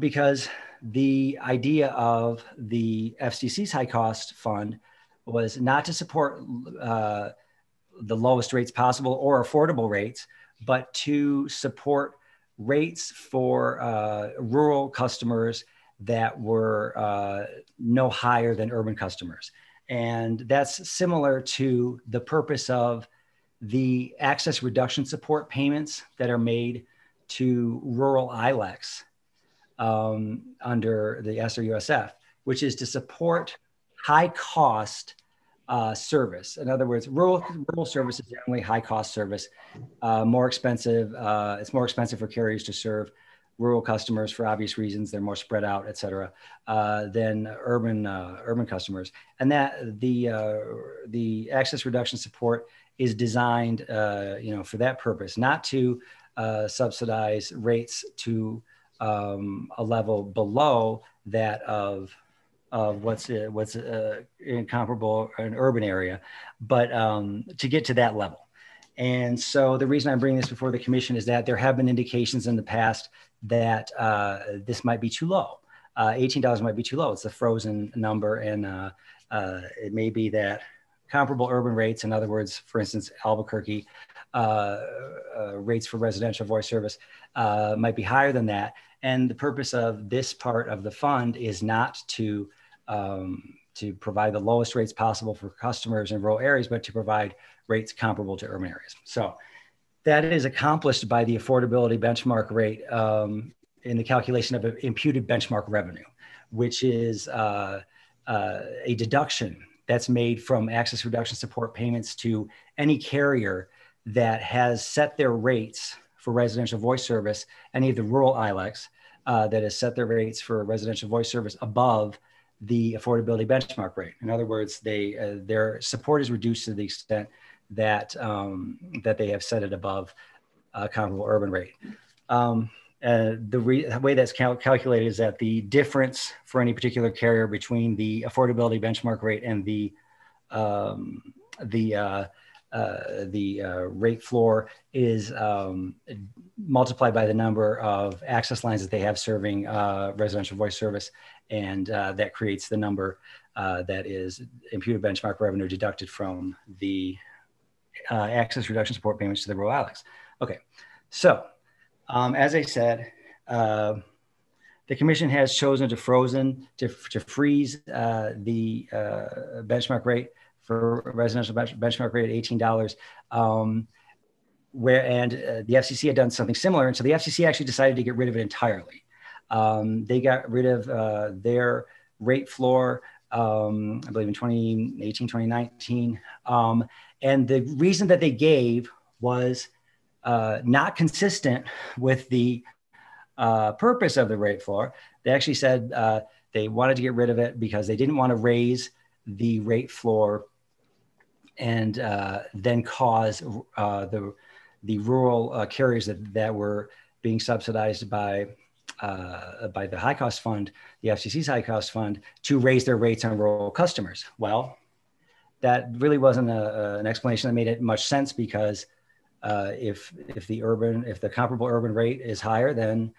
Because the idea of the FCC's high cost fund was not to support the lowest rates possible or affordable rates, but to support rates for rural customers that were no higher than urban customers. And that's similar to the purpose of the access reduction support payments that are made to rural ILECs under the SRUSF, which is to support high cost service. In other words, rural service is generally high cost service, more expensive. It's more expensive for carriers to serve rural customers for obvious reasons. They're more spread out, et cetera, than urban customers. And that the access reduction support is designed, for that purpose, not to subsidize rates to a level below that of what's incomparable in urban area, but to get to that level. And so the reason I'm bringing this before the commission is that there have been indications in the past that this might be too low. $18 might be too low. It's a frozen number. And it may be that comparable urban rates, in other words, for instance, Albuquerque rates for residential voice service might be higher than that. And the purpose of this part of the fund is not to provide the lowest rates possible for customers in rural areas, but to provide rates comparable to urban areas. So that is accomplished by the affordability benchmark rate in the calculation of imputed benchmark revenue, which is a deduction that's made from access reduction support payments to any carrier that has set their rates for residential voice service, any of the rural ILECs that has set their rates for residential voice service above the affordability benchmark rate. In other words, their support is reduced to the extent that that they have set it above comparable urban rate. The way that's calculated is that the difference for any particular carrier between the affordability benchmark rate and the rate floor is multiplied by the number of access lines that they have serving residential voice service, and that creates the number that is imputed benchmark revenue deducted from the access reduction support payments to the rural ILECs. Okay, so as I said, the commission has chosen to freeze the benchmark rate for residential benchmark rate at $18, the FCC had done something similar, and so the FCC actually decided to get rid of it entirely. They got rid of their rate floor, I believe in 2018, 2019. And the reason that they gave was not consistent with the purpose of the rate floor. They actually said they wanted to get rid of it because they didn't want to raise the rate floor and then cause the rural carriers that were being subsidized by the high cost fund, the FCC's high cost fund, to raise their rates on rural customers. Well, that really wasn't an explanation that made it much sense, because if the comparable urban rate is higher, then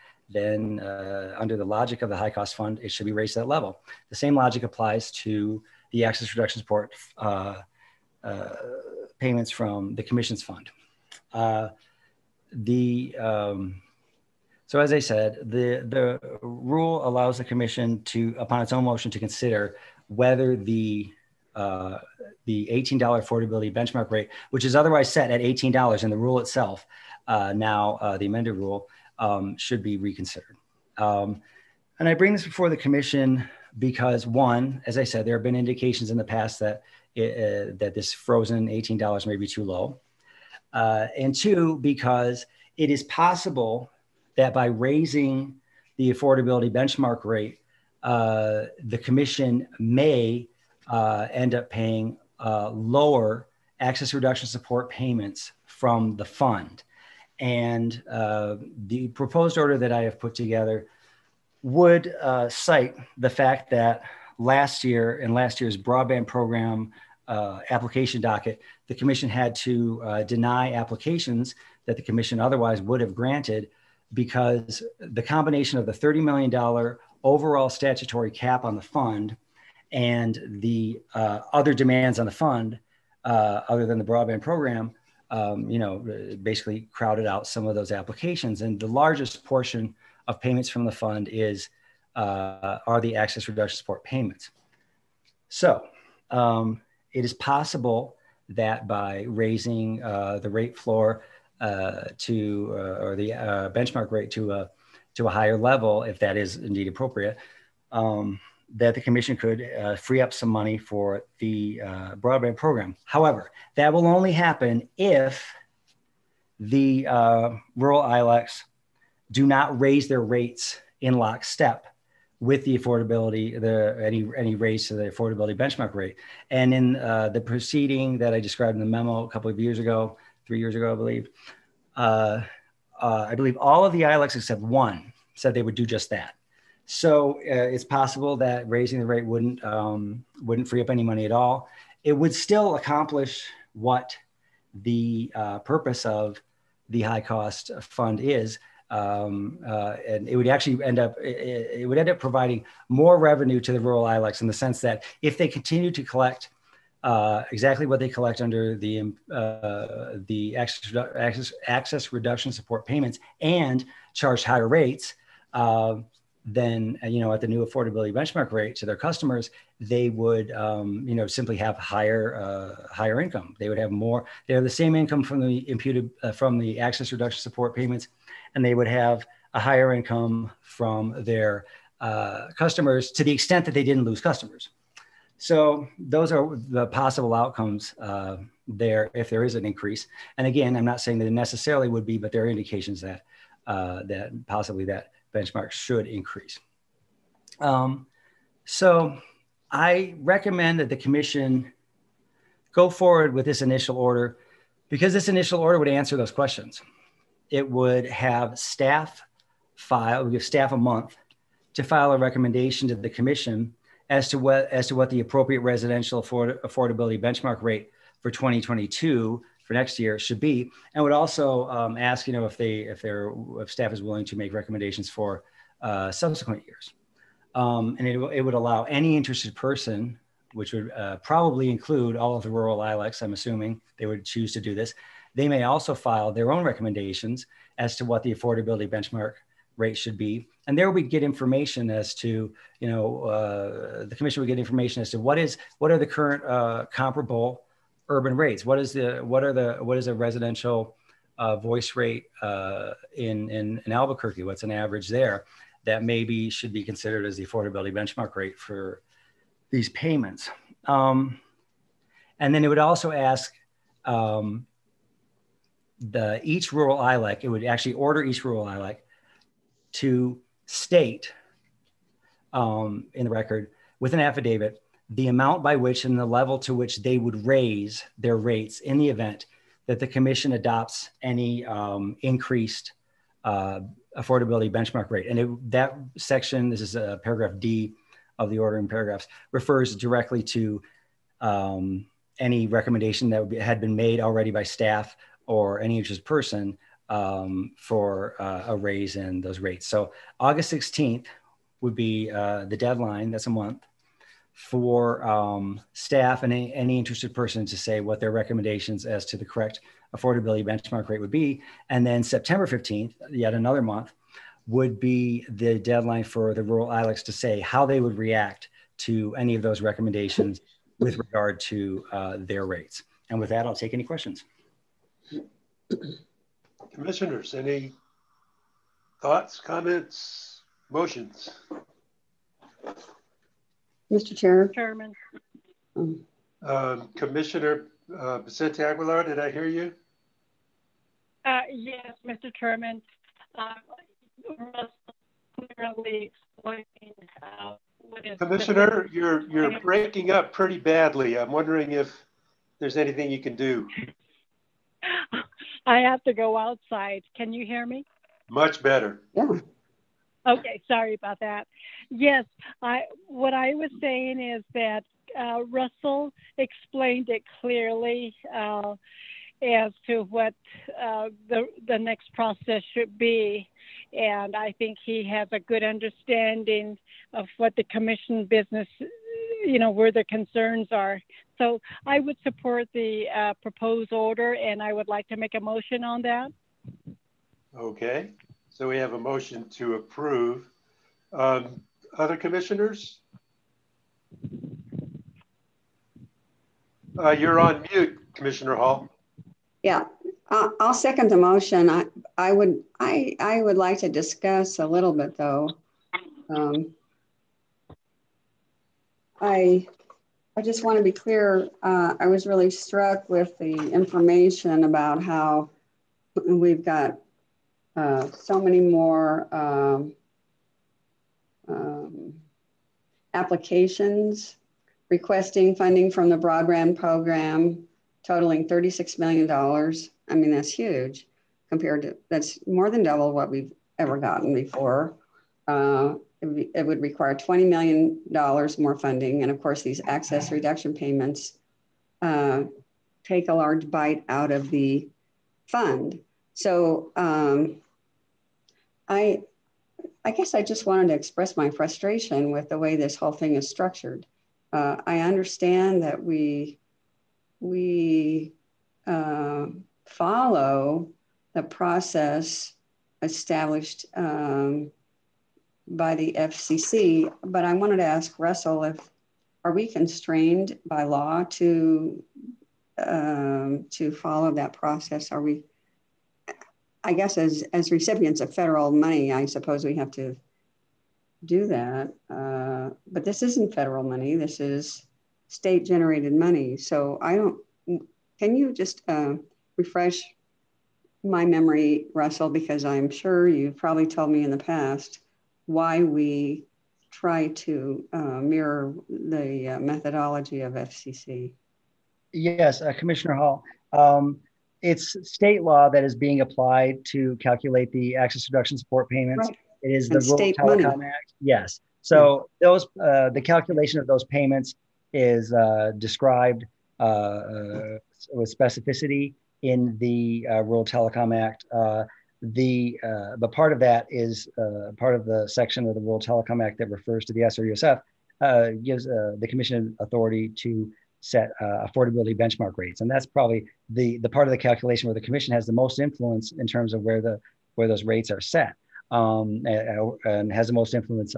under the logic of the high cost fund, it should be raised to that level. The same logic applies to the access reduction support payments from the commission's fund. So as I said, the rule allows the commission to, upon its own motion, to consider whether the $18 affordability benchmark rate, which is otherwise set at $18 in the rule itself, now the amended rule, should be reconsidered. And I bring this before the commission because, one, as I said, there have been indications in the past that that this frozen $18 may be too low. And two, because it is possible that by raising the affordability benchmark rate, the commission may end up paying lower access reduction support payments from the fund. And the proposed order that I have put together would cite the fact that last year, in last year's broadband program application docket, the commission had to deny applications that the commission otherwise would have granted, because the combination of the $30 million overall statutory cap on the fund and the other demands on the fund, other than the broadband program, basically crowded out some of those applications. And the largest portion of payments from the fund are the access reduction support payments. So it is possible that by raising the rate floor or the benchmark rate to a higher level, if that is indeed appropriate, that the commission could free up some money for the broadband program. However, that will only happen if the rural ILECs do not raise their rates in lockstep with the affordability, any raise to the affordability benchmark rate. And in the proceeding that I described in the memo a couple of years ago, 3 years ago, I believe all of the ILECs except one said they would do just that. So it's possible that raising the rate wouldn't free up any money at all. It would still accomplish what the purpose of the high cost fund is. And it would actually end up providing more revenue to the rural ILECs, in the sense that if they continue to collect exactly what they collect under the access reduction support payments and charge higher rates, then at the new affordability benchmark rate to their customers, they would simply have higher income. They would have more. They have the same income from the imputed from the access reduction support payments, and they would have a higher income from their customers, to the extent that they didn't lose customers. So those are the possible outcomes there if there is an increase. And again, I'm not saying that it necessarily would be, but there are indications that that possibly that benchmark should increase. So I recommend that the commission go forward with this initial order, because this initial order would answer those questions. It would have staff give staff a month to file a recommendation to the commission as to what the appropriate residential affordability benchmark rate for 2022 for next year should be, and would also ask, if staff is willing to make recommendations for subsequent years. And it would allow any interested person, which would probably include all of the rural ILECs, I'm assuming they would choose to do this. They may also file their own recommendations as to what the affordability benchmark rate should be. And there we get information as to, the commission would get information as to what are the current comparable urban rates. What is a residential voice rate in Albuquerque? What's an average there? that maybe should be considered as the affordability benchmark rate for these payments. And then it would also ask each rural ILEC, it would actually order each rural ILEC to state in the record with an affidavit the amount by which and the level to which they would raise their rates in the event that the commission adopts any increased affordability benchmark rate. And that section, this is paragraph D of the ordering paragraphs, refers directly to any recommendation that had been made already by staff or any interested person for a raise in those rates. So August 16th would be the deadline, that's a month, for staff and any interested person to say what their recommendations as to the correct affordability benchmark rate would be. And then September 15th, yet another month, would be the deadline for the rural ILECs to say how they would react to any of those recommendations with regard to their rates. And with that, I'll take any questions. Commissioners, any thoughts, comments, motions? Mr. Chair. Chairman. Commissioner Vicente Aguilar, did I hear you? Yes, Mr. Chairman. Commissioner, you're breaking up pretty badly. I'm wondering if there's anything you can do. I have to go outside. Can you hear me? Much better. Yeah. Okay, sorry about that. Yes, what I was saying is that Russell explained it clearly as to what the next process should be. And I think he has a good understanding of what the commission business, where the concerns are. So I would support the proposed order, and I would like to make a motion on that. Okay, so we have a motion to approve. Other commissioners? You're on mute, Commissioner Hall. Yeah, I'll second the motion. I would like to discuss a little bit though. I just want to be clear. I was really struck with the information about how we've got so many more applications requesting funding from the broadband program, totaling $36 million. I mean, that's huge compared to, that's more than double what we've ever gotten before. It would require $20 million more funding. And of course, these access reduction payments take a large bite out of the fund. So I guess I just wanted to express my frustration with the way this whole thing is structured. I understand that we follow the process established by the FCC, but I wanted to ask Russell are we constrained by law to follow that process? Are we? I guess as recipients of federal money, I suppose we have to do that. But this isn't federal money. This is state generated money. So can you just refresh my memory, Russell, because I'm sure you've probably told me in the past why we try to mirror the methodology of FCC. Yes, Commissioner Hall. It's state law that is being applied to calculate the access reduction support payments. Right. It is the Rural Telecom Act. Yes. So those the calculation of those payments is described with specificity in the Rural Telecom Act. But part of that is part of the section of the Rural Telecom Act that refers to the SRUSF gives the commission authority to set affordability benchmark rates. And that's probably the part of the calculation where the commission has the most influence in terms of where those rates are set and has the most influence.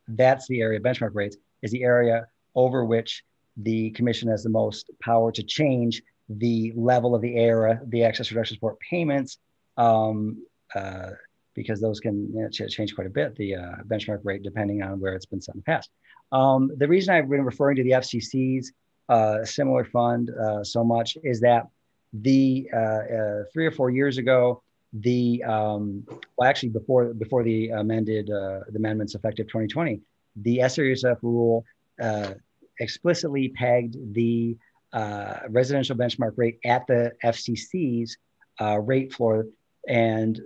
That's the area of benchmark rates is the area over which the commission has the most power to change the level of the access reduction support payments because those can change quite a bit, the benchmark rate, depending on where it's been set in the past. The reason I've been referring to the FCC's similar fund so much is that the 3 or 4 years ago, well, actually before the amendments effective 2020, the SRSF rule explicitly pegged the residential benchmark rate at the FCC's rate floor. And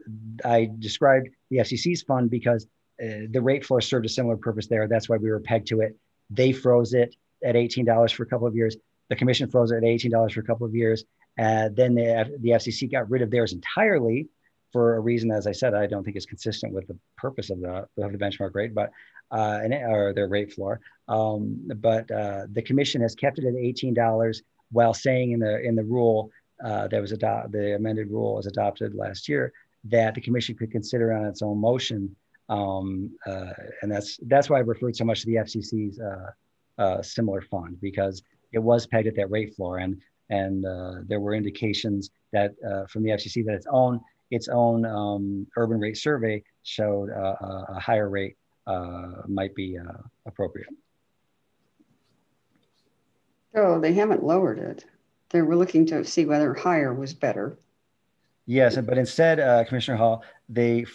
I described the FCC's fund because the rate floor served a similar purpose there. That's why we were pegged to it. They froze it at $18 for a couple of years. The commission froze it at $18 for a couple of years. Then the FCC got rid of theirs entirely for a reason, as I said, I don't think is consistent with the purpose of the benchmark rate, but or their rate floor. But the commission has kept it at $18 while saying in the rule that was the amended rule was adopted last year that the commission could consider on its own motion, and that's why I referred so much to the FCC's similar fund, because it was pegged at that rate floor, and there were indications that from the FCC that its own urban rate survey showed a higher rate might be appropriate. So they haven't lowered it. They were looking to see whether higher was better. Yes, but instead, Commissioner Hall, the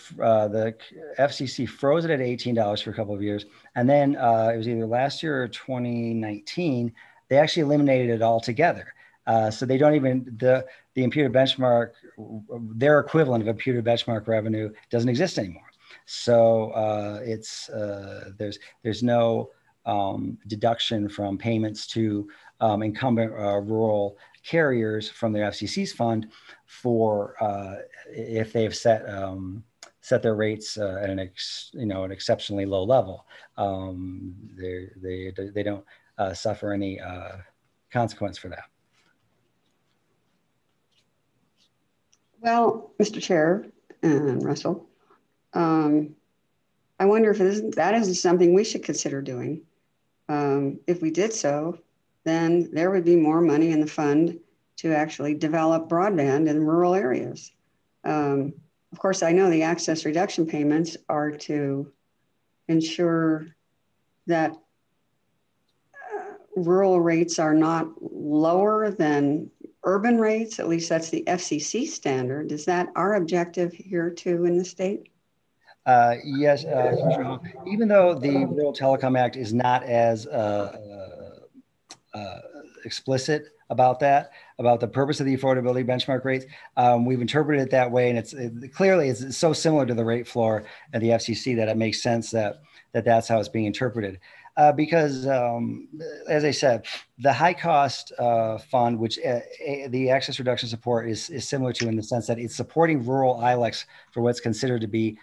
FCC froze it at $18 for a couple of years, and then it was either last year or 2019, they actually eliminated it altogether. So they don't even, the imputed benchmark, their equivalent of imputed benchmark revenue doesn't exist anymore. So there's no deduction from payments to incumbent rural carriers from their FCC's fund for if they've set their rates at an exceptionally low level. They don't suffer any consequence for that. Well, Mr. Chair and Russell, I wonder if that isn't something we should consider doing. If we did so, then there would be more money in the fund to actually develop broadband in rural areas. Of course, I know the access reduction payments are to ensure that rural rates are not lower than urban rates. At least that's the FCC standard. Is that our objective here too in the state? Yes, even though the Rural Telecom Act is not as explicit about the purpose of the affordability benchmark rates, we've interpreted it that way, and it's so similar to the rate floor and the FCC that it makes sense that's how it's being interpreted. Because, as I said, the high cost fund, which the access reduction support is similar to in the sense that it's supporting rural ILECs for what's considered to be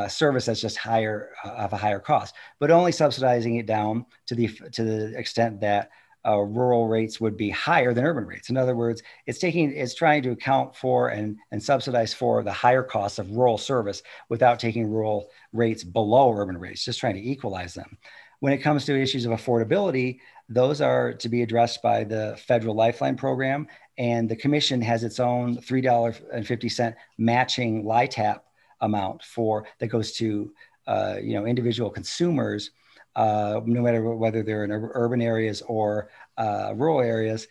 service that's just of a higher cost, but only subsidizing it down to the extent that rural rates would be higher than urban rates. In other words, it's trying to account for and subsidize for the higher costs of rural service without taking rural rates below urban rates, just trying to equalize them. When it comes to issues of affordability, those are to be addressed by the federal Lifeline program, and the commission has its own $3.50 matching LITAP amount that goes to individual consumers, no matter whether they're in urban areas or rural areas,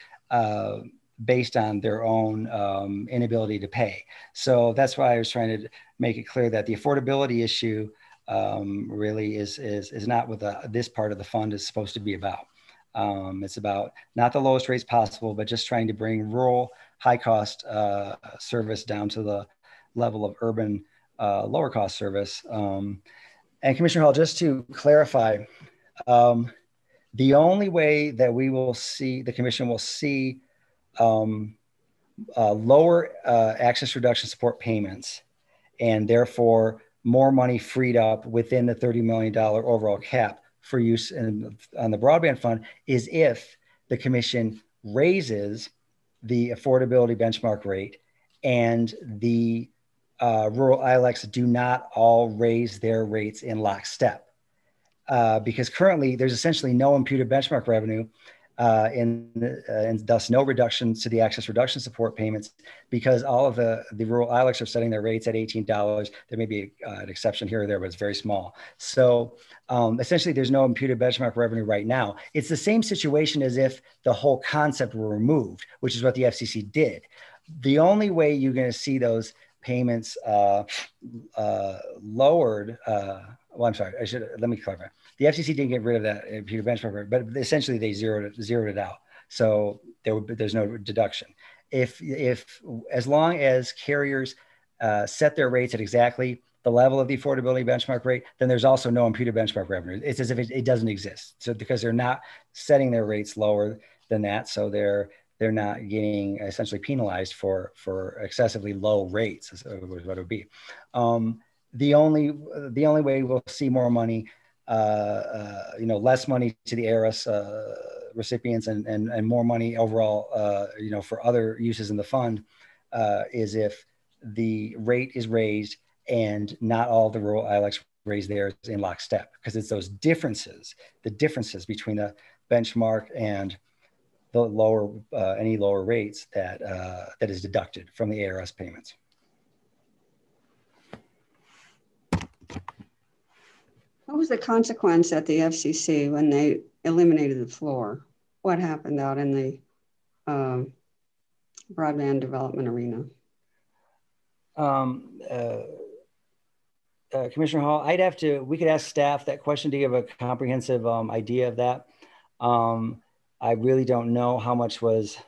based on their own inability to pay. So that's why I was trying to make it clear that the affordability issue really is not what this part of the fund is supposed to be about. It's about not the lowest rates possible, but just trying to bring rural high cost service down to the level of urban lower cost service. And Commissioner Hall, just to clarify, the only way that the commission will see lower access reduction support payments, and therefore more money freed up within the $30 million overall cap for use on the broadband fund, is if the commission raises the affordability benchmark rate and the rural ILECs do not all raise their rates in lockstep. Because currently there's essentially no imputed benchmark revenue and thus no reductions to the access reduction support payments, because all of the rural ILECs are setting their rates at $18. There may be an exception here or there, but it's very small. So essentially, there's no imputed benchmark revenue right now. It's the same situation as if the whole concept were removed, which is what the FCC did. The only way you're going to see those payments lowered, well, I'm sorry, let me clarify. The FCC didn't get rid of that imputed benchmark, but essentially they zeroed it out. So there's no deduction. If as long as carriers set their rates at exactly the level of the affordability benchmark rate, then there's also no imputed benchmark revenue. It's as if it doesn't exist. So because they're not setting their rates lower than that, so they're not getting essentially penalized for excessively low rates, is what it would be. The only way we'll see more money, less money to the ARS recipients and more money overall, for other uses in the fund, is if the rate is raised and not all the rural ILECs raise theirs in lockstep, because it's those differences, the differences between the benchmark and the lower any lower rates that is deducted from the ARS payments. What was the consequence at the FCC when they eliminated the floor? What happened out in the broadband development arena? Commissioner Hall, we could ask staff that question to give a comprehensive idea of that. I really don't know how much was,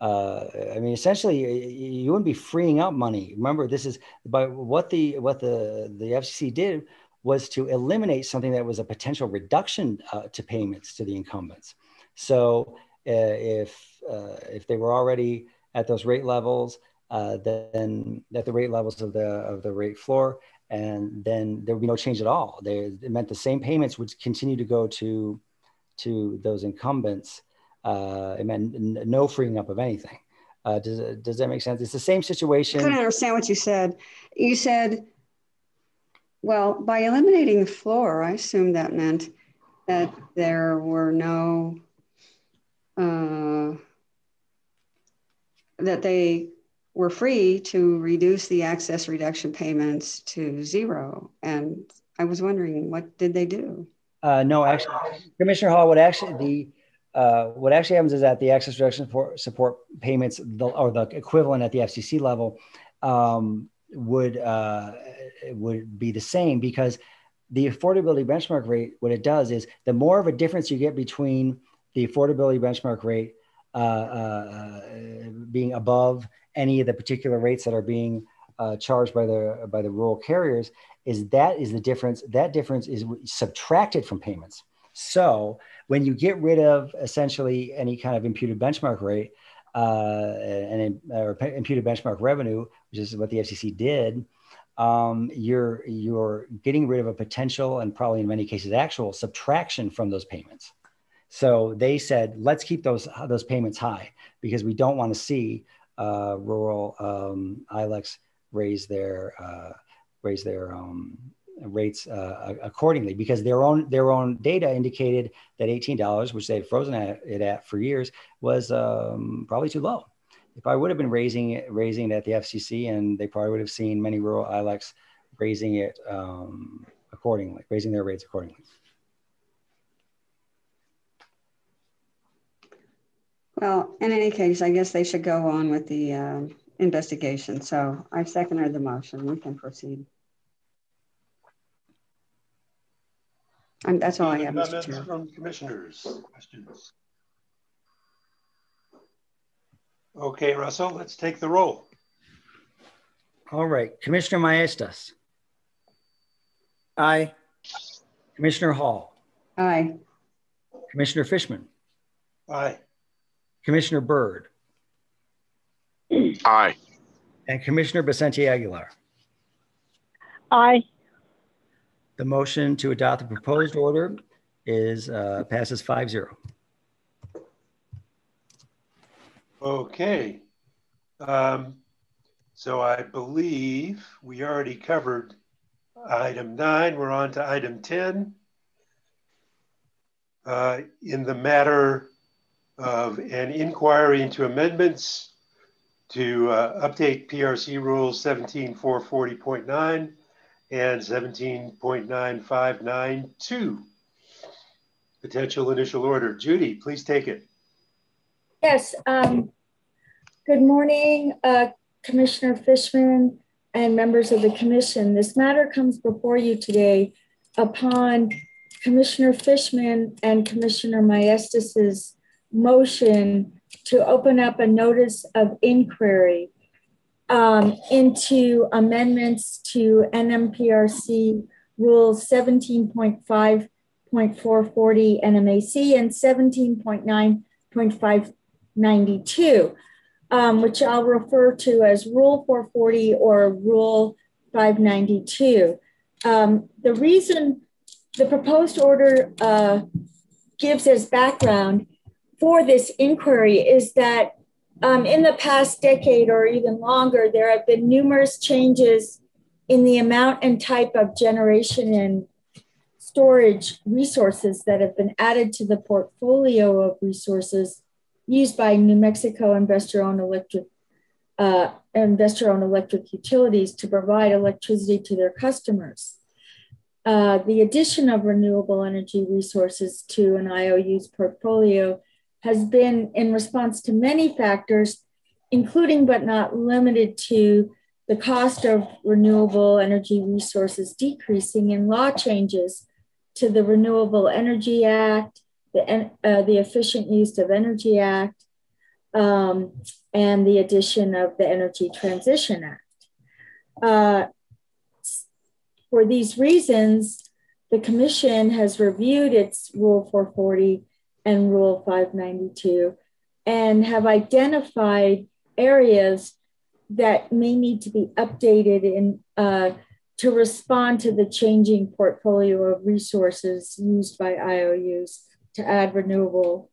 essentially you wouldn't be freeing up money. Remember, this is, but what the FCC did was to eliminate something that was a potential reduction to payments to the incumbents. So if they were already at those rate levels, then at the rate levels of the rate floor, and then there would be no change at all. It meant the same payments would continue to go to those incumbents. It meant no freeing up of anything. Does that make sense? It's the same situation. I couldn't understand what you said. You said, well, by eliminating the floor, I assume that meant that there were no, that they were free to reduce the access reduction payments to zero. And I was wondering, what did they do? No, actually, Commissioner Hall, what actually happens is that the access reduction support payments, or the equivalent at the FCC level, would be the same, because the affordability benchmark rate, what it does is the more of a difference you get between the affordability benchmark rate being above any of the particular rates that are being charged by the rural carriers, is the difference. That difference is subtracted from payments. So when you get rid of essentially any kind of imputed benchmark rate or imputed benchmark revenue, which is what the FCC did, you're getting rid of a potential, and probably in many cases actual, subtraction from those payments. So they said, let's keep those payments high, because we don't want to see rural ILECs raise their rates accordingly, because their own data indicated that $18, which they had frozen it at for years, was probably too low. They probably would have been raising it at the FCC, and they probably would have seen many rural ILECs raising it accordingly, raising their rates accordingly. Well, in any case, I guess they should go on with the investigation. So I seconded the motion. We can proceed. And that's all I have, Mr. Chair. From commissioners, questions? Okay, Russell, let's take the roll. All right, Commissioner Maestas. Aye. Commissioner Hall. Aye. Commissioner Fishman. Aye. Commissioner Byrd. Aye. And Commissioner Vicente Aguilar. Aye. The motion to adopt the proposed order is passes 5-0. Okay. So I believe we already covered item 9. We're on to item 10. in the matter of an inquiry into amendments to update PRC rules 17440.9 and 17.9592. Potential initial order. Judy, please take it. Yes. Good morning, Commissioner Fishman and members of the commission. This matter comes before you today upon Commissioner Fishman and Commissioner Maestas's motion to open up a notice of inquiry into amendments to NMPRC rules 17.5.440 NMAC and 17.9.592, which I'll refer to as Rule 440 or Rule 592. The reason the proposed order gives as background for this inquiry is that in the past decade or even longer, there have been numerous changes in the amount and type of generation and storage resources that have been added to the portfolio of resources used by New Mexico investor-owned electric utilities to provide electricity to their customers. The addition of renewable energy resources to an IOU's portfolio has been in response to many factors, including but not limited to the cost of renewable energy resources decreasing and law changes to the Renewable Energy Act, the Efficient Use of Energy Act, and the addition of the Energy Transition Act. For these reasons, the Commission has reviewed its Rule 440 and Rule 592 and have identified areas that may need to be updated in to respond to the changing portfolio of resources used by IOUs to add renewable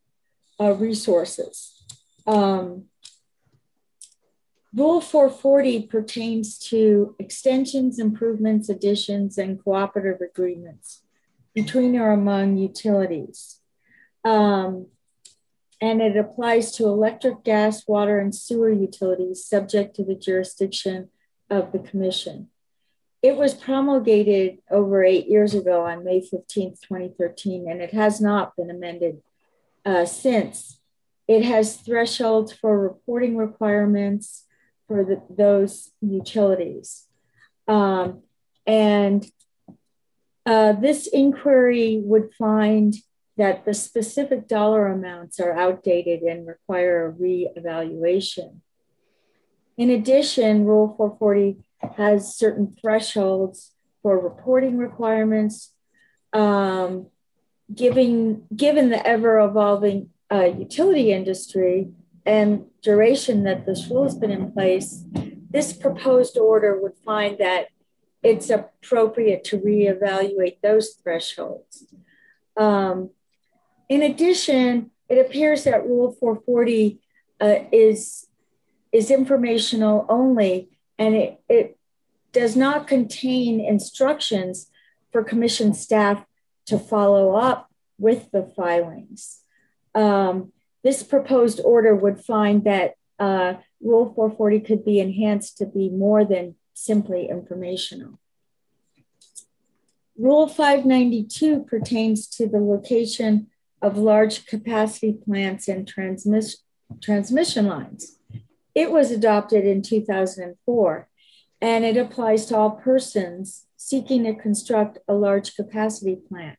resources. Rule 440 pertains to extensions, improvements, additions, and cooperative agreements between or among utilities. And it applies to electric, gas, water, and sewer utilities subject to the jurisdiction of the Commission. It was promulgated over 8 years ago on May 15th, 2013, and it has not been amended since. It has thresholds for reporting requirements for those utilities. This inquiry would find that the specific dollar amounts are outdated and require a reevaluation. In addition, Rule 440 has certain thresholds for reporting requirements. Given the ever-evolving utility industry and duration that this rule has been in place, this proposed order would find that it's appropriate to reevaluate those thresholds. In addition, it appears that Rule 440 is informational only, and it does not contain instructions for Commission staff to follow up with the filings. This proposed order would find that Rule 440 could be enhanced to be more than simply informational. Rule 592 pertains to the location of large capacity plants and transmission lines. It was adopted in 2004, and it applies to all persons seeking to construct a large capacity plant,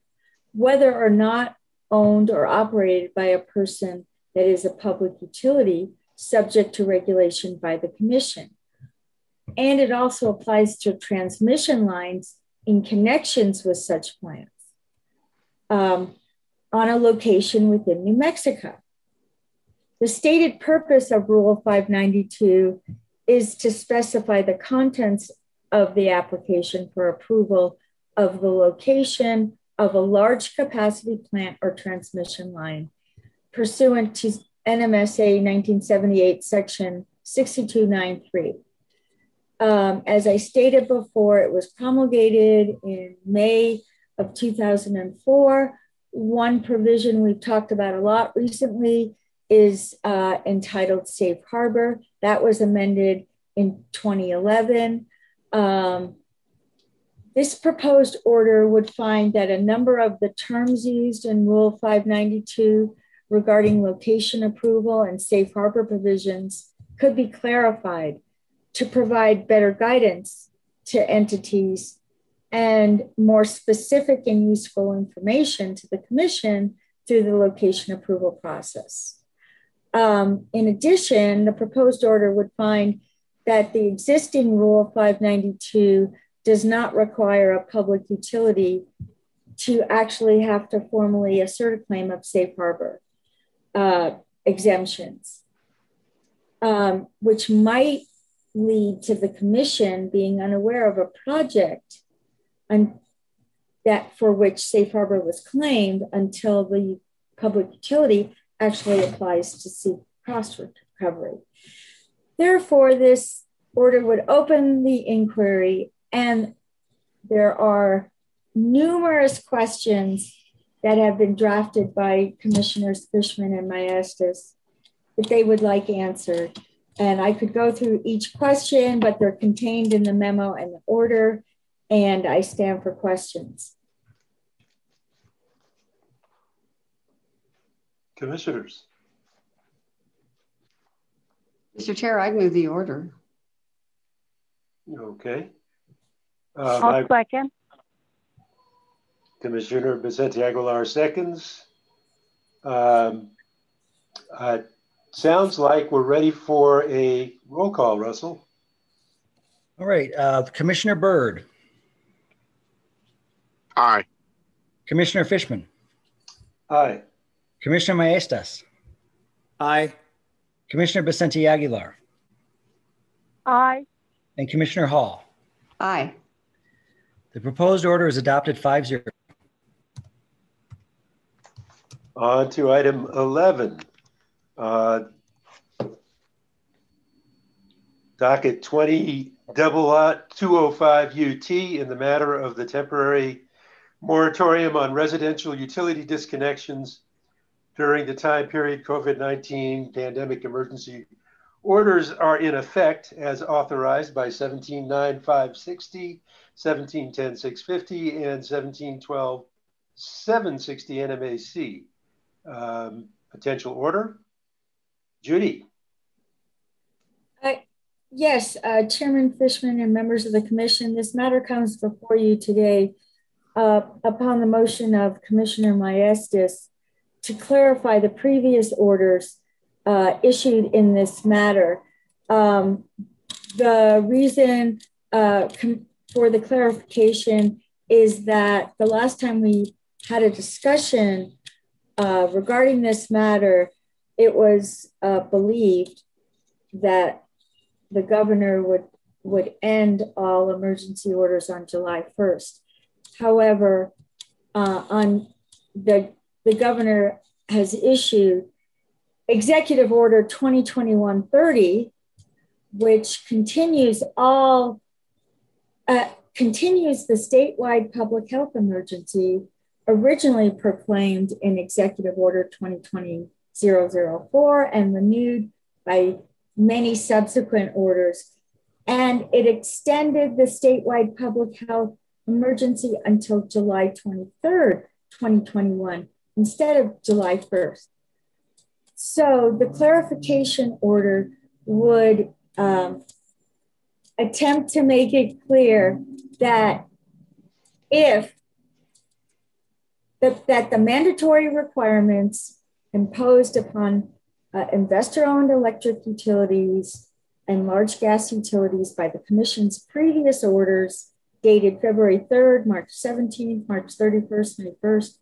whether or not owned or operated by a person that is a public utility subject to regulation by the Commission. And it also applies to transmission lines in connections with such plants on a location within New Mexico. The stated purpose of Rule 592 is to specify the contents of the application for approval of the location of a large capacity plant or transmission line pursuant to NMSA 1978, Section 6293. As I stated before, it was promulgated in May of 2004 one provision we've talked about a lot recently is entitled Safe Harbor. That was amended in 2011. This proposed order would find that a number of the terms used in Rule 592 regarding location approval and safe harbor provisions could be clarified to provide better guidance to entities and more specific and useful information to the Commission through the location approval process. In addition, the proposed order would find that the existing Rule 592 does not require a public utility to actually have to formally assert a claim of safe harbor exemptions, which might lead to the Commission being unaware of a project that for which safe harbor was claimed until the public utility actually applies to seek cost recovery. Therefore, this order would open the inquiry, and there are numerous questions that have been drafted by Commissioners Fishman and Maestas that they would like answered. And I could go through each question, but they're contained in the memo and the order, and I stand for questions. Commissioners. Mr. Chair, I'd move the order. Okay. I'll second. Commissioner Vicente Aguilar seconds. Sounds like we're ready for a roll call, Russell. All right, Commissioner Byrd. Aye. Commissioner Fishman. Aye. Commissioner Maestas. Aye. Commissioner Vicente Aguilar. Aye. And Commissioner Hall. Aye. The proposed order is adopted 5-0. On to item 11. Docket 20-205 UT in the matter of the temporary moratorium on residential utility disconnections during the time period COVID-19 pandemic emergency orders are in effect as authorized by 179560, 1710-650, and 1712-760 NMAC. Potential order. Judy. Yes, Chairman Fishman and members of the Commission, this matter comes before you today upon the motion of Commissioner Maestas to clarify the previous orders issued in this matter. The reason for the clarification is that the last time we had a discussion regarding this matter, it was believed that the governor would end all emergency orders on July 1st. However, the governor has issued Executive Order 2021-30, which continues the statewide public health emergency originally proclaimed in Executive Order 2020-004 and renewed by many subsequent orders. And it extended the statewide public health emergency until July 23rd, 2021, instead of July 1st. So the clarification order would attempt to make it clear that that the mandatory requirements imposed upon investor-owned electric utilities and large gas utilities by the Commission's previous orders dated February 3rd, March 17th, March 31st,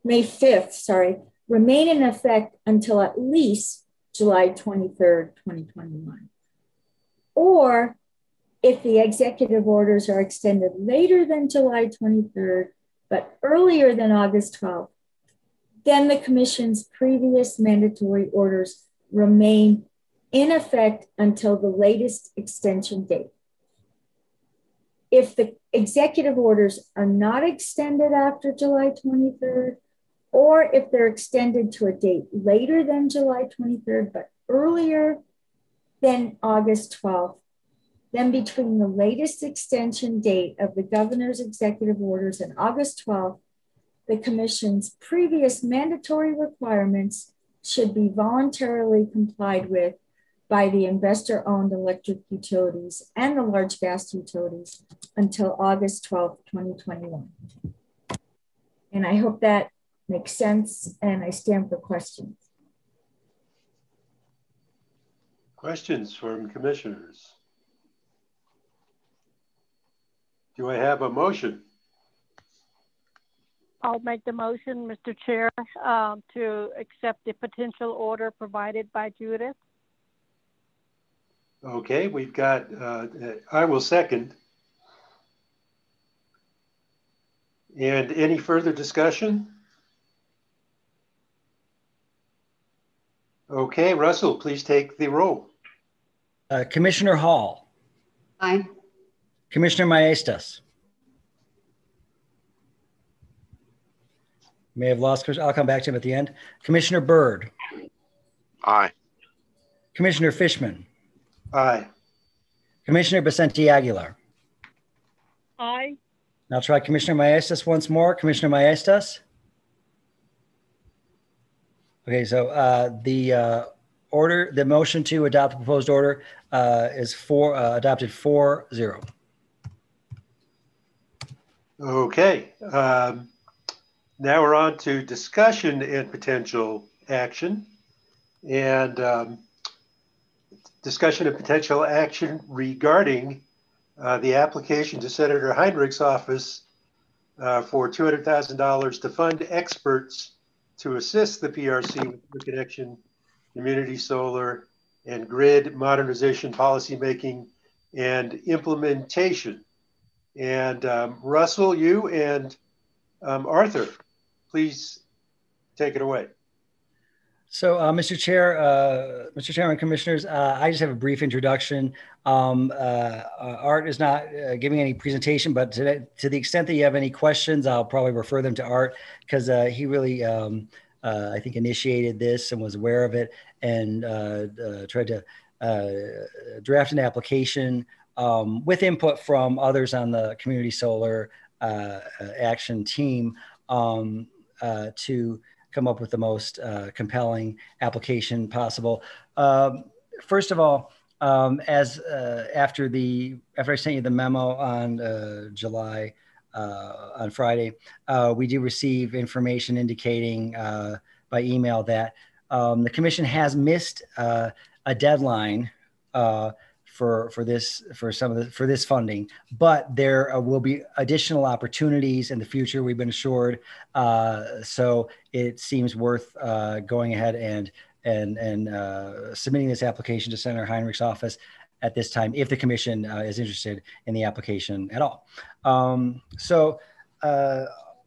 May 5th, remain in effect until at least July 23rd, 2021. Or if the executive orders are extended later than July 23rd, but earlier than August 12th, then the Commission's previous mandatory orders remain in effect until the latest extension date. If the executive orders are not extended after July 23rd, or if they're extended to a date later than July 23rd, but earlier than August 12th, then between the latest extension date of the governor's executive orders and August 12th, the commission's previous mandatory requirements should be voluntarily complied with by the investor-owned electric utilities and the large gas utilities until August 12th, 2021. And I hope that makes sense, and I stand for questions. Questions from commissioners? Do I have a motion? I'll make the motion, Mr. Chair, to accept the potential order provided by Judith. Okay, we've got, I will second. And any further discussion? Okay, Russell, please take the roll. Commissioner Hall. Aye. Commissioner Maestas. May have lost, I'll come back to him at the end. Commissioner Byrd. Aye. Commissioner Fishman. Aye. Commissioner Vicente Aguilar. Aye. Now try Commissioner Maestas once more. Commissioner Maestas. Okay, so the motion to adopt the proposed order is adopted 4-0. Okay, now we're on to discussion and potential action. And discussion and potential action regarding the application to Senator Heinrich's office for $200,000 to fund experts to assist the PRC with interconnection, community solar, and grid modernization policymaking and implementation. And Russell, you and Arthur, please take it away. So, Mr. Chairman, Commissioners, I just have a brief introduction. Art is not giving any presentation, but to the extent that you have any questions, I'll probably refer them to Art because he really, I think, initiated this and was aware of it and tried to draft an application with input from others on the community solar action team to come up with the most compelling application possible. First of all, after I sent you the memo on on Friday, we do receive information indicating by email that the commission has missed a deadline for this funding, but there will be additional opportunities in the future, we've been assured. So it seems worth going ahead and submitting this application to Senator Heinrich's office at this time, if the commission is interested in the application at all.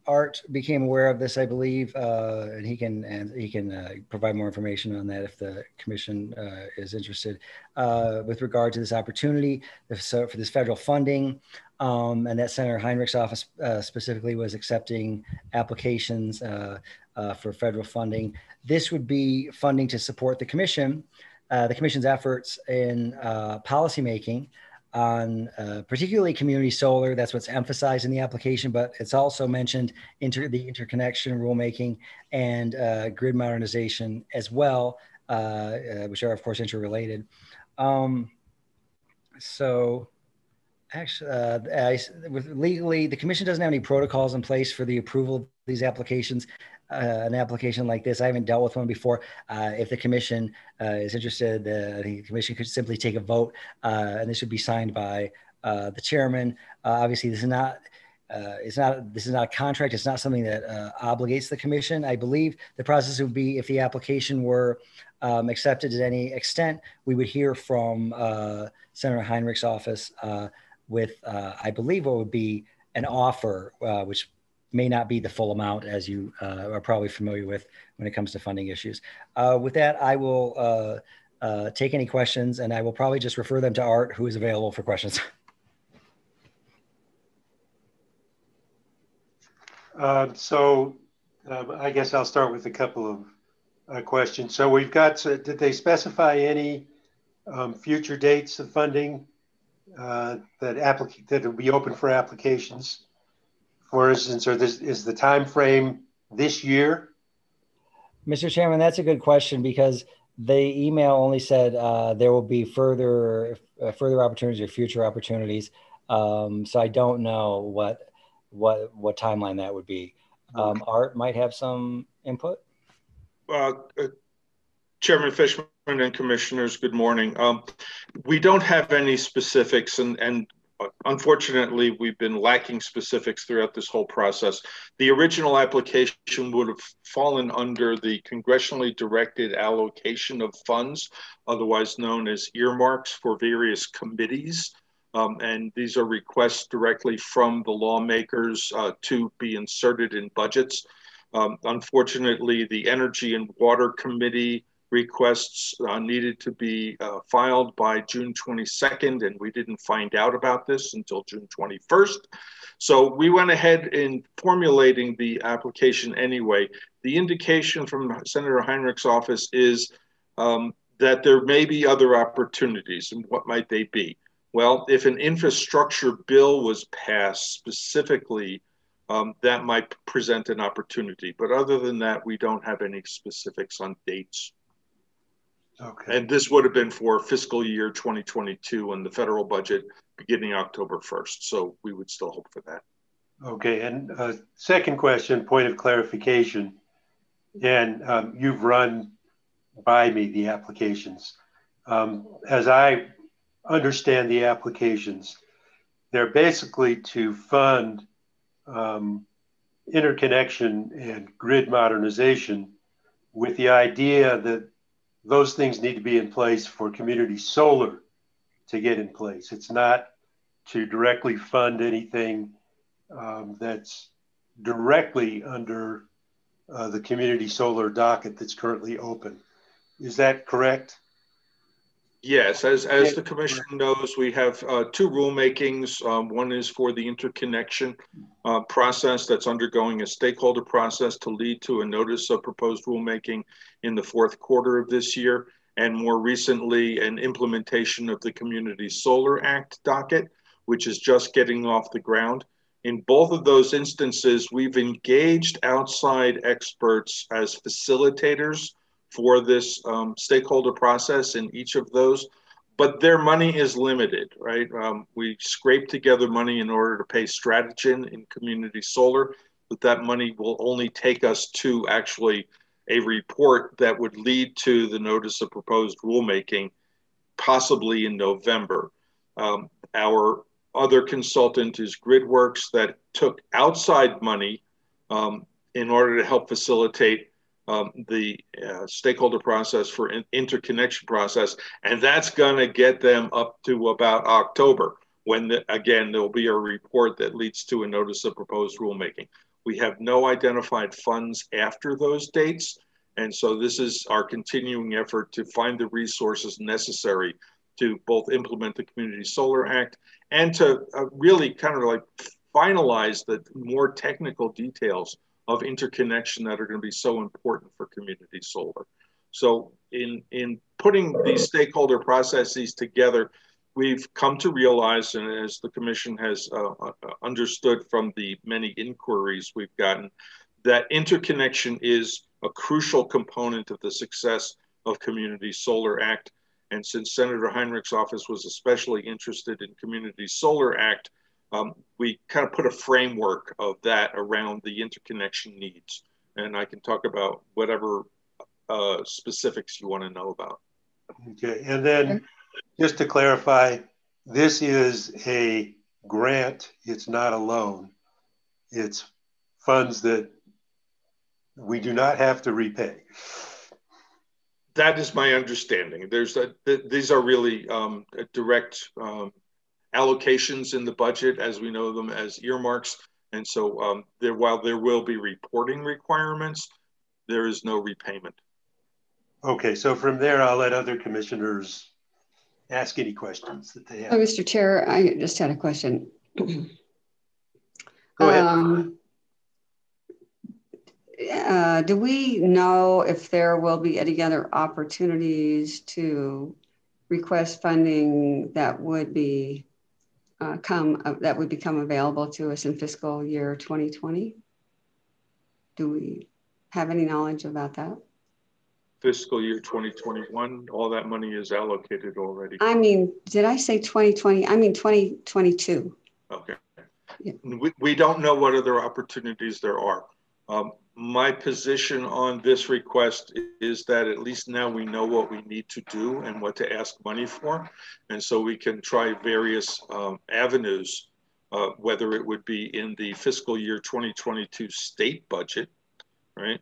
Art became aware of this, I believe, and he can provide more information on that if the commission is interested. With regard to this opportunity, for this federal funding, and that Senator Heinrich's office specifically was accepting applications for federal funding. This would be funding to support the commission's efforts in policymaking on particularly community solar. That's what's emphasized in the application, but it's also mentioned the interconnection rulemaking and grid modernization as well, which are of course interrelated. Legally, the commission doesn't have any protocols in place for the approval of these applications. An application like this, I haven't dealt with one before. If the commission is interested, I think the commission could simply take a vote, and this would be signed by the chairman. Obviously, this is not a contract. It's not something that obligates the commission. I believe the process would be, if the application were accepted to any extent, we would hear from Senator Heinrich's office with, I believe, what would be an offer, which may not be the full amount, as you are probably familiar with when it comes to funding issues. With that, I will take any questions, and I will probably just refer them to Art, who is available for questions. So I guess I'll start with a couple of questions. So we've got, did they specify any future dates of funding that will be open for applications? For instance, is the time frame this year? Mr. Chairman, that's a good question because the email only said there will be further opportunities or future opportunities. So I don't know what timeline that would be. Okay. Art might have some input. Chairman Fishman and commissioners, good morning. We don't have any specifics, and unfortunately, we've been lacking specifics throughout this whole process. The original application would have fallen under the congressionally directed allocation of funds, otherwise known as earmarks for various committees. And these are requests directly from the lawmakers to be inserted in budgets. Unfortunately, the Energy and Water Committee requests needed to be filed by June 22nd, and we didn't find out about this until June 21st. So we went ahead in formulating the application anyway. The indication from Senator Heinrich's office is that there may be other opportunities, and what might they be? Well, if an infrastructure bill was passed specifically, that might present an opportunity. But other than that, we don't have any specifics on dates. Okay. And this would have been for fiscal year 2022 and the federal budget beginning October 1st. So we would still hope for that. Okay. And second question, point of clarification. And you've run by me the applications. As I understand the applications, they're basically to fund interconnection and grid modernization with the idea that those things need to be in place for community solar to get in place. It's not to directly fund anything that's directly under the community solar docket that's currently open. Is that correct? Yes, as the commission knows, we have two rulemakings. One is for the interconnection process that's undergoing a stakeholder process to lead to a notice of proposed rulemaking in the fourth quarter of this year. And more recently, an implementation of the Community Solar Act docket, which is just getting off the ground. In both of those instances, we've engaged outside experts as facilitators for this stakeholder process in each of those, but their money is limited, right? We scrape together money in order to pay Stratogen in community solar, but that money will only take us to actually a report that would lead to the notice of proposed rulemaking, possibly in November. Our other consultant is GridWorks that took outside money in order to help facilitate the stakeholder process for an interconnection process. And that's gonna get them up to about October, when again, there'll be a report that leads to a notice of proposed rulemaking. We have no identified funds after those dates. And so this is our continuing effort to find the resources necessary to both implement the Community Solar Act and to really kind of like finalize the more technical details of interconnection that are going to be so important for community solar. So in putting these stakeholder processes together, we've come to realize, and as the commission has understood from the many inquiries we've gotten, that interconnection is a crucial component of the success of Community Solar Act. And since Senator Heinrich's office was especially interested in Community Solar Act, we kind of put a framework of that around the interconnection needs. And I can talk about whatever specifics you want to know about. Okay, and then just to clarify, this is a grant, it's not a loan. It's funds that we do not have to repay. That is my understanding. These are really direct allocations in the budget, as we know them as earmarks. And so while there will be reporting requirements, there is no repayment. Okay, so from there, I'll let other commissioners ask any questions that they have. Oh, Mr. Chair, I just had a question. Go ahead. do we know if there will be any other opportunities to request funding that would be that would become available to us in fiscal year 2020? Do we have any knowledge about that? Fiscal year 2021, all that money is allocated already. I mean, did I say 2020? I mean 2022. Okay. Yeah. We don't know what other opportunities there are. My position on this request is that at least now we know what we need to do and what to ask money for. And so we can try various avenues, whether it would be in the fiscal year 2022 state budget, right?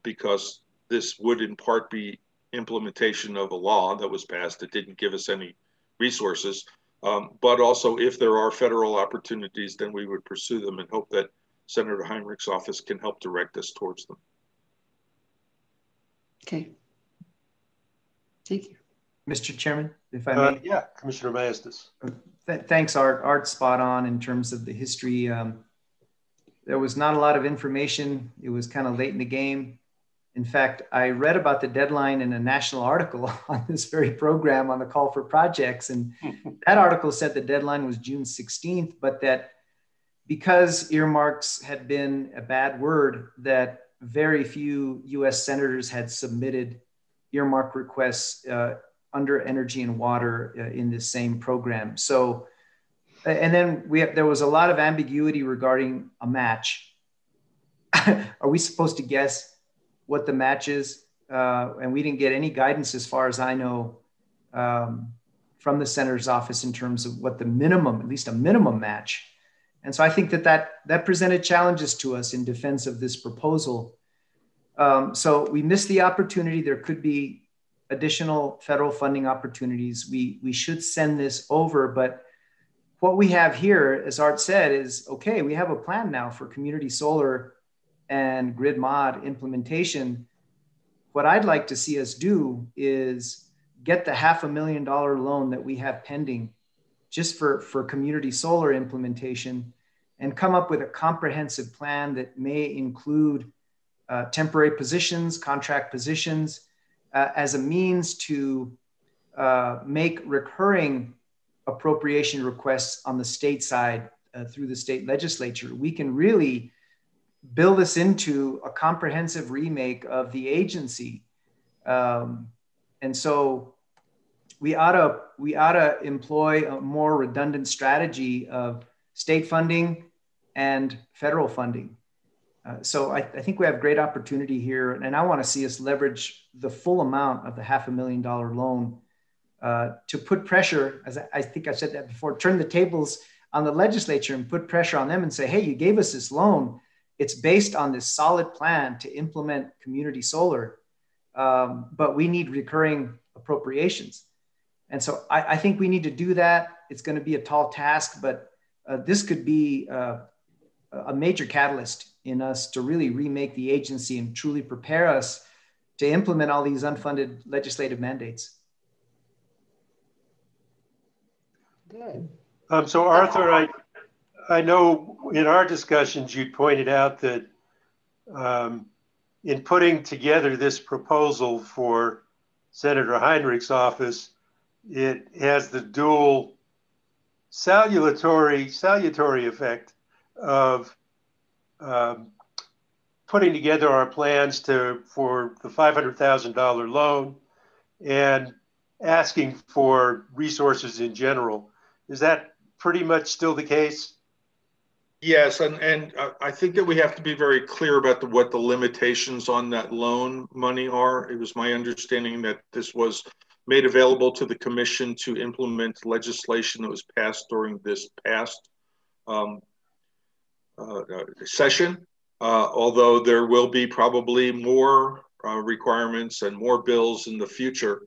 Because this would in part be implementation of a law that was passed. It didn't give us any resources. But also if there are federal opportunities, then we would pursue them and hope that Senator Heinrich's office can help direct us towards them. Okay. Thank you. Mr. Chairman, if I may. Yeah, Commissioner Maestas. Thanks, Art. Art's spot on in terms of the history. There was not a lot of information. It was kind of late in the game. In fact, I read about the deadline in a national article on this very program on the call for projects. And that article said the deadline was June 16th, but that because earmarks had been a bad word, that very few US senators had submitted earmark requests under energy and water in this same program. So, and then there was a lot of ambiguity regarding a match. Are we supposed to guess what the match is? And we didn't get any guidance, as far as I know, from the senator's office in terms of what the minimum, at least a minimum match. And so I think that presented challenges to us in defense of this proposal. So we missed the opportunity. There could be additional federal funding opportunities. We should send this over, but what we have here, as Art said, is, okay, we have a plan now for community solar and grid mod implementation. What I'd like to see us do is get the $500,000 loan that we have pending just for community solar implementation and come up with a comprehensive plan that may include temporary positions, contract positions, as a means to make recurring appropriation requests on the state side through the state legislature. We can really build this into a comprehensive remake of the agency. And so we ought to employ a more redundant strategy of state funding and federal funding. So I think we have great opportunity here, and I want to see us leverage the full amount of the $500,000 loan to put pressure, as I think I said that before, turn the tables on the legislature and put pressure on them and say, hey, you gave us this loan. It's based on this solid plan to implement community solar, but we need recurring appropriations. And so I think we need to do that. It's going to be a tall task, but this could be a major catalyst in us to really remake the agency and truly prepare us to implement all these unfunded legislative mandates. Good. So Arthur, I know in our discussions, you pointed out that in putting together this proposal for Senator Heinrich's office, it has the dual salutary effect of putting together our plans for the $500,000 loan and asking for resources in general. Is that pretty much still the case? Yes, and I think that we have to be very clear about what the limitations on that loan money are. It was my understanding that this was made available to the commission to implement legislation that was passed during this past session, although there will be probably more requirements and more bills in the future.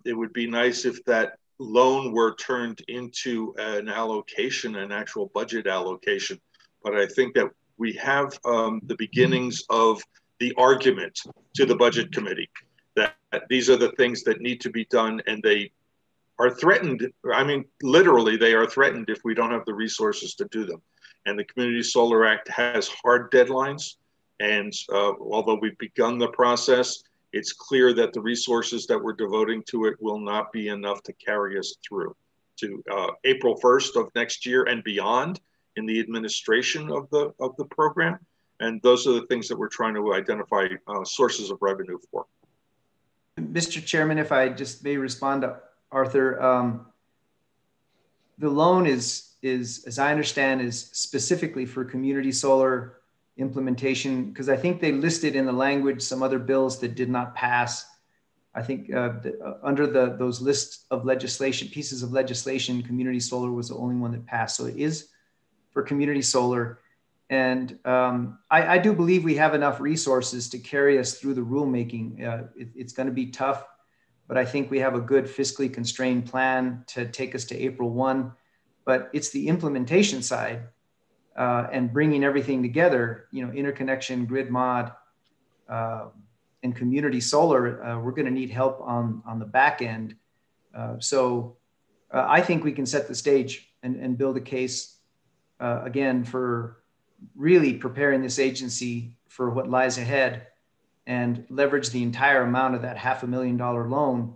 It would be nice if that loan were turned into an allocation, an actual budget allocation. But I think that we have the beginnings of the argument to the budget committee that these are the things that need to be done, and they are threatened. I mean, literally, they are threatened if we don't have the resources to do them. And the Community Solar Act has hard deadlines. And although we've begun the process, it's clear that the resources that we're devoting to it will not be enough to carry us through to April 1st of next year and beyond in the administration of the program. And those are the things that we're trying to identify sources of revenue for. Mr. Chairman, if I just may respond to Arthur, the loan is, as I understand, is specifically for community solar implementation, because I think they listed in the language some other bills that did not pass. I think under those lists of legislation, pieces of legislation, community solar was the only one that passed. So it is for community solar. And I do believe we have enough resources to carry us through the rulemaking. It's going to be tough, but I think we have a good fiscally constrained plan to take us to April 1. But it's the implementation side and bringing everything together, you know, interconnection, grid mod, and community solar. We're going to need help on the back end. So I think we can set the stage and build a case again for really preparing this agency for what lies ahead and leverage the entire amount of that $500,000 loan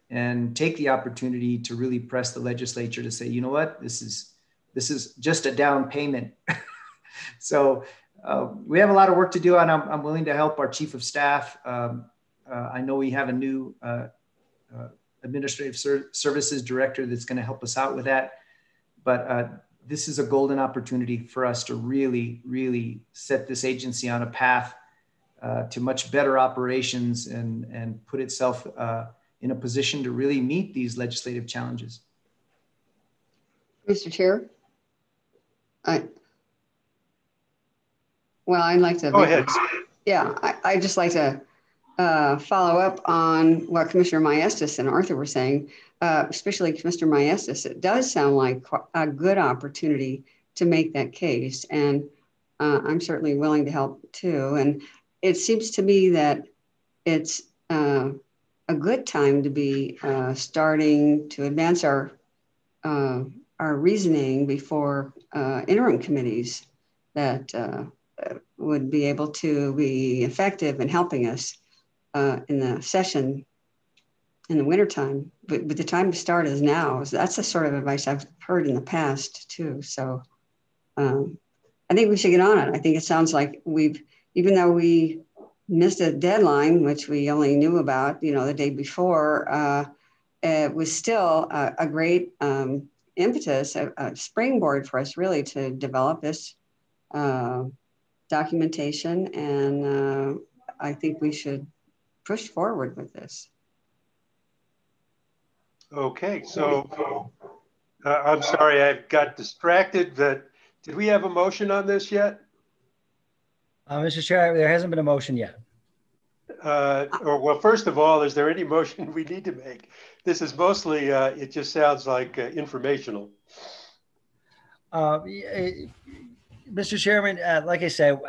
and take the opportunity to really press the legislature to say, you know what, this is just a down payment. So we have a lot of work to do, and I'm willing to help our chief of staff. I know we have a new administrative services director that's going to help us out with that. But this is a golden opportunity for us to really, really set this agency on a path to much better operations and put itself in a position to really meet these legislative challenges. Mr. Chair, I'd like to. Go ahead. Yeah, I'd just like to follow up on what Commissioner Maestas and Arthur were saying, especially Commissioner Maestas. It does sound like a good opportunity to make that case. And I'm certainly willing to help too. And it seems to me that it's a good time to be starting to advance our reasoning before interim committees that would be able to be effective in helping us in the session in the wintertime. But the time to start is now. That's the sort of advice I've heard in the past too. So I think we should get on it. I think it sounds like even though we missed a deadline, which we only knew about, the day before, it was still a great impetus, a springboard for us really to develop this documentation. And I think we should push forward with this. Okay, so I'm sorry, I got distracted, but did we have a motion on this yet? Mr. Chair, there hasn't been a motion yet. Well, first of all, is there any motion we need to make? This is mostly, it just sounds like informational. Mr. Chairman, like I said,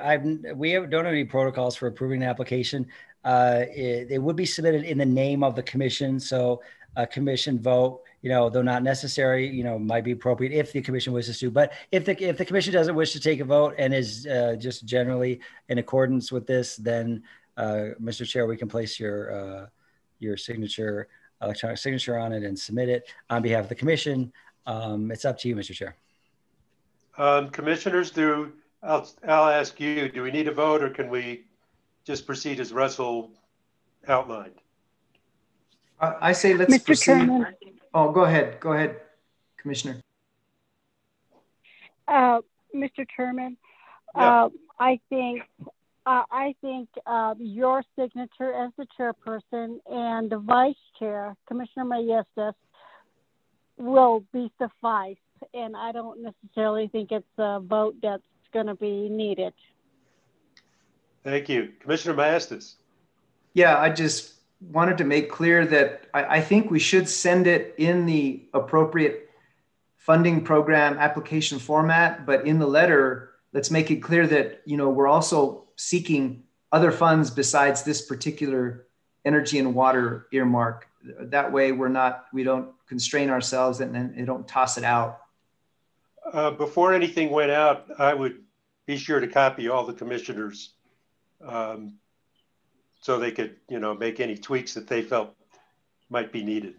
we don't have any protocols for approving an application. It would be submitted in the name of the commission. So a commission vote, though not necessary, might be appropriate if the commission wishes to. But if the commission doesn't wish to take a vote and is just generally in accordance with this, then Mr. Chair, we can place your signature, electronic signature on it and submit it on behalf of the commission. It's up to you, Mr. Chair. Commissioners, I'll ask you, do we need a vote or can we just proceed as Russell outlined? I say let's Mr. proceed. Chairman. Oh, go ahead, Commissioner. Mr. Chairman, Yeah. I think your signature as the chairperson and the vice chair, Commissioner Maestas, will be suffice. And I don't necessarily think it's a vote that's going to be needed. Thank you. Commissioner Maestas. Yeah, I just wanted to make clear that I think we should send it in the appropriate funding program application format, but in the letter, let's make it clear that, we're also seeking other funds besides this particular energy and water earmark. That way we don't constrain ourselves and then don't toss it out. Before anything went out, I would be sure to copy all the commissioners so they could, make any tweaks that they felt might be needed.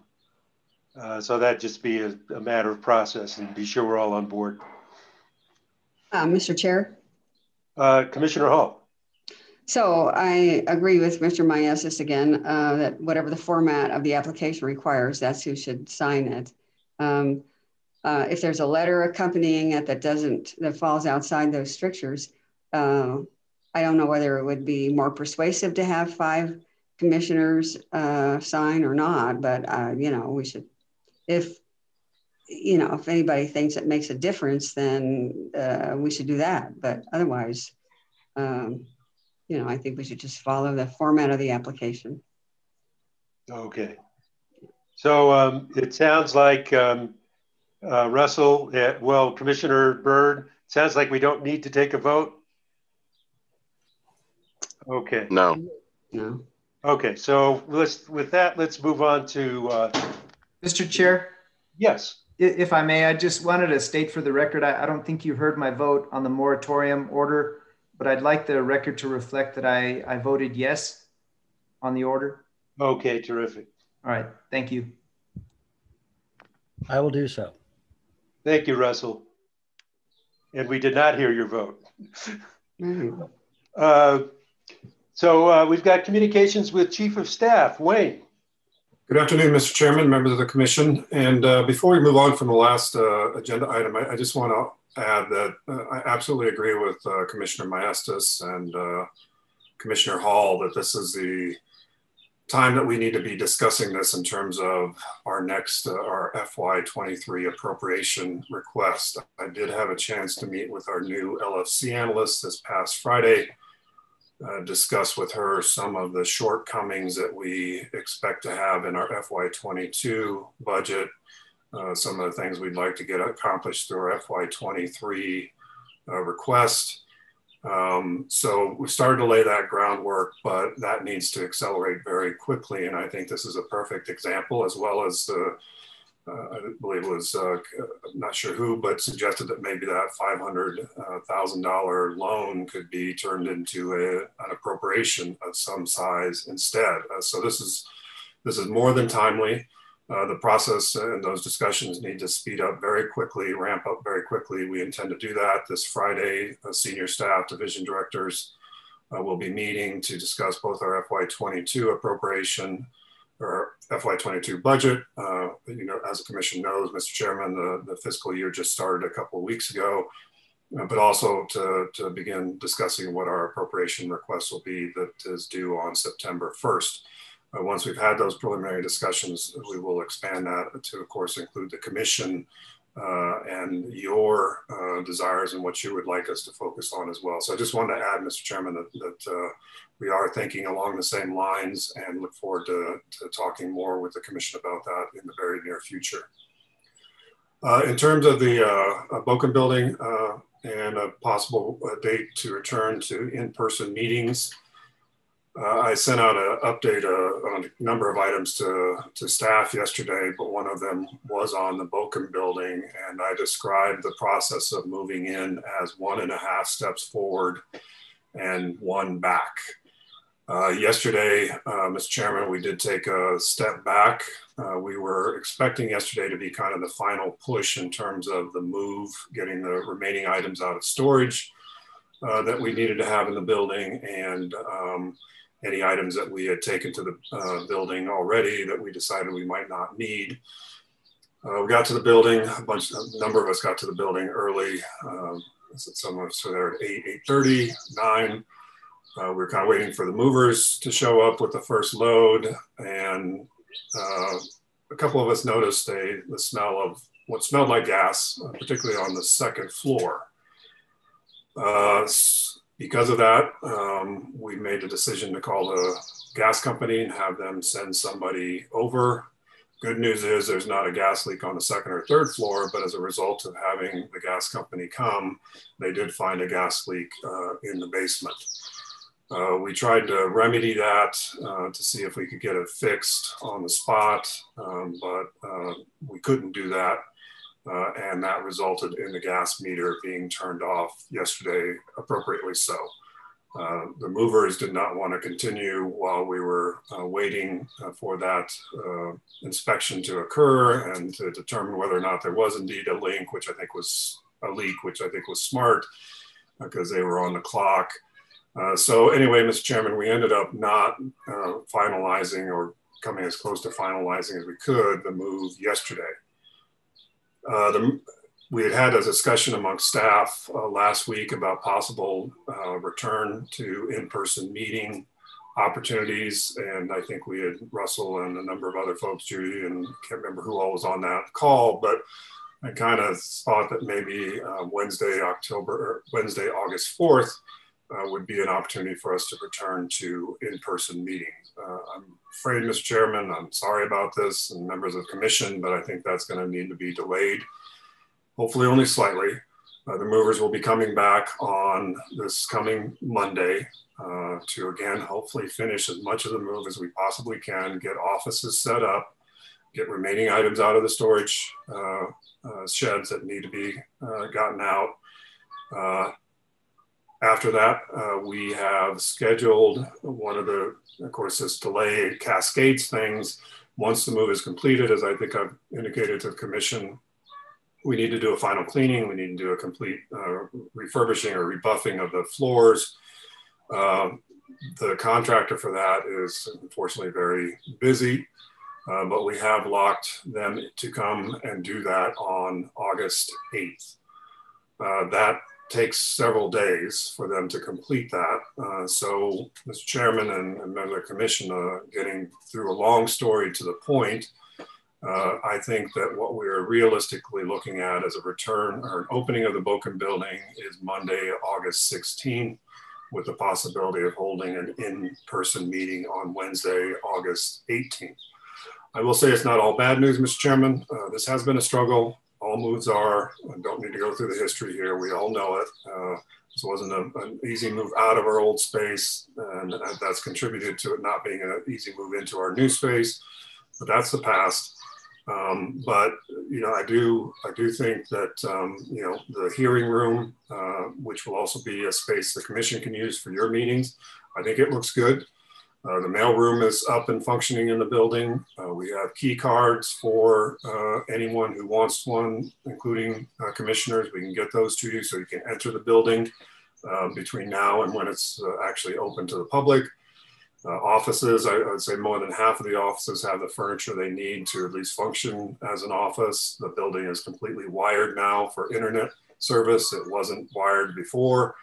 So that'd just be a matter of process, and be sure we're all on board. Mr. Chair. Commissioner Hall. So I agree with Mr. Maestas again, that whatever the format of the application requires, that's who should sign it. If there's a letter accompanying it that falls outside those strictures, I don't know whether it would be more persuasive to have 5 commissioners sign or not, but we should, if anybody thinks it makes a difference, then we should do that. But otherwise, I think we should just follow the format of the application. Okay. So it sounds like, Russell, Commissioner Byrd, sounds like we don't need to take a vote. Okay. No. No. Okay, so let's move on to. Mr. Chair? Yes. If I may, I just wanted to state for the record, I don't think you heard my vote on the moratorium order, but I'd like the record to reflect that I voted yes on the order. Okay, terrific. All right, thank you. I will do so. Thank you, Russell. And we did not hear your vote. So we've got communications with Chief of Staff, Wayne. Good afternoon, Mr. Chairman, members of the commission. And before we move on from the last agenda item, I just want to add that I absolutely agree with Commissioner Maestas and Commissioner Hall that this is the time that we need to be discussing this in terms of our next, our FY23 appropriation request. I did have a chance to meet with our new LFC analyst this past Friday, discuss with her some of the shortcomings that we expect to have in our FY22 budget, some of the things we'd like to get accomplished through our FY23 request. So we started to lay that groundwork, but that needs to accelerate very quickly. And I think this is a perfect example, as well as the, I believe it was, I'm not sure who, but suggested that maybe that $500,000 loan could be turned into an appropriation of some size instead. So this is more than timely. The process and those discussions need to speed up very quickly, ramp up very quickly. We intend to do that this Friday. Senior staff division directors will be meeting to discuss both our FY22 appropriation or FY22 budget. As the commission knows, Mr. Chairman, the fiscal year just started a couple of weeks ago, but also to begin discussing what our appropriation request will be that is due on September 1st. Once we've had those preliminary discussions, we will expand that to, of course, include the commission and your desires and what you would like us to focus on as well. So I just wanted to add, Mr. Chairman, that we are thinking along the same lines and look forward to talking more with the commission about that in the very near future. In terms of the Boken building and a possible date to return to in-person meetings, I sent out an update on a number of items to staff yesterday, but one of them was on the Boken building, and I described the process of moving in as 1.5 steps forward and 1 back. Yesterday, Mr. Chairman, we did take a step back. We were expecting yesterday to be kind of the final push in terms of the move, getting the remaining items out of storage that we needed to have in the building, and any items that we had taken to the building already that we decided we might not need. We got to the building, a number of us got to the building early. Some of us were there at 8:30, 9. We were kind of waiting for the movers to show up with the first load. And a couple of us noticed the smell of what smelled like gas, particularly on the second floor. Because of that, we made the decision to call the gas company and have them send somebody over. Good news is there's not a gas leak on the second or third floor, but as a result of having the gas company come, they did find a gas leak in the basement. We tried to remedy that to see if we could get it fixed on the spot, but we couldn't do that. And that resulted in the gas meter being turned off yesterday, appropriately so. The movers did not want to continue while we were waiting for that inspection to occur and to determine whether or not there was indeed a leak, which I think was smart because they were on the clock. So anyway, Mr. Chairman, we ended up not finalizing or coming as close to finalizing as we could the move yesterday. We had had a discussion amongst staff last week about possible return to in-person meeting opportunities. And I think we had Russell and a number of other folks, Judy, and I can't remember who all was on that call, but I kind of thought that maybe Wednesday, August 4th would be an opportunity for us to return to in-person meetings. I'm afraid, Mr. Chairman, I'm sorry about this and members of the commission, but I think that's going to need to be delayed. Hopefully only slightly. The movers will be coming back on this coming Monday to again, hopefully finish as much of the move as we possibly can, get offices set up, get remaining items out of the storage sheds that need to be gotten out. After that, we have scheduled one of the, of course, this delay cascades things. Once the move is completed, as I think I've indicated to the commission, we need to do a final cleaning. We need to do a complete refurbishing or rebuffing of the floors. The contractor for that is unfortunately very busy, but we have locked them to come and do that on August 8th. That takes several days for them to complete that. So, Mr. Chairman and members of the commission, getting through a long story to the point, I think that what we're realistically looking at as a return or an opening of the Boken building is Monday, August 16th, with the possibility of holding an in-person meeting on Wednesday, August 18th. I will say it's not all bad news, Mr. Chairman. This has been a struggle. All moves are. I don't need to go through the history here. We all know it. This wasn't an easy move out of our old space, and that's contributed to it not being an easy move into our new space. But that's the past. But you know, I do think that you know, the hearing room, which will also be a space the commission can use for your meetings, I think it looks good. The mail room is up and functioning in the building. We have key cards for anyone who wants one, including commissioners. We can get those to you so you can enter the building between now and when it's actually open to the public. Offices, I would say more than half of the offices have the furniture they need to at least function as an office. The building is completely wired now for internet service. It wasn't wired before.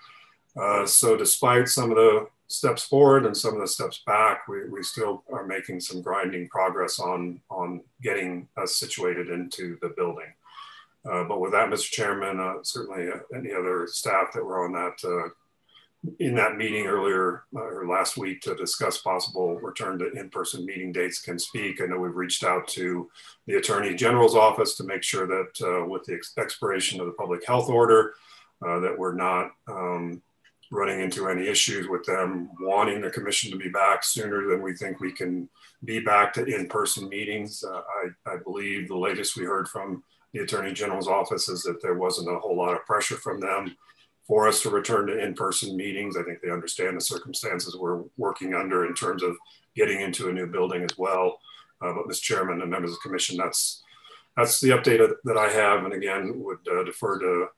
So despite some of the steps forward and some of the steps back, we still are making some grinding progress on getting us situated into the building. But with that, Mr. Chairman, certainly any other staff that were on that in that meeting earlier or last week to discuss possible return to in-person meeting dates can speak. I know we've reached out to the Attorney General's office to make sure that with the expiration of the public health order, that we're not running into any issues with them wanting the commission to be back sooner than we think we can be back to in-person meetings. I believe the latest we heard from the Attorney General's office is that there wasn't a whole lot of pressure from them for us to return to in-person meetings. I think they understand the circumstances we're working under in terms of getting into a new building as well. But Mr. Chairman and members of the commission, that's the update that I have. And again, would defer to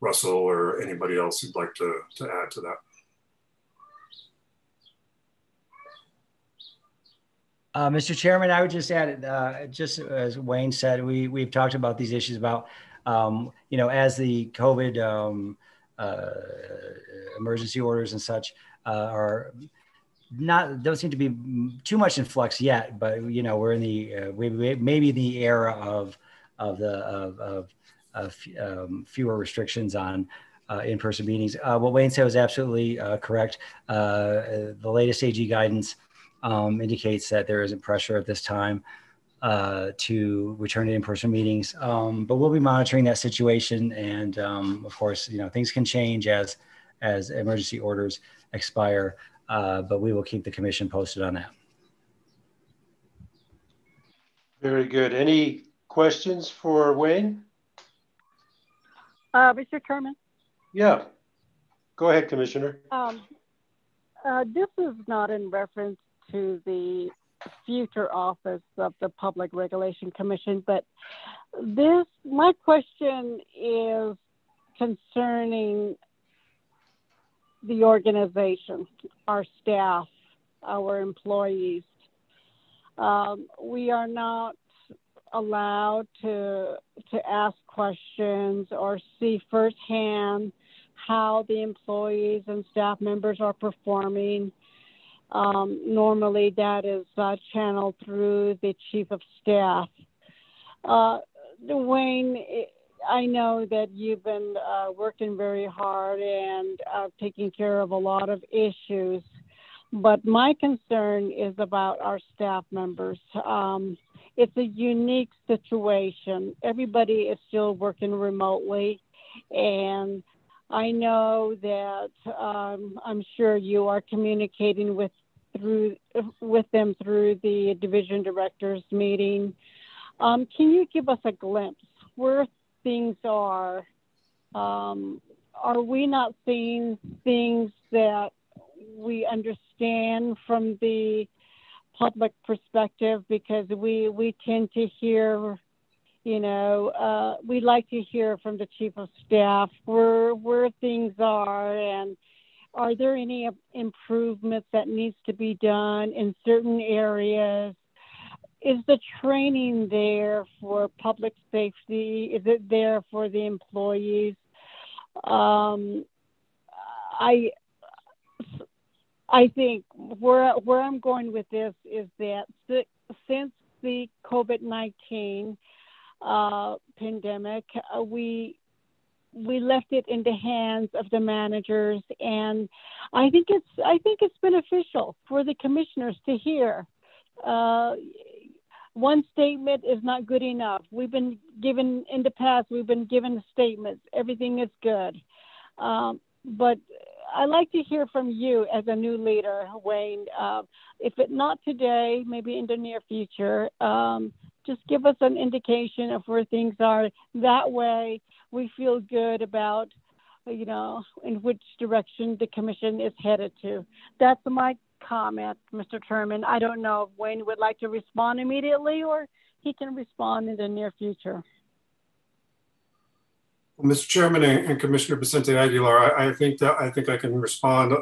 Russell or anybody else who'd like to add to that. Mr. Chairman, I would just add, just as Wayne said, we've talked about these issues about, you know, as the COVID emergency orders and such are don't seem to be too much in flux yet, but you know, we're in the maybe the era of fewer restrictions on in-person meetings. What Wayne said was absolutely correct. The latest AG guidance indicates that there isn't pressure at this time to return to in-person meetings, but we'll be monitoring that situation. And of course, you know, things can change as emergency orders expire, but we will keep the commission posted on that. Very good. Any questions for Wayne? Mr. Chairman? Yeah, go ahead, Commissioner. This is not in reference to the future office of the Public Regulation Commission, but my question is concerning the organization, our staff, our employees. We are not allowed to ask questions or see firsthand how the employees and staff members are performing. Normally that is channeled through the chief of staff. Wayne, I know that you've been working very hard and taking care of a lot of issues, but my concern is about our staff members. It's a unique situation. Everybody is still working remotely, and I know that I'm sure you are communicating with them through the division directors meeting. Can you give us a glimpse where things are? Are we not seeing things that we understand from the public perspective? Because we tend to hear, we like to hear from the chief of staff where things are, and are there any improvements that needs to be done in certain areas? Is the training there for public safety? Is it there for the employees? I think where I'm going with this is that since the COVID-19 pandemic, we left it in the hands of the managers, and I think it's beneficial for the commissioners to hear. One statement is not good enough. We've been given, in the past, statements. Everything is good. But I'd like to hear from you as a new leader, Wayne. If it not today, maybe in the near future, just give us an indication of where things are. That way we feel good about, in which direction the commission is headed to. That's my comment, Mr. Chairman. I don't know if Wayne would like to respond immediately or he can respond in the near future. Well, Mr. Chairman and Commissioner Vicente Aguilar, I think I can respond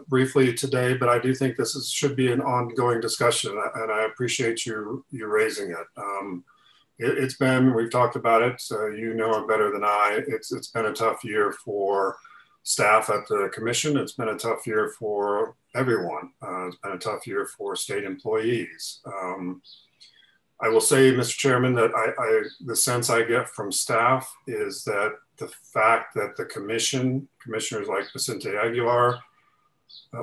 briefly today, but I do think this should be an ongoing discussion, and I appreciate you raising it. We've talked about it, so you know it better than I. It's been a tough year for staff at the commission. It's been a tough year for everyone. It's been a tough year for state employees. I will say, Mr. Chairman, that the sense I get from staff is that the fact that the commissioners like Vicente Aguilar,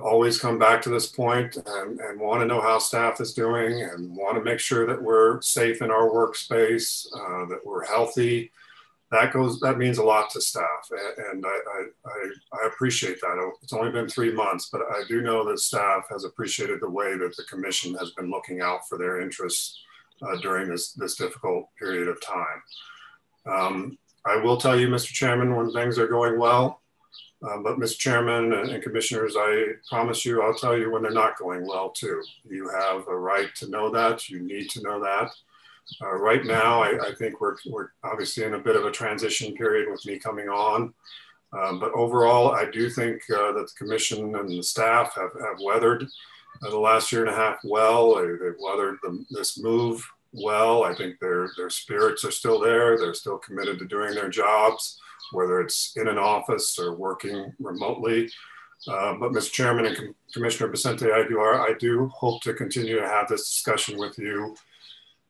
always come back to this point and want to know how staff is doing and want to make sure that we're safe in our workspace, that we're healthy. That means a lot to staff, and I appreciate that. It's only been 3 months, but I do know that staff has appreciated the way that the commission has been looking out for their interests during this difficult period of time. I will tell you, Mr. Chairman, when things are going well, but Mr. Chairman and commissioners, I promise you, I'll tell you when they're not going well too. You have a right to know that. You need to know that. Right now, I think we're obviously in a bit of a transition period with me coming on. But overall, I do think that the commission and the staff have weathered the last year and a half well. They've weathered this move well. I think their spirits are still there. They're still committed to doing their jobs, whether it's in an office or working remotely. But Mr. Chairman and Commissioner Vicente Aguilar, I do hope to continue to have this discussion with you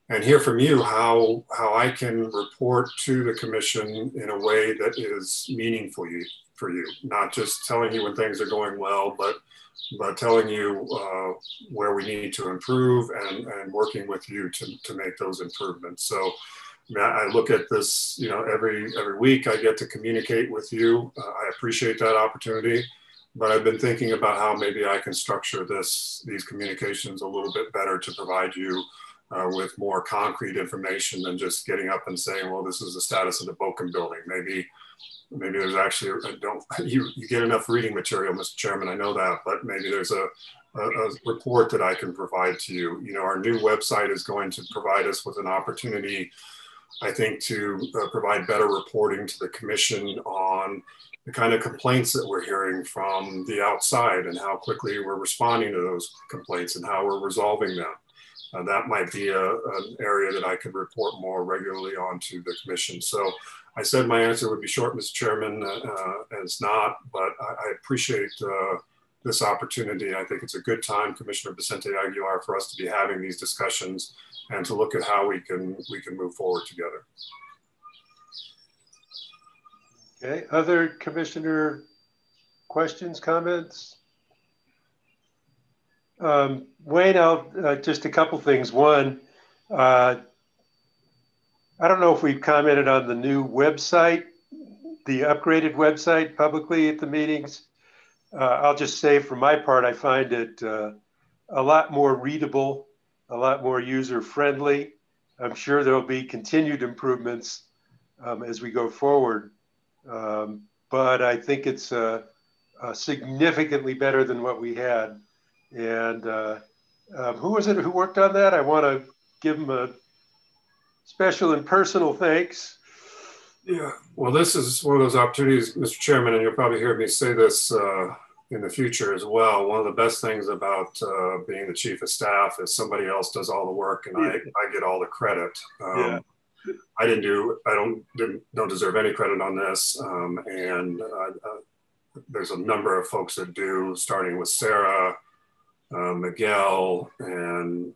and hear from you how I can report to the commission in a way that is meaningful for you, not just telling you when things are going well, but telling you where we need to improve and working with you to make those improvements. So I look at this, every week I get to communicate with you. I appreciate that opportunity, but I've been thinking about how maybe I can structure these communications a little bit better to provide you with more concrete information than just getting up and saying, well, this is the status of the Boken building. Maybe there's actually, you get enough reading material, Mr. Chairman, I know that, but maybe there's a report that I can provide to you. You know, our new website is going to provide us with an opportunity, I think, to provide better reporting to the commission on the kind of complaints that we're hearing from the outside and how quickly we're responding to those complaints and how we're resolving them. That might be an area that I could report more regularly on to the commission. So I said my answer would be short, Mr. Chairman, and it's not, but I appreciate this opportunity. I think it's a good time, Commissioner Vicente Aguilar, for us to be having these discussions and to look at how we can move forward together. Okay, other commissioner questions, comments? Wayne, I'll just a couple things. One, I don't know if we've commented on the new website, the upgraded website publicly at the meetings. I'll just say for my part, I find it a lot more readable, a lot more user-friendly. I'm sure there'll be continued improvements as we go forward. But I think it's significantly better than what we had. And who was it who worked on that? I want to give him a special and personal thanks. Yeah, well, this is one of those opportunities, Mr. Chairman, and you'll probably hear me say this in the future as well. One of the best things about being the chief of staff is somebody else does all the work and I get all the credit. I don't deserve any credit on this. There's a number of folks that do, starting with Sarah, Miguel, and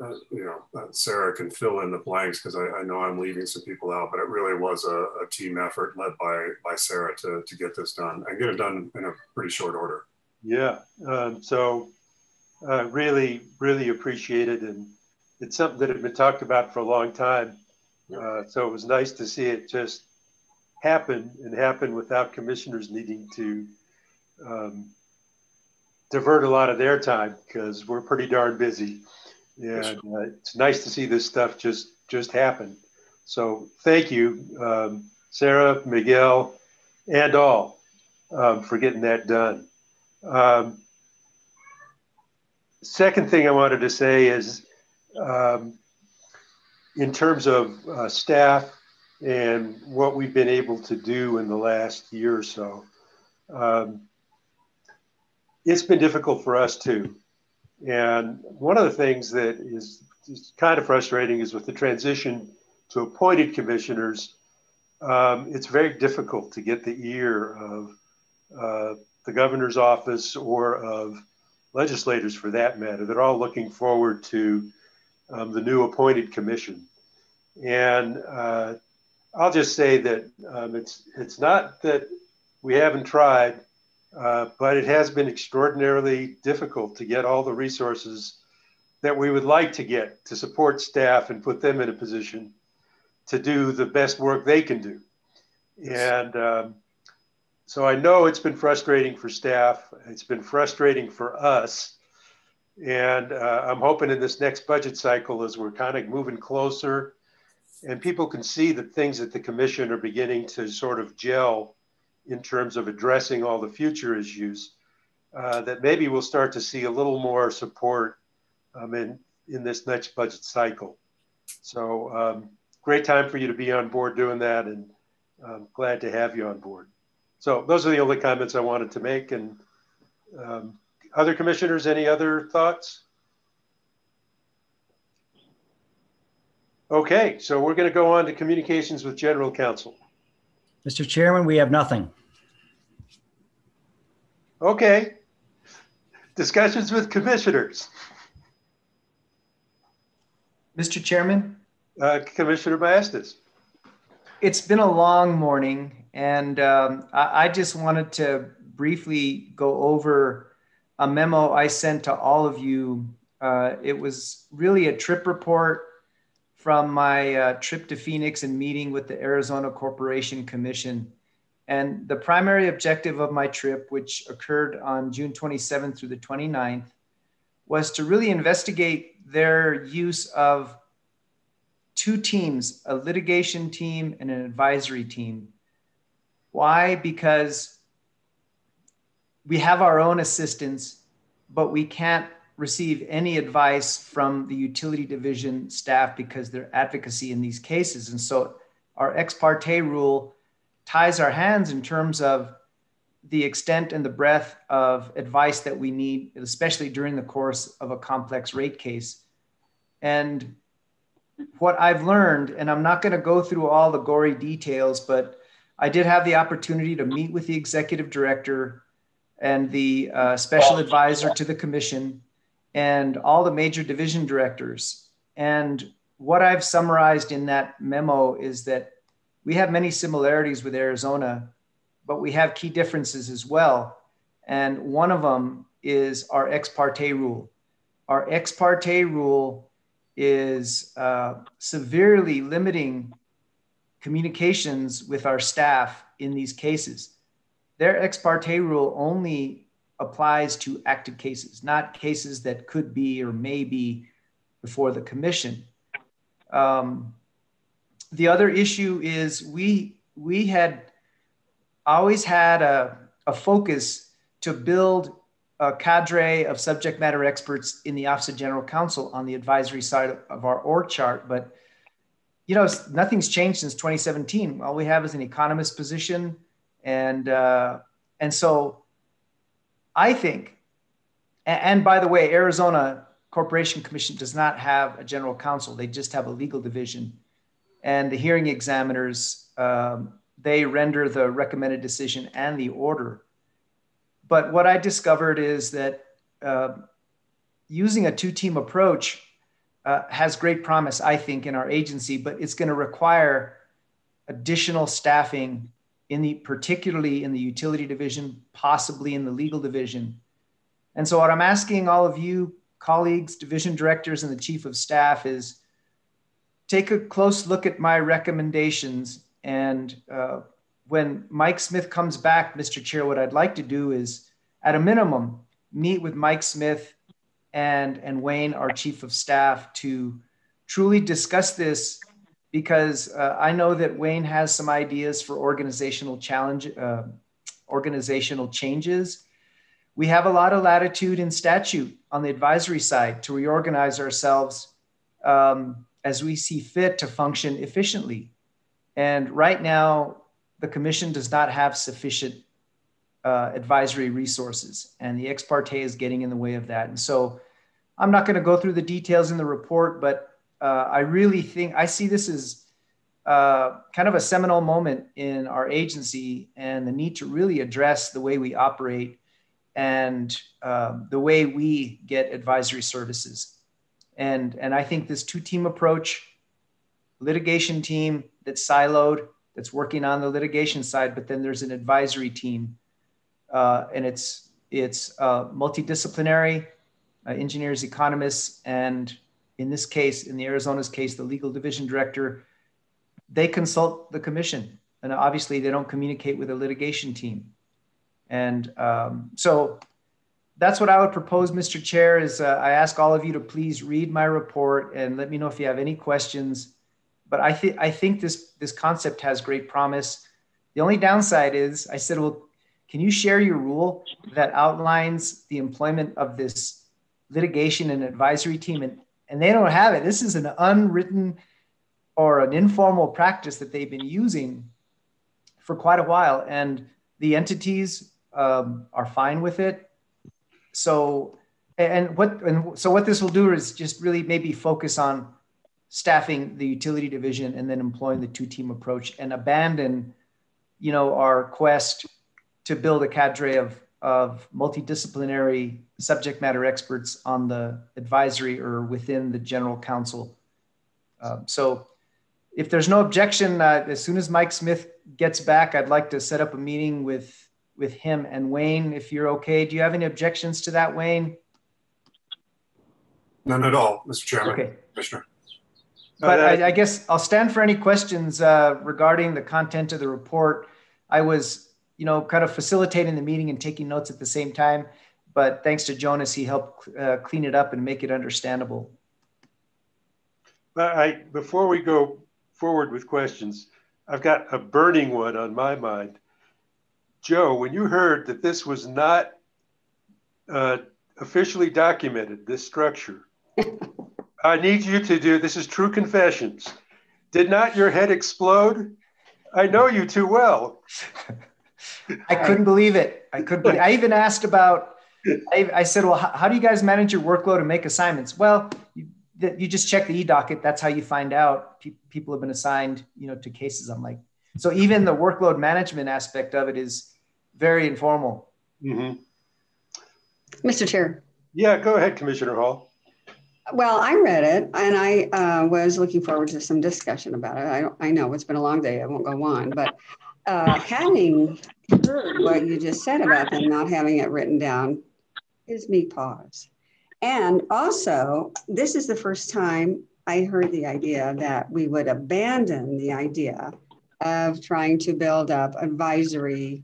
Sarah can fill in the blanks because I know I'm leaving some people out, but it really was a team effort led by Sarah to get this done and get it done in a pretty short order. Yeah, so really, really appreciate it. And it's something that had been talked about for a long time. So it was nice to see it just happen and happen without commissioners needing to divert a lot of their time because we're pretty darn busy. And it's nice to see this stuff just happen. So thank you, Sarah, Miguel, and all for getting that done. Second thing I wanted to say is in terms of staff and what we've been able to do in the last year or so, it's been difficult for us too. And one of the things that is kind of frustrating is with the transition to appointed commissioners, it's very difficult to get the ear of the governor's office or of legislators for that matter. They're all looking forward to the new appointed commission. And I'll just say that it's not that we haven't tried, but it has been extraordinarily difficult to get all the resources that we would like to get to support staff and put them in a position to do the best work they can do. And so I know it's been frustrating for staff. It's been frustrating for us. And I'm hoping in this next budget cycle, as we're kind of moving closer and people can see that things at the commission are beginning to sort of gel in terms of addressing all the future issues, that maybe we'll start to see a little more support in this next budget cycle. So great time for you to be on board doing that, and I'm glad to have you on board. So those are the only comments I wanted to make. And other commissioners, any other thoughts? Okay, so we're going to go on to communications with General Counsel. Mr. Chairman, we have nothing. Okay. Discussions with commissioners. Mr. Chairman? Commissioner Bastis. It's been a long morning, and I just wanted to briefly go over a memo I sent to all of you. It was really a trip report from my trip to Phoenix and meeting with the Arizona Corporation Commission. And the primary objective of my trip, which occurred on June 27th through the 29th, was to really investigate their use of two teams, a litigation team and an advisory team. Why? Because we have our own assistants, but we can't receive any advice from the utility division staff because their advocacy in these cases. And so our ex parte rule ties our hands in terms of the extent and the breadth of advice that we need, especially during the course of a complex rate case. And what I've learned, and I'm not going to go through all the gory details, but I did have the opportunity to meet with the executive director and the special advisor to the commission and all the major division directors. And what I've summarized in that memo is that we have many similarities with Arizona, but we have key differences as well. And one of them is our ex parte rule. Our ex parte rule is severely limiting communications with our staff in these cases. Their ex parte rule only applies to active cases, not cases that could be or may be before the commission. The other issue is we had always had a focus to build a cadre of subject matter experts in the Office of General Counsel on the advisory side of our org chart, but you know, nothing's changed since 2017. All we have is an economist position, and so I think, and by the way, Arizona Corporation Commission does not have a general counsel; they just have a legal division, and the hearing examiners they render the recommended decision and the order. But what I discovered is that using a two-team approach has great promise, I think, in our agency, but it's going to require additional staffing particularly in the utility division, possibly in the legal division. And so what I'm asking all of you colleagues, division directors, and the chief of staff is take a close look at my recommendations. And when Mike Smith comes back, Mr. Chair, what I'd like to do is, at a minimum, meet with Mike Smith and Wayne, our chief of staff, to truly discuss this, because I know that Wayne has some ideas for organizational changes. We have a lot of latitude in statute on the advisory side to reorganize ourselves as we see fit to function efficiently. And right now, the commission does not have sufficient advisory resources, and the ex parte is getting in the way of that. And so I'm not going to go through the details in the report, but I really think I see this as kind of a seminal moment in our agency and the need to really address the way we operate and the way we get advisory services. And I think this two-team approach, litigation team that's siloed, that's working on the litigation side, but then there's an advisory team, and it's multidisciplinary, engineers, economists, and in this case, in the Arizona's case, the legal division director, they consult the commission, and obviously they don't communicate with the litigation team. And so that's what I would propose, Mr. Chair, is I ask all of you to please read my report and let me know if you have any questions. But I think this concept has great promise. The only downside is I said, well, can you share your rule that outlines the employment of this litigation and advisory team? And they don't have it. This is an unwritten or an informal practice that they've been using for quite a while. And the entities are fine with it. So what this will do is just really maybe focus on staffing the utility division and then employing the two-team approach and abandon, you know, our quest to build a cadre of multidisciplinary subject matter experts on the advisory or within the general counsel. So if there's no objection, as soon as Mike Smith gets back, I'd like to set up a meeting with him and Wayne, if you're okay. Do you have any objections to that, Wayne? None at all, Mr. Chairman. Okay. Commissioner. But I guess I'll stand for any questions regarding the content of the report. I was, you know, kind of facilitating the meeting and taking notes at the same time, but thanks to Jonas, he helped clean it up and make it understandable. Before we go forward with questions, I've got a burning one on my mind. Joe, when you heard that this was not officially documented, this structure, I need you to do, this is true confessions. Did not your head explode? I know you too well. I couldn't believe it. I even asked about, I said, well, how do you guys manage your workload and make assignments? Well, you just check the e-docket. That's how you find out people have been assigned, to cases. I'm like, so even the workload management aspect of it is very informal. Mm-hmm. Mr. Chair. Yeah, go ahead, Commissioner Hall. Well, I read it and I was looking forward to some discussion about it. I know it's been a long day. I won't go on, but having heard what you just said about them not having it written down gives me pause. And also, this is the first time I heard the idea that we would abandon the idea of trying to build up advisory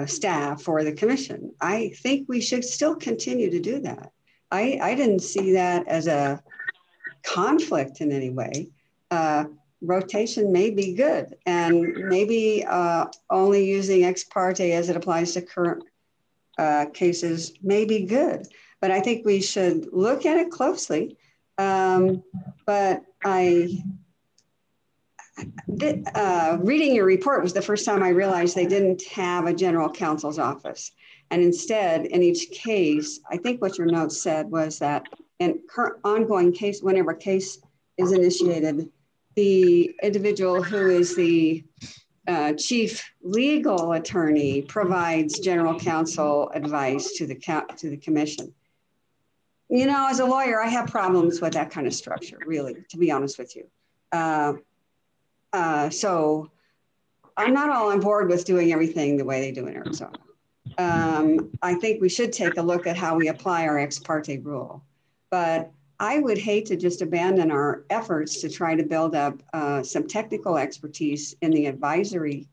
staff for the commission. I think we should still continue to do that. I didn't see that as a conflict in any way. Rotation may be good, and maybe only using ex parte as it applies to current cases may be good. But I think we should look at it closely. But reading your report was the first time I realized they didn't have a general counsel's office. And instead, in each case, I think what your notes said was that in current ongoing case, whenever a case is initiated, the individual who is the chief legal attorney provides general counsel advice to the commission. As a lawyer, I have problems with that kind of structure, really, to be honest with you. So I'm not all on board with doing everything the way they do in Arizona. I think we should take a look at how we apply our ex parte rule. But I would hate to just abandon our efforts to try to build up some technical expertise in the advisory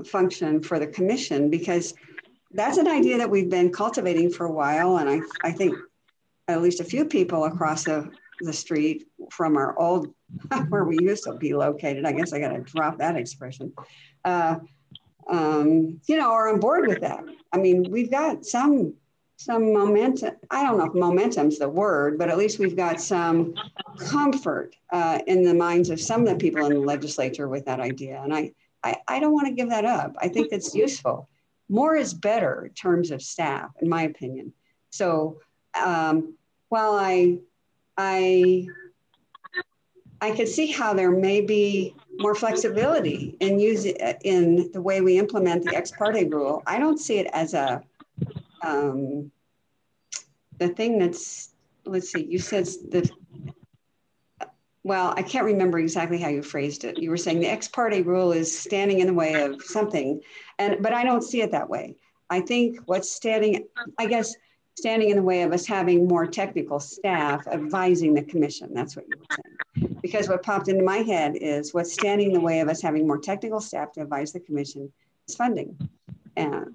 function for the commission, because that's an idea that we've been cultivating for a while. And I think at least a few people across the street from our old, where we used to be located, I guess I got to drop that expression, are on board with that. I mean, we've got some momentum. I don't know if momentum's the word, but at least we've got some comfort in the minds of some of the people in the legislature with that idea. And I don't want to give that up. I think that's useful. More is better in terms of staff, in my opinion. So while I could see how there may be more flexibility in the way we implement the ex parte rule, I don't see it as a the thing that's, let's see, you said well, I can't remember exactly how you phrased it. You were saying the ex parte rule is standing in the way of something, but I don't see it that way. I think what's standing in the way of us having more technical staff advising the commission. That's what you were saying. Because what popped into my head is what's standing in the way of us having more technical staff to advise the commission is funding. And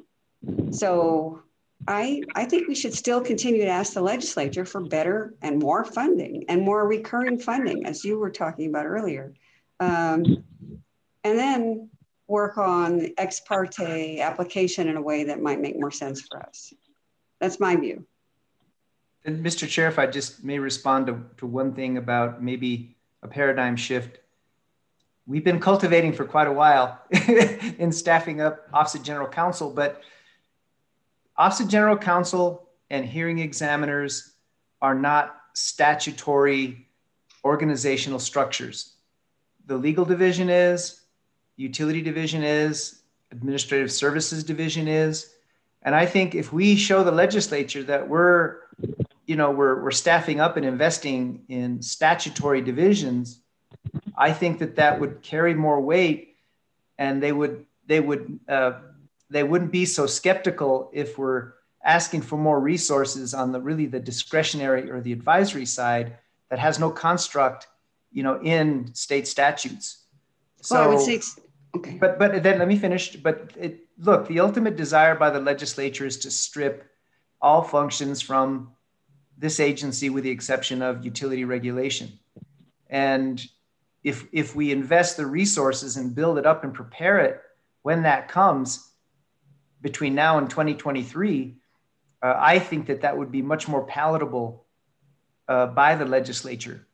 so I think we should still continue to ask the legislature for better and more funding and more recurring funding, as you were talking about earlier. And then work on the ex parte application in a way that might make more sense for us. That's my view. And Mr. Chair, if I just may respond to one thing about maybe a paradigm shift. We've been cultivating for quite a while in staffing up Office of General Counsel, but Office of General Counsel and hearing examiners are not statutory organizational structures. The legal division is, utility division is, administrative services division is. And I think if we show the legislature that we're staffing up and investing in statutory divisions, I think that would carry more weight, and they wouldn't be so skeptical if we're asking for more resources on the discretionary or the advisory side that has no construct, in state statutes. So I would say, okay. But then let me finish. But look, the ultimate desire by the legislature is to strip all functions from this agency with the exception of utility regulation. And if we invest the resources and build it up and prepare it when that comes between now and 2023, I think that would be much more palatable by the legislature.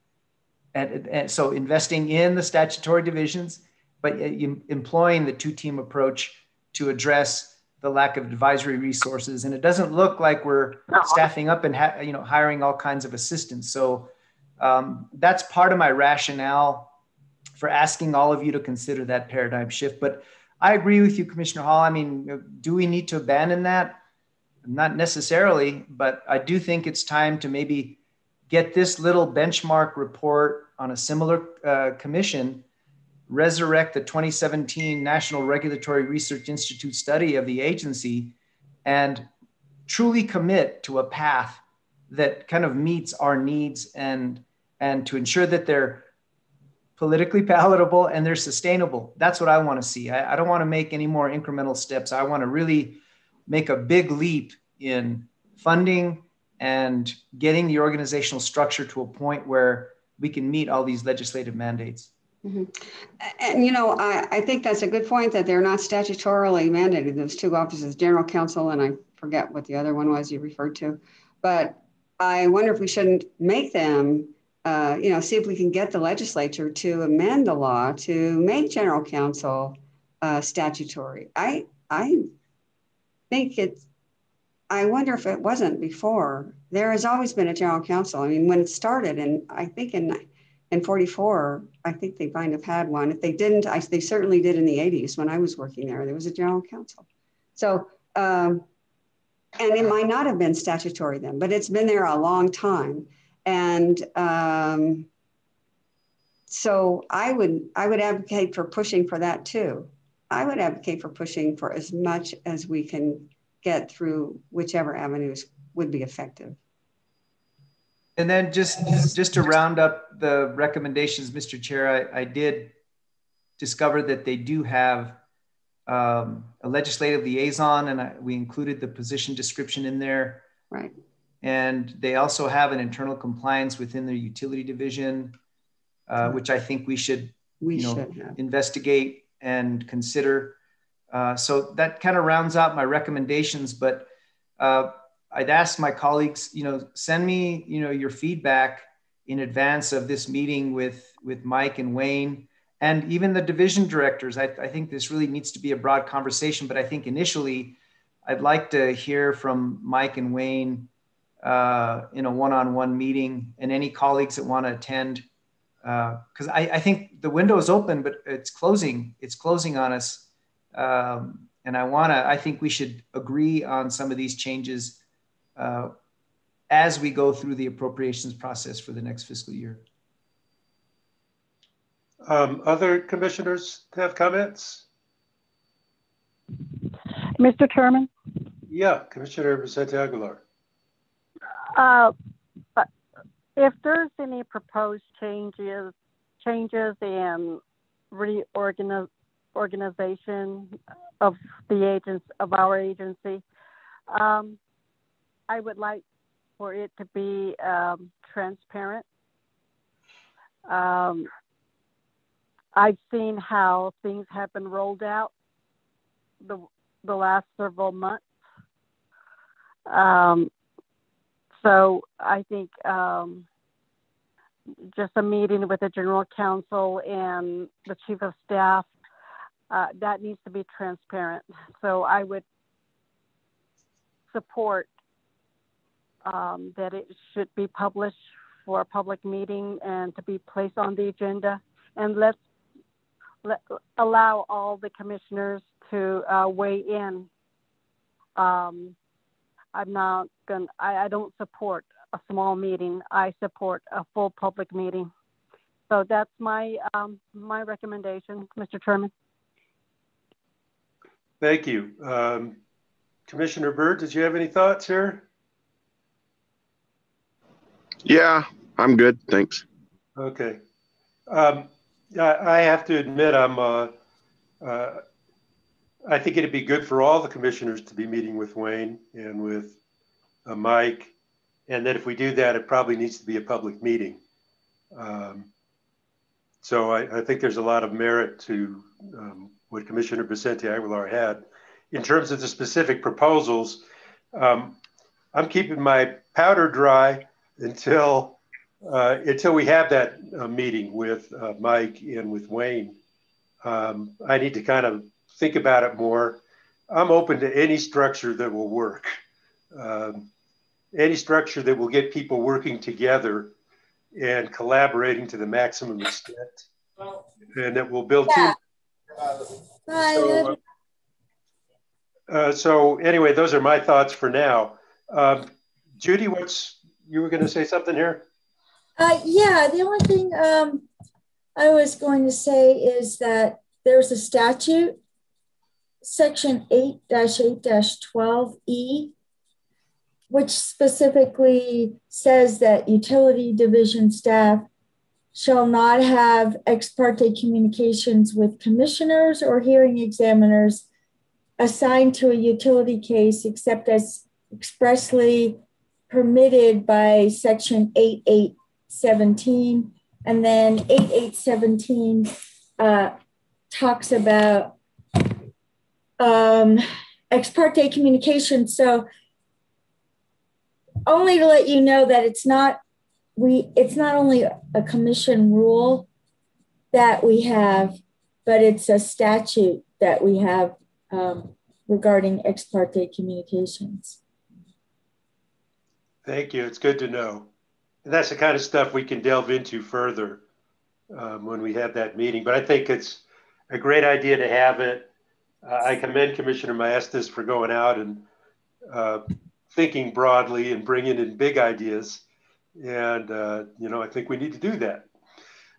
And so investing in the statutory divisions, but employing the two-team approach to address the lack of advisory resources. And it doesn't look like we're staffing up and hiring all kinds of assistants. So that's part of my rationale for asking all of you to consider that paradigm shift. But I agree with you, Commissioner Hall. I mean, do we need to abandon that? Not necessarily, but I do think it's time to maybe get this little benchmark report on a similar commission, resurrect the 2017 National Regulatory Research Institute study of the agency, and truly commit to a path that kind of meets our needs and to ensure that they're politically palatable and they're sustainable. That's what I want to see. I don't want to make any more incremental steps. I want to really make a big leap in funding and getting the organizational structure to a point where we can meet all these legislative mandates. Mm-hmm. And, I think that's a good point that they're not statutorily mandated, those two offices, general counsel, and I forget what the other one was you referred to. But I wonder if we shouldn't make them, see if we can get the legislature to amend the law to make general counsel statutory. I think I wonder if it wasn't before. There has always been a general counsel. I mean, when it started, and I think in 44, I think they might have had one. If they didn't, they certainly did in the 80s when I was working there. There was a general counsel. So, and it might not have been statutory then, but it's been there a long time. And so I would advocate for pushing for that too. I would advocate for pushing for as much as we can get through whichever avenues would be effective. And then just to round up the recommendations, Mr. Chair, I did discover that they do have a legislative liaison, and we included the position description in there. Right. And they also have an internal compliance within their utility division, which I think we should investigate and consider. So that kind of rounds out my recommendations, but I'd ask my colleagues, send me, your feedback in advance of this meeting with Mike and Wayne, and even the division directors. I think this really needs to be a broad conversation, but I think initially I'd like to hear from Mike and Wayne in a one-on-one meeting, and any colleagues that want to attend, because I think the window is open, but it's closing on us. And I think we should agree on some of these changes as we go through the appropriations process for the next fiscal year. Other commissioners have comments? Mr. Chairman? Yeah, Commissioner Vicente Aguilar. If there's any proposed changes and reorganization of our agency, I would like for it to be transparent. I've seen how things have been rolled out the last several months. So I think just a meeting with the general counsel and the chief of staff, that needs to be transparent. So I would support that it should be published for a public meeting and to be placed on the agenda. And let's allow all the commissioners to weigh in. I don't support a small meeting. I support a full public meeting. So that's my my recommendation, Mr. Chairman. Thank you. Commissioner Byrd, did you have any thoughts here? Yeah, I'm good. Thanks. Okay. I have to admit, I think it'd be good for all the commissioners to be meeting with Wayne and with Mike and that if we do that, it probably needs to be a public meeting. So I think there's a lot of merit to what Commissioner Vicente Aguilar had. In terms of the specific proposals, I'm keeping my powder dry until we have that meeting with Mike and with Wayne. I need to kind of think about it more. I'm open to any structure that will work. Any structure that will get people working together and collaborating to the maximum extent, and that will build team. So anyway, those are my thoughts for now. Judy, you were going to say something here? Yeah, the only thing I was going to say is that there's a statute, section 8-8-12E, which specifically says that utility division staff shall not have ex parte communications with commissioners or hearing examiners assigned to a utility case except as expressly permitted by section 8817. And then 8817 talks about ex parte communication. So only to let you know that it's not only a commission rule that we have, but it's a statute that we have regarding ex parte communications. Thank you. It's good to know. And that's the kind of stuff we can delve into further when we have that meeting. But I think it's a great idea to have it. I commend Commissioner Maestas for going out and thinking broadly and bringing in big ideas. And, I think we need to do that.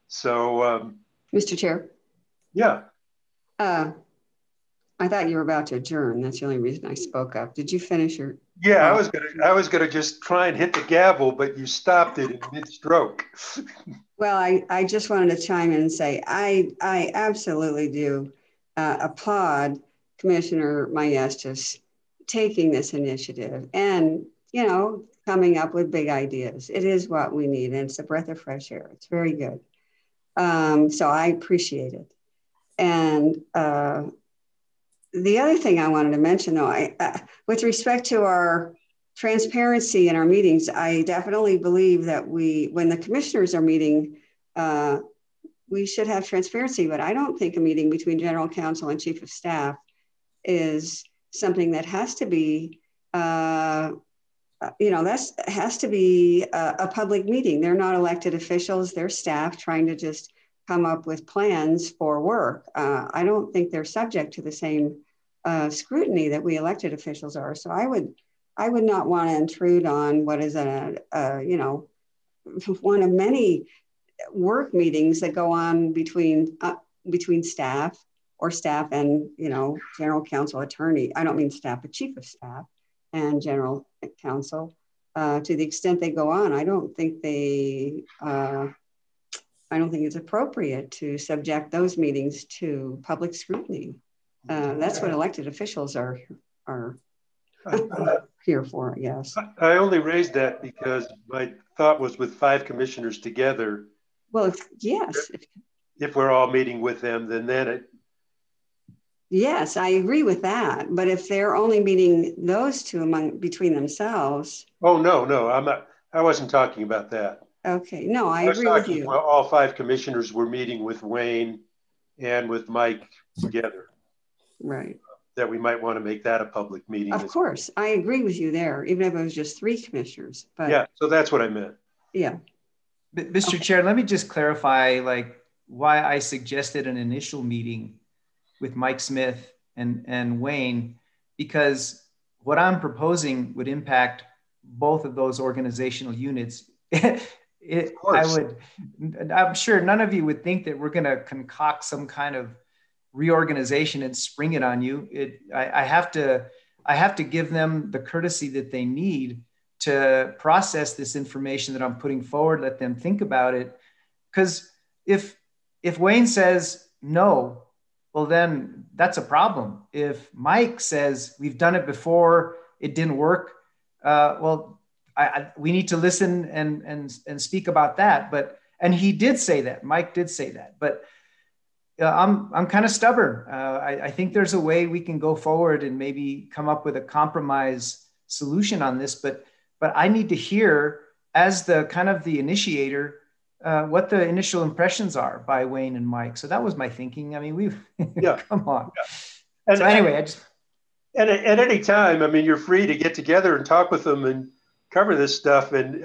So, Mr. Chair. Yeah. I thought you were about to adjourn. That's the only reason I spoke up. Did you finish your? Yeah, I was gonna just try and hit the gavel, but you stopped it in mid-stroke. Well, I just wanted to chime in and say I absolutely do applaud Commissioner Maestas taking this initiative and coming up with big ideas. It is what we need, and it's a breath of fresh air. It's very good. So I appreciate it. And the other thing I wanted to mention, though, with respect to our transparency in our meetings, I definitely believe that when the commissioners are meeting, we should have transparency, but I don't think a meeting between general counsel and chief of staff is something that has to be, that has to be a public meeting. They're not elected officials, they're staff trying to just come up with plans for work. I don't think they're subject to the same scrutiny that we elected officials are. So I would not want to intrude on what is one of many work meetings that go on between staff and general counsel attorney. I don't mean staff, but chief of staff and general counsel. To the extent they go on, I don't think it's appropriate to subject those meetings to public scrutiny. That's what elected officials are here for, yes. I only raised that because my thought was with 5 commissioners together. Well, yes. If we're all meeting with them, then it. Yes, I agree with that. But if they're only meeting those two between themselves. Oh, no, I wasn't talking about that. Okay, no, I agree with you. Well, all 5 commissioners were meeting with Wayne and with Mike together. Right. That we might want to make that a public meeting. Of course, I agree with you there, even if it was just 3 commissioners. But yeah, so that's what I meant. Yeah. Mr. Chair, let me just clarify why I suggested an initial meeting with Mike Smith and Wayne, because what I'm proposing would impact both of those organizational units. I'm sure none of you would think that we're going to concoct some kind of reorganization and spring it on you. I have to give them the courtesy that they need to process this information that I'm putting forward, let them think about it. Because if Wayne says no, well, then that's a problem. If Mike says we've done it before, it didn't work, well, we need to listen and speak about that. And he did say that, Mike did say that, but I'm kind of stubborn. I think there's a way we can go forward and maybe come up with a compromise solution on this, but I need to hear, as the kind of the initiator, what the initial impressions are by Wayne and Mike. So that was my thinking. I mean, come on. Yeah. And so anyway, at any time, I mean, you're free to get together and talk with them and cover this stuff. And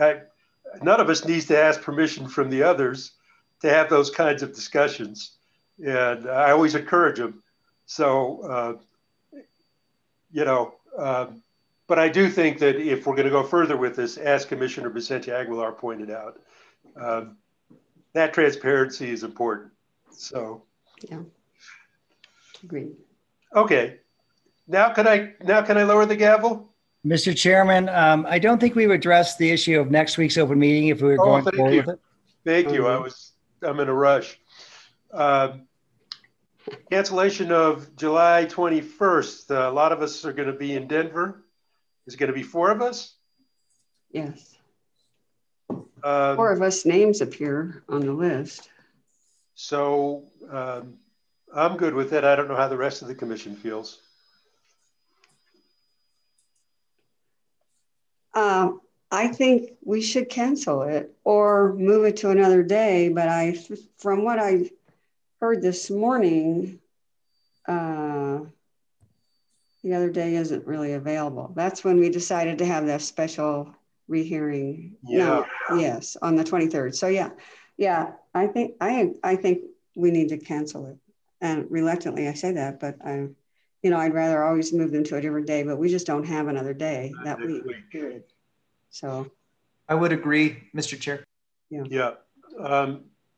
none of us needs to ask permission from the others to have those kinds of discussions. And I always encourage them. So, but I do think that if we're going to go further with this, as Commissioner Vicente Aguilar pointed out, that transparency is important. So, yeah, agreed. Okay, now can I lower the gavel? Mr. Chairman, I don't think we've addressed the issue of next week's open meeting if we were going forward with it. Thank you. I'm in a rush. Cancellation of July 21st. A lot of us are going to be in Denver. Is it going to be 4 of us? Yes. 4 of us names appear on the list. So I'm good with it. I don't know how the rest of the commission feels. I think we should cancel it or move it to another day. But from what I heard this morning, the other day isn't really available. That's when we decided to have that special rehearing. Yeah. No, yes, on the 23rd. So yeah. I think we need to cancel it. And reluctantly, I say that, but I'd rather always move them to a different day. But we just don't have another day that week. Period. So I would agree, Mr. Chair. Yeah.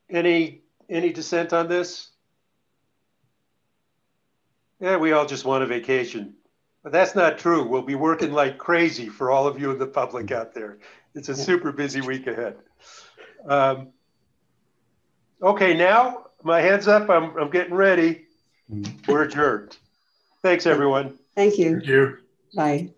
Any dissent on this? Yeah, we all just want a vacation. But that's not true. We'll be working like crazy for all of you in the public out there. It's a super busy week ahead. Okay, now my head's up. I'm getting ready. We're adjourned. Thanks, everyone. Thank you. Thank you. Bye.